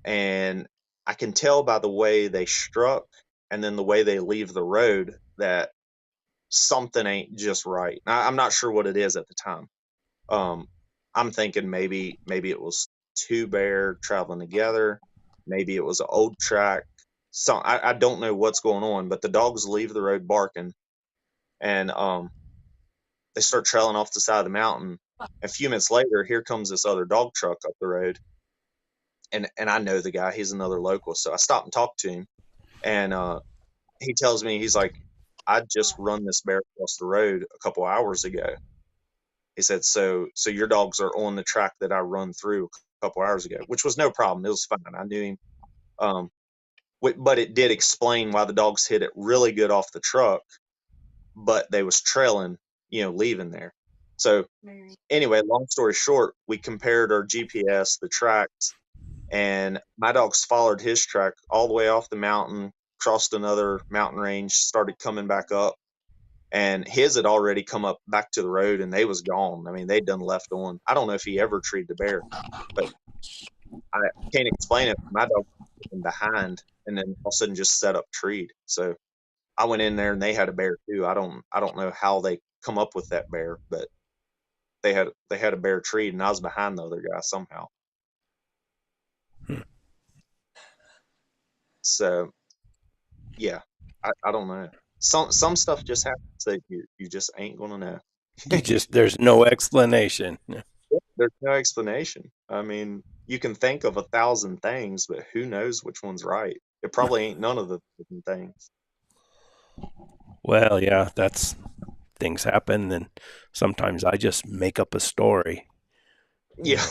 and I can tell by the way they struck and then the way they leave the road that something ain't just right. I'm not sure what it is at the time. Um, I'm thinking maybe it was two bear traveling together. Maybe it was an old track. So I don't know what's going on, but the dogs leave the road barking, and they start trailing off the side of the mountain. A few minutes later, here comes this other dog truck up the road, and I know the guy. He's another local, so I stop and talk to him, and he tells me, he's like, I just run this bear across the road a couple hours ago. He said, so your dogs are on the track that I run through a couple hours ago, which was no problem. It was fine. I knew him. Um, but it did explain why the dogs hit it really good off the truck, but they was trailing, leaving there. So anyway, long story short, we compared our GPS, the tracks, and my dogs followed his track all the way off the mountain, crossed another mountain range, started coming back up, and his had already come up back to the road and they was gone. I mean, they'd done left on. I don't know if he ever treated the bear, but I can't explain it. My dog was behind and then all of a sudden just set up treed. So I went in there and they had a bear too. I don't know how they come up with that bear, but they had a bear treed and I was behind the other guy somehow. So yeah, I don't know. Some stuff just happens that you just ain't gonna know. There's no explanation. There's no explanation. I mean, you can think of 1,000 things, but who knows which one's right? It probably ain't none of the things. Well, yeah, that's things happen, and sometimes I just make up a story. Yeah.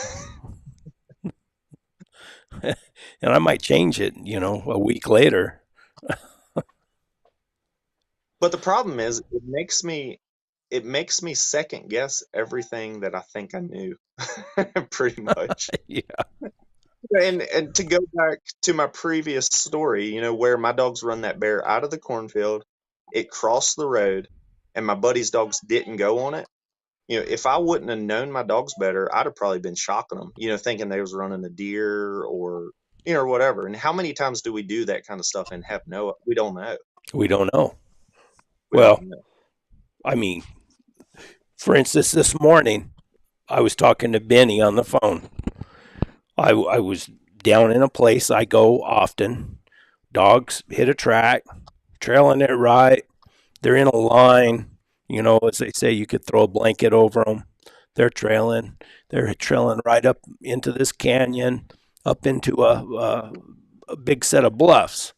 And I might change it, a week later. But the problem is it makes me second guess everything that I think I knew. Pretty much. Yeah. And to go back to my previous story, where my dogs run that bear out of the cornfield, it crossed the road, and my buddy's dogs didn't go on it. If I wouldn't have known my dogs better, I'd have probably been shocking them, thinking they was running a deer or, whatever. And how many times do we do that kind of stuff and we don't know. We don't know. We don't Well, know. I mean, for instance, this morning, I was talking to Benny on the phone. I was down in a place I go often. Dogs hit a track, trailing it right. They're in a line. As they say, you could throw a blanket over them. They're trailing. They're trailing right up into this canyon, up into a big set of bluffs.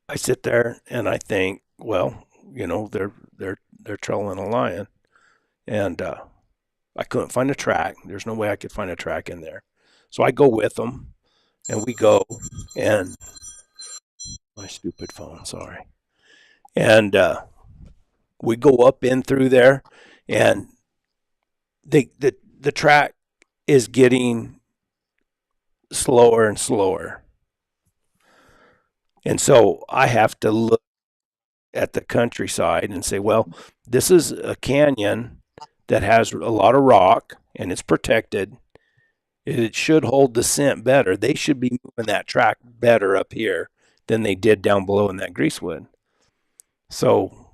I sit there and I think, well, they're trailing a lion, and I couldn't find a track. There's no way I could find a track in there. So I go with them, and we go, and my stupid phone, sorry. And we go up in through there, and the track is getting slower and slower. And so I have to look at the countryside and say, well, this is a canyon that has a lot of rock and it's protected. It should hold the scent better. They should be moving that track better up here than they did down below in that greasewood. So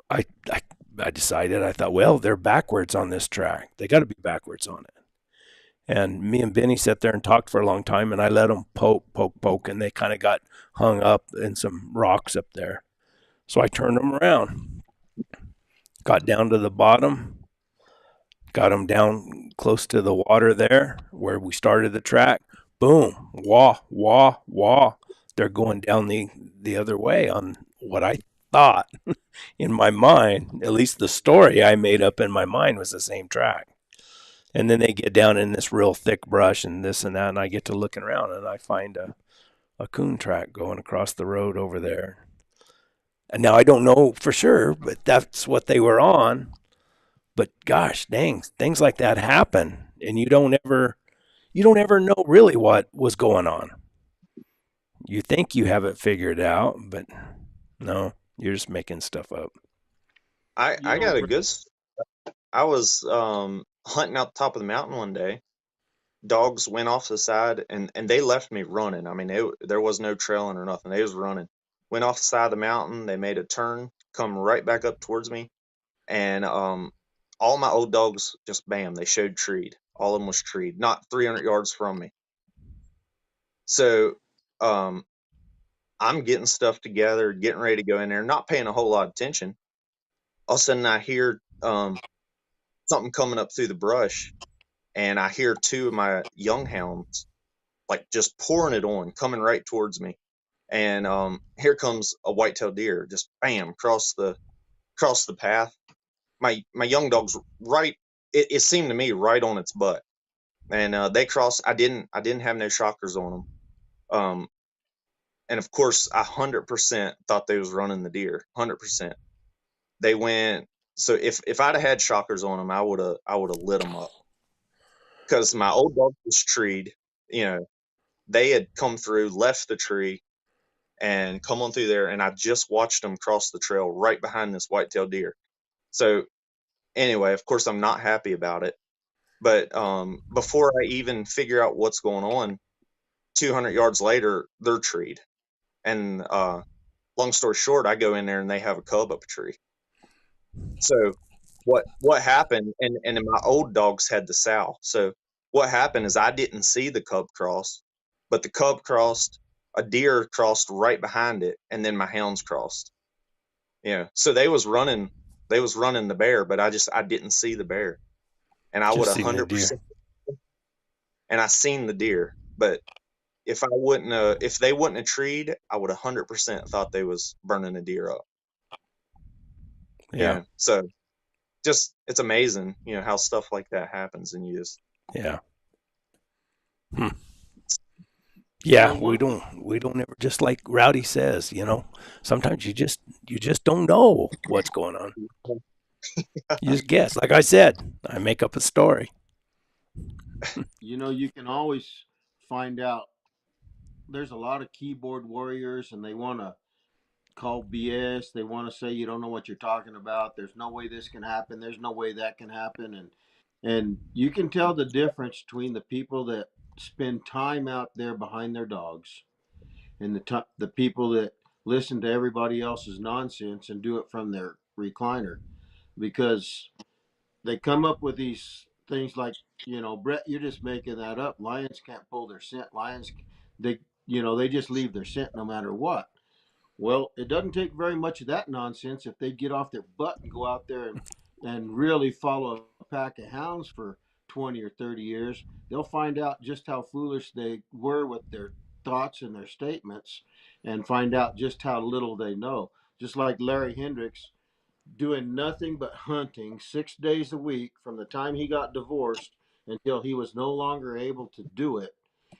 I, I, I decided, I thought, well, they're backwards on this track. They got to be backwards on it. And me and Benny sat there and talked for a long time, and I let them poke, and they kind of got hung up in some rocks up there. So I turned them around, got down to the bottom, got them down close to the water there where we started the track. Boom, wah, wah, wah. They're going down the other way on what I thought in my mind, at least the story I made up in my mind was the same track. And then they get down in this real thick brush and this and that, and I get to looking around and I find a coon track going across the road over there. And now I don't know for sure, but that's what they were on. But gosh dang, things like that happen, and you don't ever know really what was going on. You think you have it figured out, but no, you're just making stuff up. I got a good. I was hunting out the top of the mountain one day. Dogs went off the side and they left me running. I mean, there was no trailing or nothing. They was running. Went off the side of the mountain. They made a turn, come right back up towards me, and all my old dogs just bam. They showed treed. All of them was treed, not 300 yards from me. So I'm getting stuff together, getting ready to go in there, not paying a whole lot of attention. All of a sudden, I hear something coming up through the brush, and I hear two of my young hounds like just pouring it on, coming right towards me. And here comes a white-tailed deer, just bam across the path. My young dog's right. It seemed to me right on its butt, and they crossed. I didn't have no shockers on them. And of course, 100% thought they was running the deer. 100%. They went. So if I'd have had shockers on them, I would have lit them up. Because my old dog was treed, they had come through, left the tree, and come on through there, and I just watched them cross the trail right behind this white-tailed deer. So anyway, of course, I'm not happy about it. But before I even figure out what's going on, 200 yards later, they're treed. And long story short, I go in there and they have a cub up a tree. So what happened? And my old dogs had the sow. So what happened is I didn't see the cub cross, but the cub crossed, a deer crossed right behind it, and then my hounds crossed. So they was running the bear, but I didn't see the bear, and I would Just seen the deer. 100%. And I seen the deer, but if they wouldn't have treed, I would 100% thought they was burning a deer up. Yeah. So just it's amazing, how stuff like that happens, and you just Yeah. Yeah, we don't ever, just like Rowdy says, sometimes you just don't know what's going on. You just guess. Like I said, I make up a story. You can always find out. There's a lot of keyboard warriors, and they want to call BS. They want to say you don't know what you're talking about. There's no way this can happen. There's no way that can happen. And you can tell the difference between the people that spend time out there behind their dogs and the people that listen to everybody else's nonsense and do it from their recliner, because they come up with these things like, Brett, you're just making that up. Lions can't pull their scent. Lions, they just leave their scent no matter what. Well, it doesn't take very much of that nonsense if they get off their butt and go out there and really follow a pack of hounds for 20 or 30 years. They'll find out just how foolish they were with their thoughts and their statements, and find out just how little they know. Just like Larry Hendricks, doing nothing but hunting 6 days a week from the time he got divorced until he was no longer able to do it,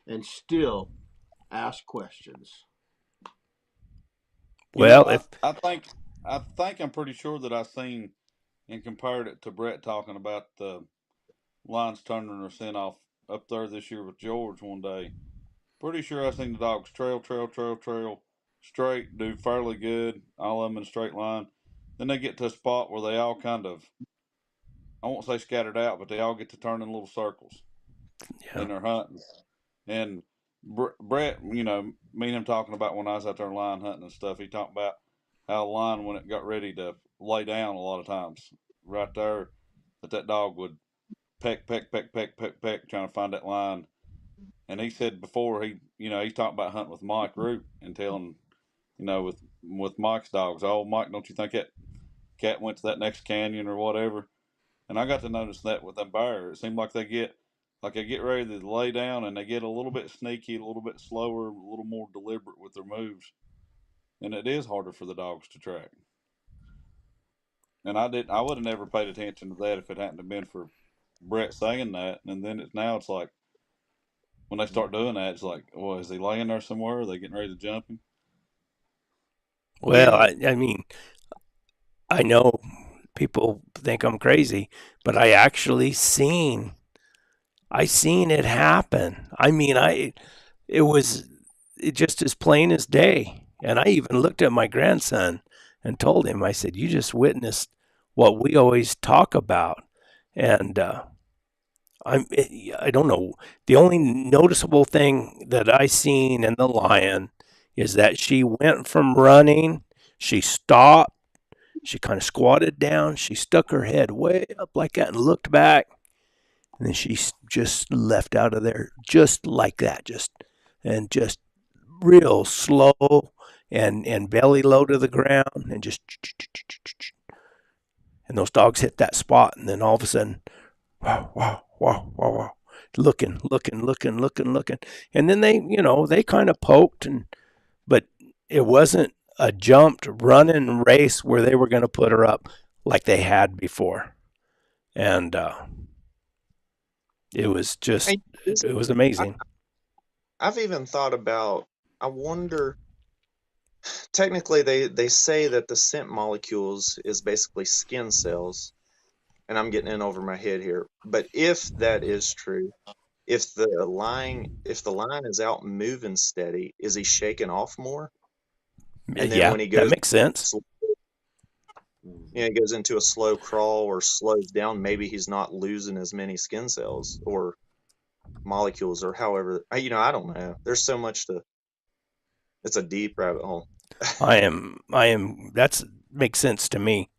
and still ask questions. You know, Well, if I think I'm pretty sure that I seen and compared it to Brett talking about the lines turning their scent off up there this year with George one day. Pretty sure I seen the dogs trail straight, do fairly good, all of them in a straight line. Then they get to a spot where they all kind of, I won't say scattered out, but they all get to turn in little circles yeah, and they're hunting. And Brett, you know, me and him talking about when I was out there line hunting and stuff, he talked about how a line, when it got ready to lay down, a lot of times right there, that dog would peck, trying to find that line. And he said before he's talking about hunting with Mike Root and telling, with Mike's dogs, oh, Mike, don't you think that cat went to that next canyon or whatever? And I got to notice that with them bears. It seemed like they get ready to lay down and they get a little bit sneaky, a little bit slower, a little more deliberate with their moves. And it is harder for the dogs to track. And I would have never paid attention to that if it hadn't been for Brett saying that. And then now it's like, when they start doing that, it's like, well, is he laying there somewhere? Are they getting ready to jump him? well, You I mean, I know people think I'm crazy, but I seen it happen. I mean, it was just as plain as day. And I even looked at my grandson and told him, I said, you just witnessed what we always talk about. And I don't know. The only noticeable thing that I seen in the lion is that she went from running, she stopped, she kind of squatted down, she stuck her head way up like that and looked back, and then she just left out of there just like that, just real slow and belly low to the ground and just, and those dogs hit that spot, and then all of a sudden, wow, wow, wow, wow, wow, looking, and then they kind of poked, but it wasn't a jumped running race where they were going to put her up like they had before, and it was just and is it it- was I, amazing. I've even thought about. I wonder. Technically, they say that the scent molecules is basically skin cells, and I'm getting in over my head here. But if that is true, if the line is out moving steady, is he shaking off more? And then Yeah, when he that goes, makes sense. he goes into a slow crawl or slows down, maybe he's not losing as many skin cells or molecules or however. I don't know. There's so much to. It's a deep rabbit hole. I am. That's makes sense to me,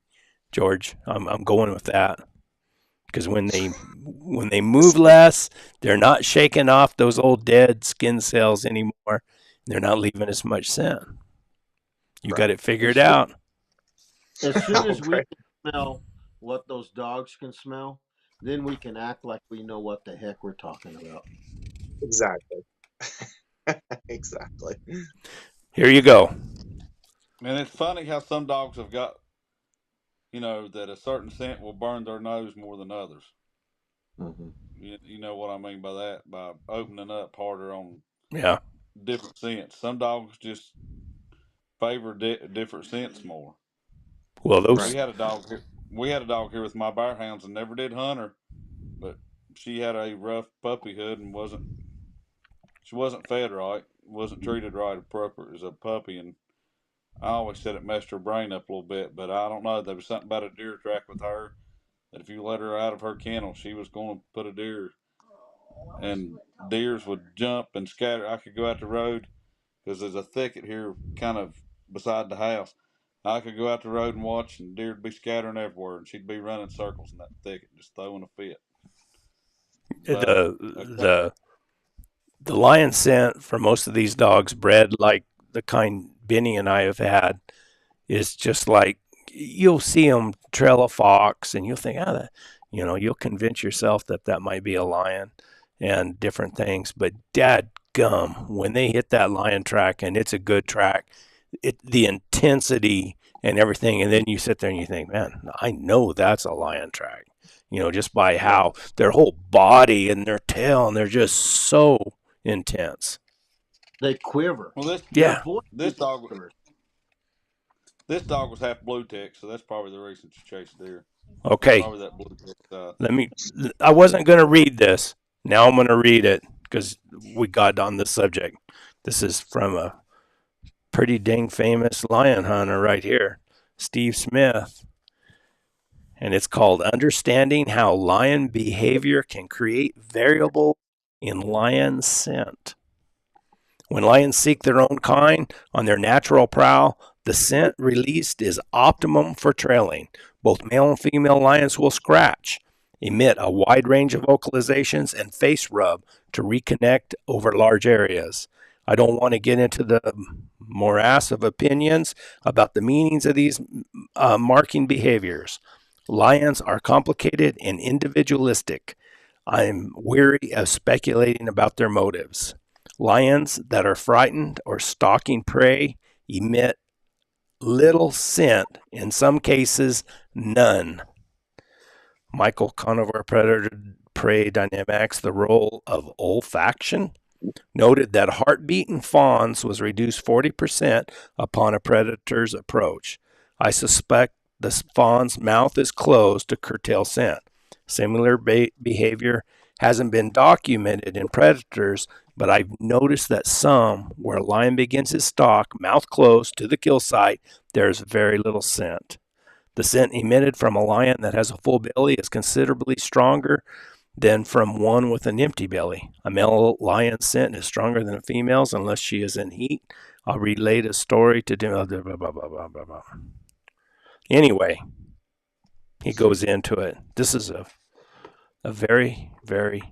George. I'm going with that because when they move less, they're not shaking off those old dead skin cells anymore. They're not leaving as much scent. You got Right. it figured As soon, out. as soon Oh, as we great. can smell what those dogs can smell, then we can act like we know what the heck we're talking about. Exactly. Exactly. Here you go. And it's funny how some dogs have got, that a certain scent will burn their nose more than others. Mm-hmm. You know what I mean by that? By opening up harder on Yeah. different scents. Some dogs just favor different scents more. Well, We those. Right. had a dog here. We had a dog here with my bear hounds and never did hunt her, but she had a rough puppyhood and she wasn't fed right, wasn't treated right appropriate as a puppy, and I always said it messed her brain up a little bit. But I don't know. There was something about a deer track with her that if you let her out of her kennel, she was going to put a deer, and deers would jump and scatter. I could go out the road because there's a thicket here, kind of beside the house. I could go out the road and watch, and deer would be scattering everywhere, and she'd be running circles in that thicket, just throwing a fit. But the the the lion scent for most of these dogs bred like the kind Benny and I have had is just like you'll see them trail a fox and you'll think, you'll convince yourself that that might be a lion and different things. But dad gum, when they hit that lion track and it's a good track, the intensity and everything. And then you sit there and you think, man, I know that's a lion track, just by how their whole body and their tail, and they're just so intense. They quiver. Well, Their Yeah. voice this dog quivers. this dog was half blue tick, so that's probably the reason she chased deer. Okay. Probably that blue tick side. I wasn't going to read this. Now I'm going to read it because we got on this subject. This is from a pretty dang famous lion hunter right here, Steve Smith. And it's called Understanding How Lion Behavior Can Create Variable in Lion Scent. When lions seek their own kind on their natural prowl, the scent released is optimum for trailing. Both male and female lions will scratch, emit a wide range of vocalizations, and face rub to reconnect over large areas. I don't want to get into the morass of opinions about the meanings of these marking behaviors. Lions are complicated and individualistic. I'm weary of speculating about their motives. Lions that are frightened or stalking prey emit little scent, in some cases, none. Michael Conover, Predator Prey Dynamics, the role of olfaction, noted that heartbeat in fawns was reduced 40% upon a predator's approach. I suspect the fawn's mouth is closed to curtail scent. Similar behavior hasn't been documented in predators, but I've noticed that some, where a lion begins his stalk, mouth closed to the kill site, there's very little scent. The scent emitted from a lion that has a full belly is considerably stronger than from one with an empty belly. A male lion's scent is stronger than a female's unless she is in heat. I'll relate a story to do. Blah, blah, blah. Anyway, he goes into it. This is a very, very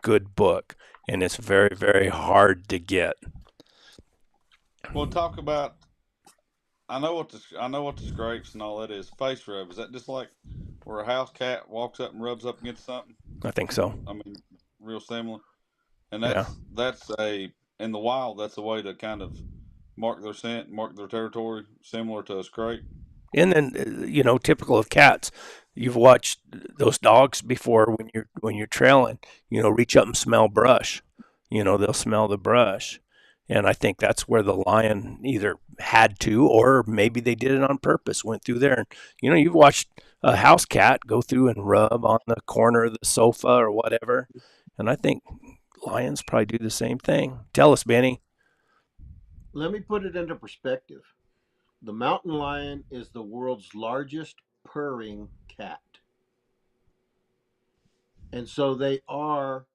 good book, and it's very, very hard to get. Well, talk about. I know what the scrapes and all that is. Face rub, is that just like where a house cat walks up and rubs up against something? I think so. I mean, real similar. And Yeah. that's a in the wild. That's a way to kind of mark their scent, mark their territory, similar to a scrape. And then typical of cats, you've watched those dogs before when you're trailing, reach up and smell brush. They'll smell the brush. And I think that's where the lion either had to, or maybe they did it on purpose, went through there. And, you've watched a house cat go through and rub on the corner of the sofa or whatever. And I think lions probably do the same thing. Tell us, Benny. Let me put it into perspective. The mountain lion is the world's largest purring cat. And so they are,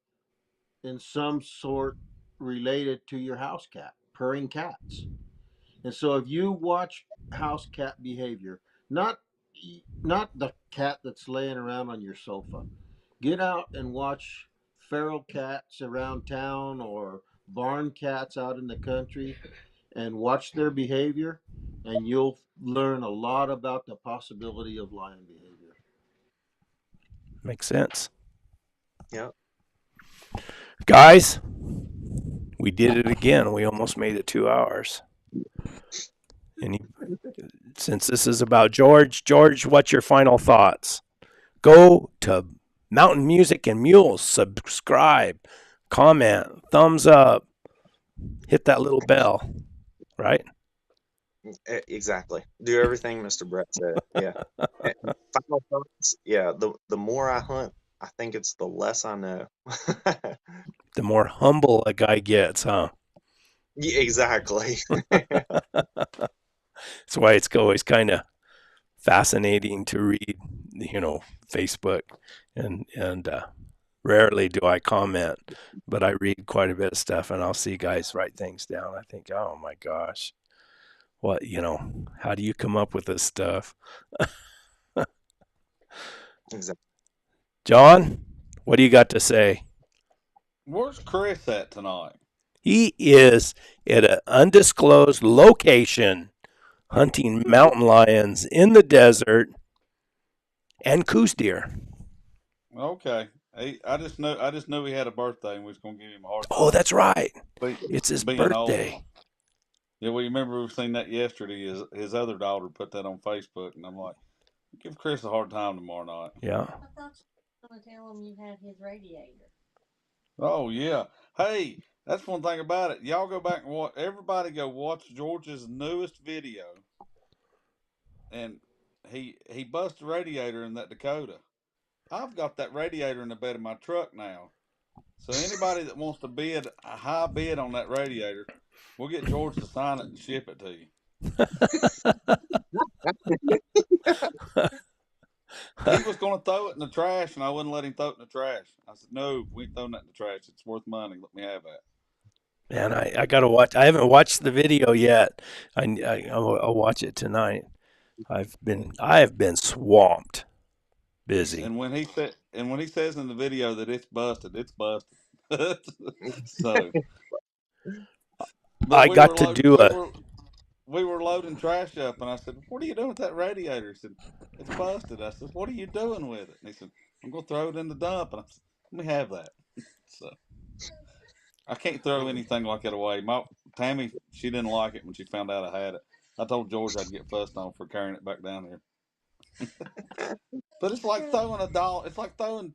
in some sort, related to your house cat, purring cats. And so if you watch house cat behavior, not not the cat that's laying around on your sofa, get out and watch feral cats around town or barn cats out in the country and watch their behavior, and you'll learn a lot about the possibility of lion behavior. Makes sense. Yeah. Guys, we did it again. We almost made it 2 hours. And since this is about George, what's your final thoughts? Go to Mountain Music and Mules, subscribe, comment, thumbs up, hit that little bell, right? Exactly. Do everything Mr. Brett said. Yeah. And final thoughts. Yeah. The more I hunt, I think it's the less I know. The more humble a guy gets, huh? Yeah, exactly. That's why it's always kind of fascinating to read, Facebook, and rarely do I comment, but I read quite a bit of stuff, and I'll see guys write things down. I think, oh my gosh, what, how do you come up with this stuff? Exactly. John, what do you got to say? Where's Chris at tonight? He is at an undisclosed location hunting mountain lions in the desert and coos deer. Okay. I just knew he had a birthday and we was gonna give him a hard time. Oh, that's right. Be- It's his being old. birthday. Yeah, well, you remember we seen that yesterday. His other daughter put that on Facebook, and I'm like, give Chris a hard time tomorrow night. Yeah. I thought you were going to tell him you had his radiator. Oh yeah. Hey, that's one thing about it. Y'all go back and watch. Everybody go watch George's newest video, and he busted a radiator in that Dakota. I've got that radiator in the bed of my truck now. So anybody that wants to bid a high bid on that radiator, we'll get George to sign it and ship it to you. He was going to throw it in the trash, and I wouldn't let him throw it in the trash. I said, "No, we ain't throwing that in the trash. It's worth money. Let me have that." Man, I gotta watch. I haven't watched the video yet. I'll watch it tonight. I have been swamped, busy. And when he says in the video that it's busted, it's busted. So, but I got to do we were loading trash up, and I said, "What are you doing with that radiator?" He said, "It's busted." I said, "What are you doing with it?" And he said, "I'm going to throw it in the dump." And I said, "Let me have that." So I can't throw anything like that away. My Tammy, she didn't like it when she found out I had it. I told George I'd get fussed on for carrying it back down here. But it's like throwing $1. It's like throwing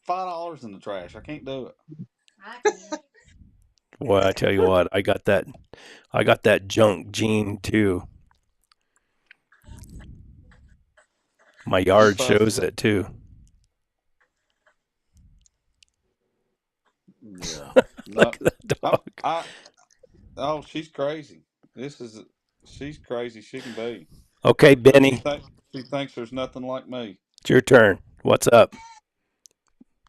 $5 in the trash. I can't do it. I can. Well, I tell you what, I got that junk gene too. My yard shows it too. Yeah. Look at that dog. Oh, she's crazy. She's crazy. She can be. Okay, But Benny, she thinks there's nothing like me. it's your turn. What's up?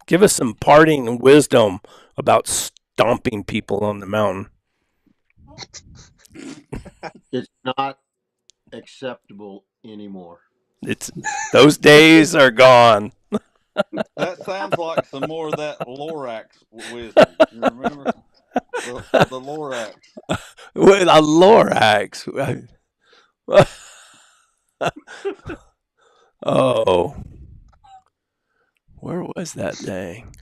Give us some parting wisdom about stomping people on the mountain. It's not acceptable anymore. Those days are gone. That sounds like some more of that Lorax wisdom. You remember the Lorax? With a Lorax. Oh, where was that thing?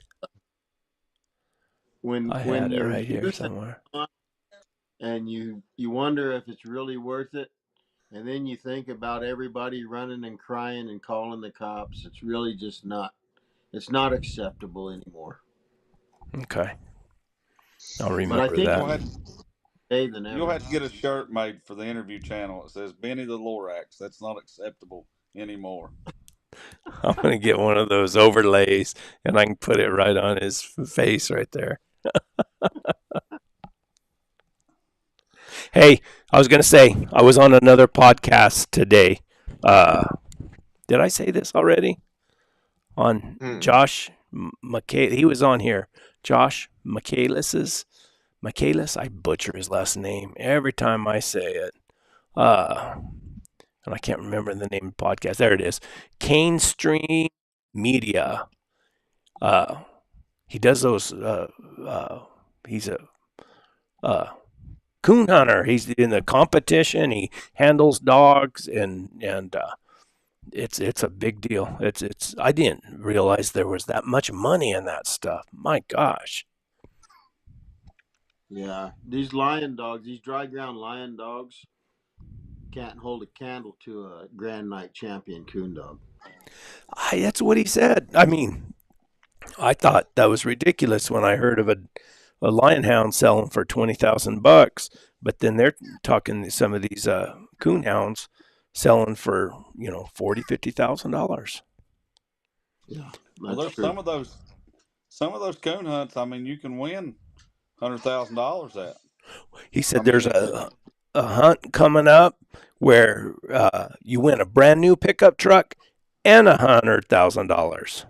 I had it right here somewhere. And you wonder if it's really worth it, and then you think about everybody running and crying and calling the cops. It's really just not. It's not acceptable anymore. Okay, I'll remember but I think that. You'll have to get a shirt made for the interview channel. It says Benny the Lorax. That's not acceptable anymore. I'm gonna get one of those overlays, and I can put it right on his face right there. Hey, I was gonna say I was on another podcast today. Did I say this already? On Josh McCay, he was on here. Josh Michaelis. I butcher his last name every time I say it. And I can't remember the name of the podcast. There it is. Cane Stream Media. He does those. He's a coon hunter. He's in the competition. He handles dogs, and it's a big deal. It's. I didn't realize there was that much money in that stuff. My gosh. Yeah, these lion dogs, these dry ground lion dogs, can't hold a candle to a Grand Night champion coon dog. That's what he said. I mean, I thought that was ridiculous when I heard of a lion hound selling for $20,000, but then they're talking some of these coon hounds selling for $40,000-$50,000. Yeah, well, there's true. some of those coon hunts. I mean, you can win $100,000 at. He said there's a hunt coming up where you win a brand new pickup truck and $100,000.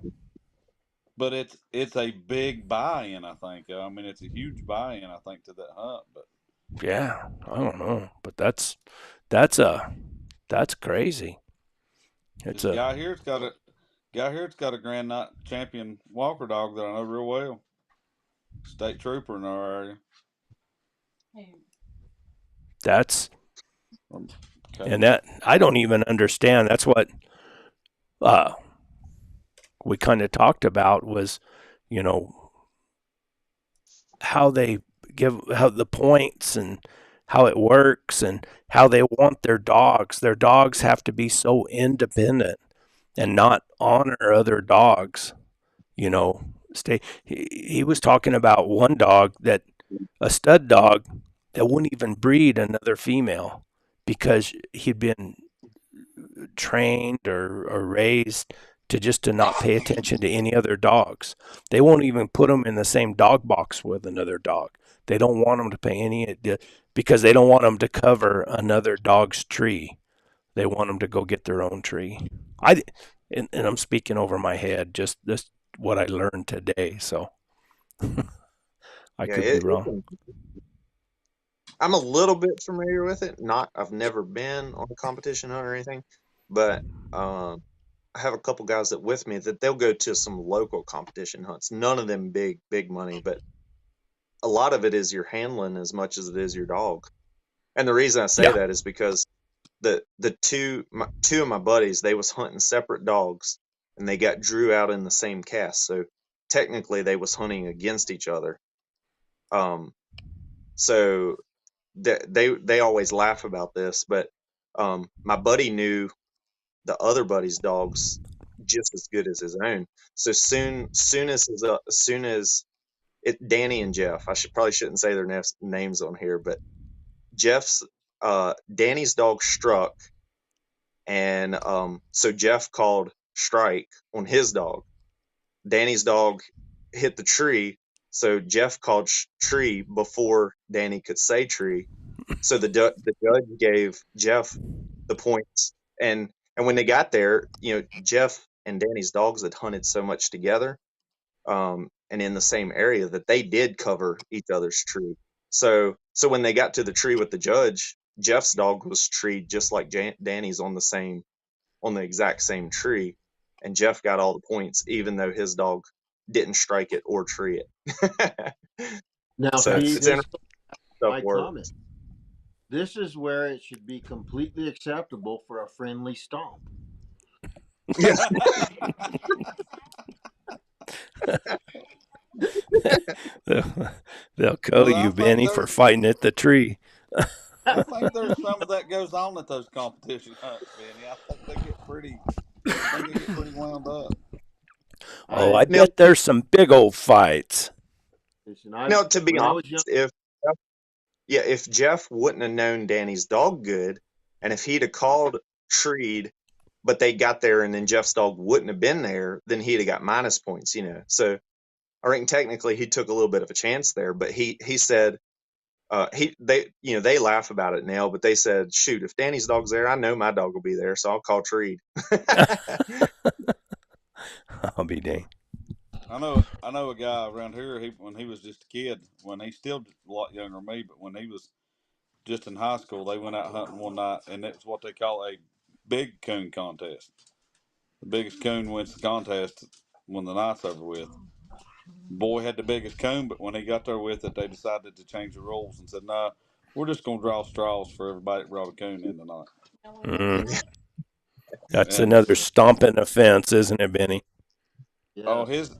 But it's a big buy-in, I think. I mean, it's a huge buy-in, I think, to that hunt. But yeah, I don't know, but that's crazy. It's a guy here's got a Grand Night champion walker dog that I know real well. State trooper in our area. That's and that I don't even understand. That's what we kind of talked about was, how they give how the points and how it works and how they want their dogs. Their dogs have to be so independent and not honor other dogs. You know, stay. He was talking about one dog that a stud dog that wouldn't even breed another female because he'd been trained or raised to just to not pay attention to any other dogs. They won't even put them in the same dog box with another dog. They don't want them to pay any because they don't want them to cover another dog's tree. They want them to go get their own tree. And I'm speaking over my head, just this what I learned today. So I Yeah, could be wrong. I'm a little bit familiar with it. I've never been on a competition hunt or anything, but I have a couple guys that with me that they'll go to some local competition hunts. None of them big money, but a lot of it is your handling as much as it is your dog. And the reason I say Yeah. that is because two of my buddies, they was hunting separate dogs and they got drew out in the same cast. So technically they was hunting against each other. So they always laugh about this, but my buddy knew the other buddy's dogs just as good as his own. So soon as Danny and Jeff, I probably shouldn't say their names on here, but Danny's dog struck, and so Jeff called strike on his dog. Danny's dog hit the tree, so Jeff called tree before Danny could say tree. So the judge gave Jeff the points, and when they got there, Jeff and Danny's dogs had hunted so much together, and in the same area that they did cover each other's tree. So when they got to the tree with the judge, Jeff's dog was treed just like Danny's on the exact same tree, and Jeff got all the points, even though his dog didn't strike it or tree it. Now, So see, it's this stuff my works. comment. This is where it should be completely acceptable for a friendly stomp. Yeah. They'll kill Well, I you, think Benny, for fighting at the tree. I think there's some of that goes on at those competition hunts, Benny. I think they get pretty wound up. Oh, I bet there's some big old fights. Listen, No, to be honest, if Jeff wouldn't have known Danny's dog good, and if he'd have called treed, but they got there and then Jeff's dog wouldn't have been there, then he'd have got minus points, So I reckon technically he took a little bit of a chance there, but he said they laugh about it now, but they said, shoot, if Danny's dog's there, I know my dog will be there, so I'll call treed. I'll be dang. I know a guy around here. When he was just a kid, when he's still a lot younger than me, but when he was just in high school, they went out hunting one night, and it was what they call a big coon contest. The biggest coon wins the contest when the night's over with. Boy had the biggest coon, but when he got there with it, they decided to change the rules and said, "Nah, we're just gonna draw straws for everybody that brought a coon in tonight." That's another stomping offense, isn't it, Benny? Yeah. Oh, his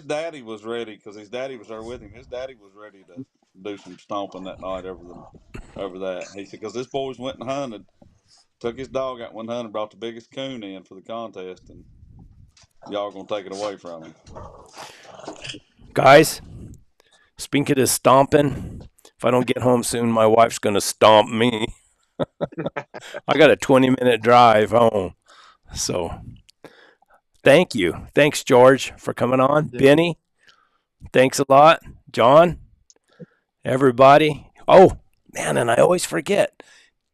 daddy was ready because his daddy was there with him. His daddy was ready to do some stomping that night over that. He said, because this boys went and hunted, took his dog out, went hunting, brought the biggest coon in for the contest, and y'all gonna take it away from him. Guys, speaking of stomping, if I don't get home soon, my wife's gonna stomp me. I got a 20-minute drive home, so. Thank you. Thanks, George, for coming on. Yeah. Benny, thanks a lot. John, everybody. Oh, man, and I always forget.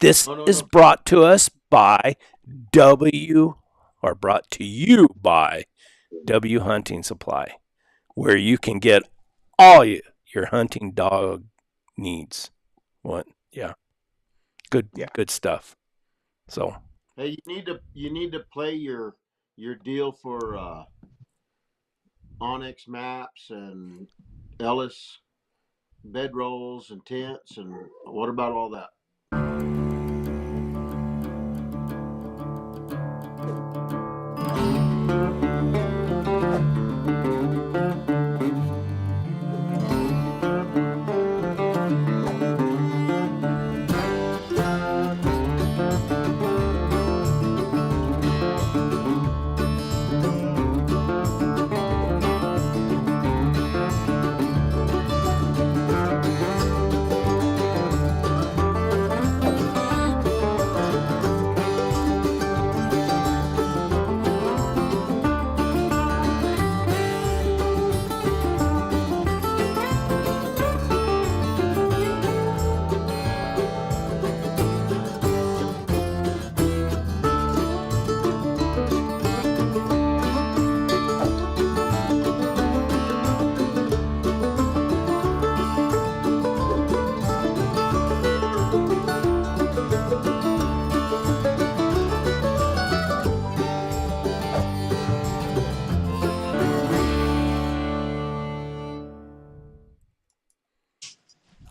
This is brought to us by brought to you by W Hunting Supply, where you can get all your hunting dog needs. What? Yeah. Good stuff. So. Hey, you need to play your deal for Onyx maps and Ellis bedrolls and tents, and what about all that?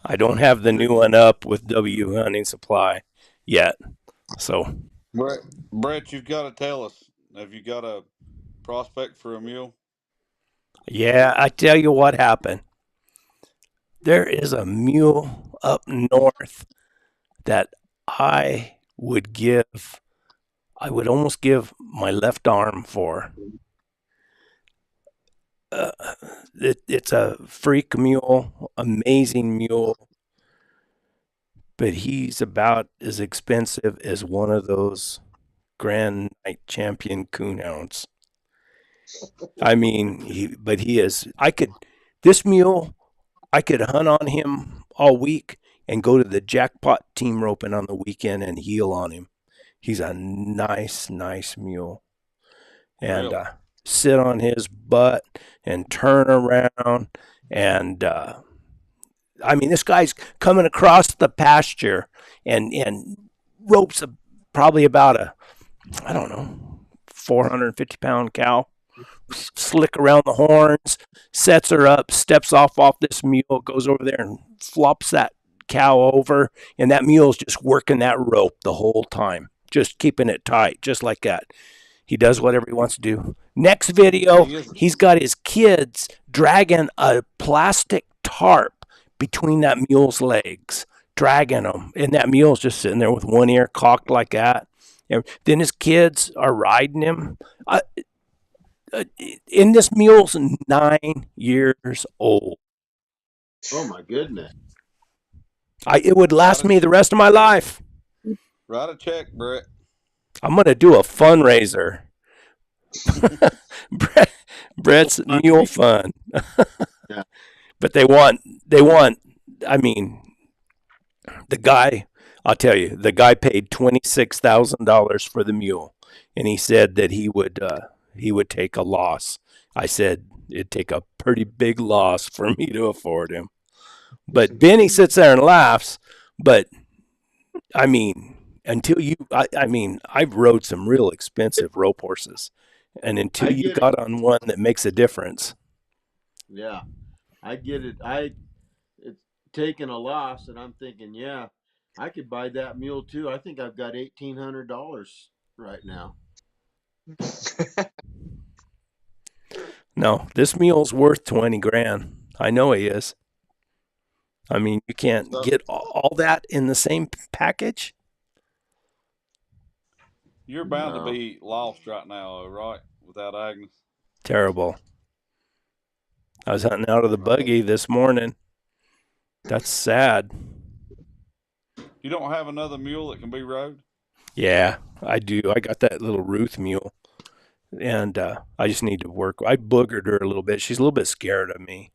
I don't have the new one up with W Hunting Supply yet. So, Brett, you've got to tell us. Have you got a prospect for a mule? yeah, I tell you what happened. There is a mule up north that would give, I would almost give my left arm for. Uh, it's a freak mule, amazing mule, but he's about as expensive as one of those Grand Night Champion coonhounds. I mean, but he is. This mule, I could hunt on him all week and go to the jackpot team roping on the weekend and heel on him. He's a nice, nice mule. And Really? sit on his butt and turn around. And I mean, this guy's coming across the pasture and ropes probably about I don't know, 450-pound cow. Slick around the horns, sets her up, steps off this mule, goes over there and flops that cow over, and that mule's just working that rope the whole time, just keeping it tight, just like that. He does whatever he wants to do. Next video, he's got his kids dragging a plastic tarp between that mule's legs, dragging them, and that mule's just sitting there with one ear cocked like that. And then his kids are riding him. And this mule's 9 years old. Oh my goodness! It would last me the rest of my life. Write a check, Brett. I'm gonna do a fundraiser. Brett's Mule Fund. Yeah. But they want. I mean, the guy. I'll tell you, the guy paid $26,000 for the mule, and he said that he would take a loss. I said it'd take a pretty big loss for me to afford him. But Benny sits there and laughs. But I mean, I've rode some real expensive rope horses, and until you got on one that makes a difference. Yeah, I get it. It's taking a loss, and I'm thinking, yeah, I could buy that mule too. I think I've got $1,800 right now. No, this mule's worth 20 grand. I know he is. I mean, you can't get all that in the same package. You're bound to be lost right now, right? Without Agnes. Terrible. I was hunting out of the buggy this morning. That's sad. You don't have another mule that can be rode? Yeah, I do. I got that little Ruth mule, and I just need to work. I boogered her a little bit. She's a little bit scared of me.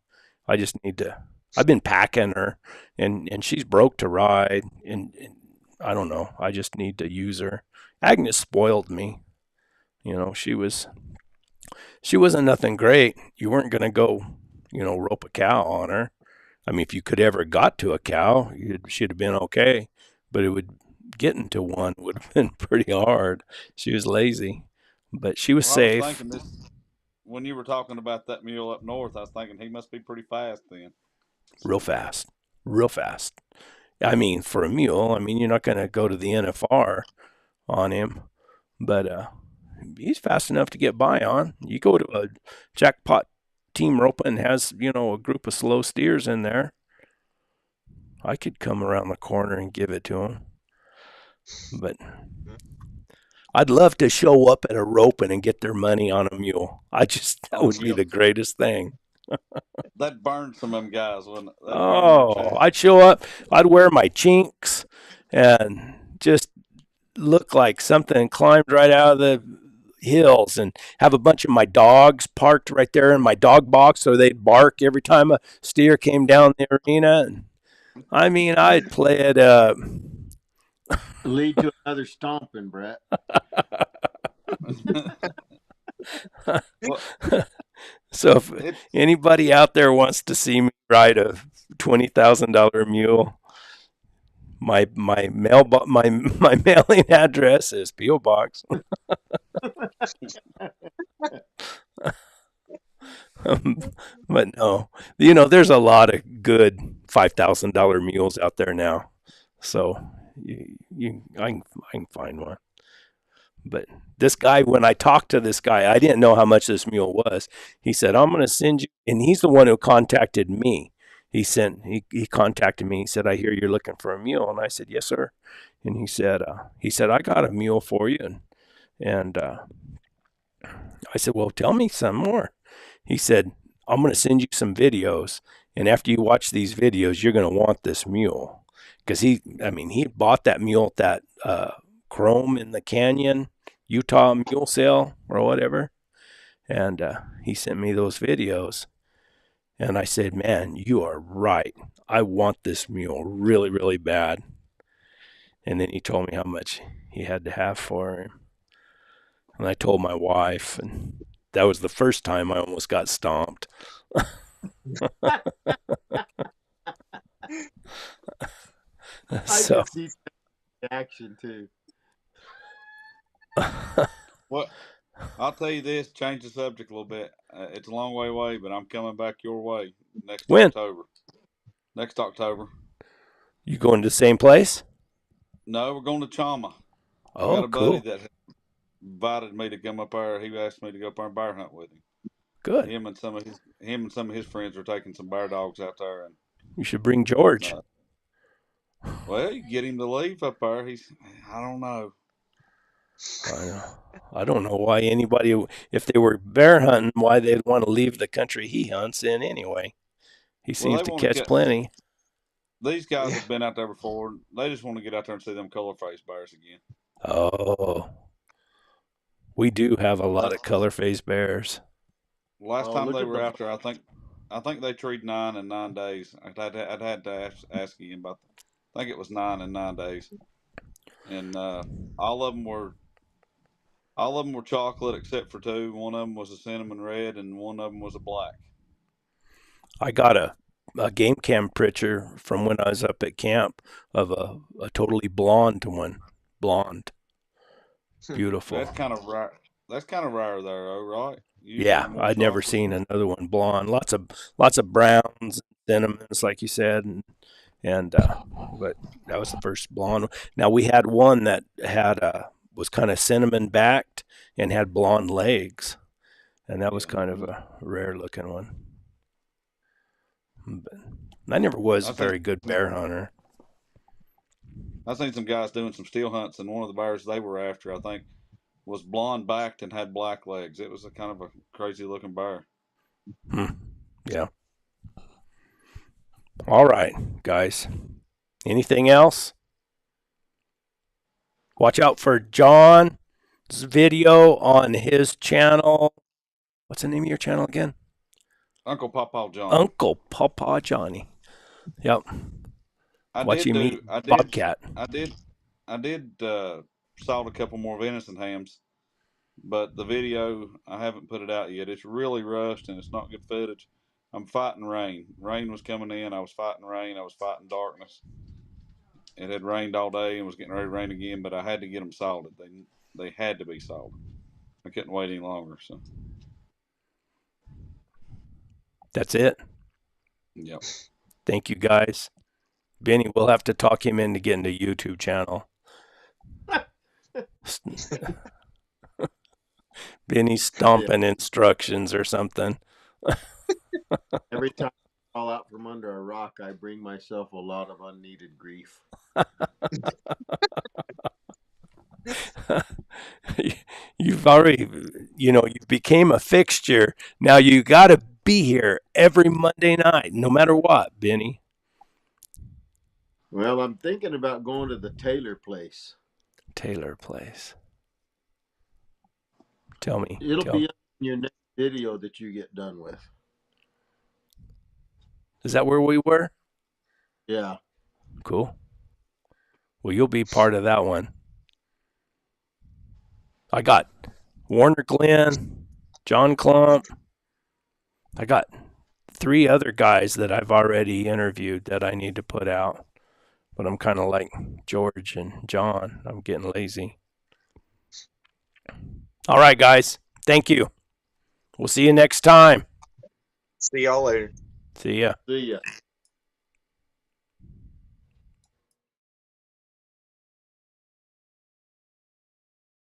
I just need to. I've been packing her, and she's broke to ride, and I don't know. I just need to use her. Agnes spoiled me. You know, she wasn't nothing great. You weren't gonna go, rope a cow on her. I mean, if you could ever got to a cow, she'd have been okay, but getting to one would have been pretty hard. She was lazy, but she was safe. I was thinking when you were talking about that mule up north, I was thinking he must be pretty fast then. Real fast. I mean, for a mule, you're not going to go to the NFR on him, but he's fast enough to get by on. You go to a jackpot team rope and has, a group of slow steers in there. I could come around the corner and give it to him. But I'd love to show up at a roping and get their money on a mule. That would be the greatest thing. That burned some of them guys, wouldn't it? I'd show up, I'd wear my chinks and just look like something climbed right out of the hills, and have a bunch of my dogs parked right there in my dog box so they'd bark every time a steer came down the arena. And I'd play it up. Lead to another stomping, Brett. So if anybody out there wants to see me ride a $20,000 mule, my mailing address is P.O. Box. But no, there's a lot of good $5,000 mules out there now. So I can find one. But this guy, when I talked to this guy, I didn't know how much this mule was. He said, I'm going to send you, and he's the one who contacted me. He contacted me. He said, I hear you're looking for a mule. And I said, yes, sir. And he said, I got a mule for you. And I said, well, tell me some more. He said, I'm going to send you some videos. And after you watch these videos, you're going to want this mule. Because he bought that mule at that Chrome in the Canyon, Utah mule sale or whatever. And he sent me those videos. And I said, man, you are right. I want this mule really, really bad. And then he told me how much he had to have for him. And I told my wife, and that was the first time I almost got stomped. I can see action too. Well, I'll tell you this, change the subject a little bit. It's a long way away, but I'm coming back your way When? October. Next October. You going to the same place? No, we're going to Chama. I Oh, got a cool. buddy that invited me to come up there. He asked me to go up there and bear hunt with him. Good. Him and some of his friends are taking some bear dogs out there, and you should bring George. Well, you get him to leave up there. I don't know. I don't know why anybody, if they were bear hunting, why they'd want to leave the country he hunts in anyway. He seems to catch plenty. These guys have been out there before. They just want to get out there and see them color-faced bears again. Oh, we do have a lot of color-faced bears. Last time they were out there, I think they treed 9 in 9 days. I'd had to ask him about. I think it was 9 in 9 days, and all of them were chocolate except for 2. One of them was a cinnamon red, and one of them was a black. I got a game cam picture from when I was up at camp of a totally blonde one. Blonde. Beautiful. That's kind of rare. That's kind of rare there, though, right? Yeah, I'd never seen another one blonde. Lots of browns, cinnamons, like you said, and but that was the first blonde. Now we had one that was kind of cinnamon backed and had blonde legs, and that was kind of a rare looking one. But I never was a very good bear hunter. I've seen some guys doing some steel hunts, and one of the bears they were after, I think, was blonde backed and had black legs. It was a kind of a crazy looking bear. Yeah. All right, guys. Anything else? Watch out for John's video on his channel. What's the name of your channel again? Uncle Pawpaw Johnny. Uncle Pawpaw Johnny. Yep. Watch you meet Bobcat. I did salt a couple more venison hams, but the video, I haven't put it out yet. It's really rushed and it's not good footage. I'm fighting rain. Rain was coming in. I was fighting rain. I was fighting darkness. It had rained all day and was getting ready to rain again, but I had to get them salted. They had to be salted. I couldn't wait any longer. So that's it. Yep. Thank you, guys. Benny, we'll have to talk him into getting a YouTube channel. Benny's stomping instructions or something. Every time I fall out from under a rock, I bring myself a lot of unneeded grief. You've already, you became a fixture. Now you got to be here every Monday night, no matter what, Benny. Well, I'm thinking about going to the Taylor place. Taylor place. Tell me. It'll be in your next video that you get done with. Is that where we were? Yeah. Cool. Well, you'll be part of that one. I got Warner Glenn, John Klump. I got 3 other guys that I've already interviewed that I need to put out. But I'm kind of like George and John. I'm getting lazy. All right, guys. Thank you. We'll see you next time. See y'all later. See ya. See ya.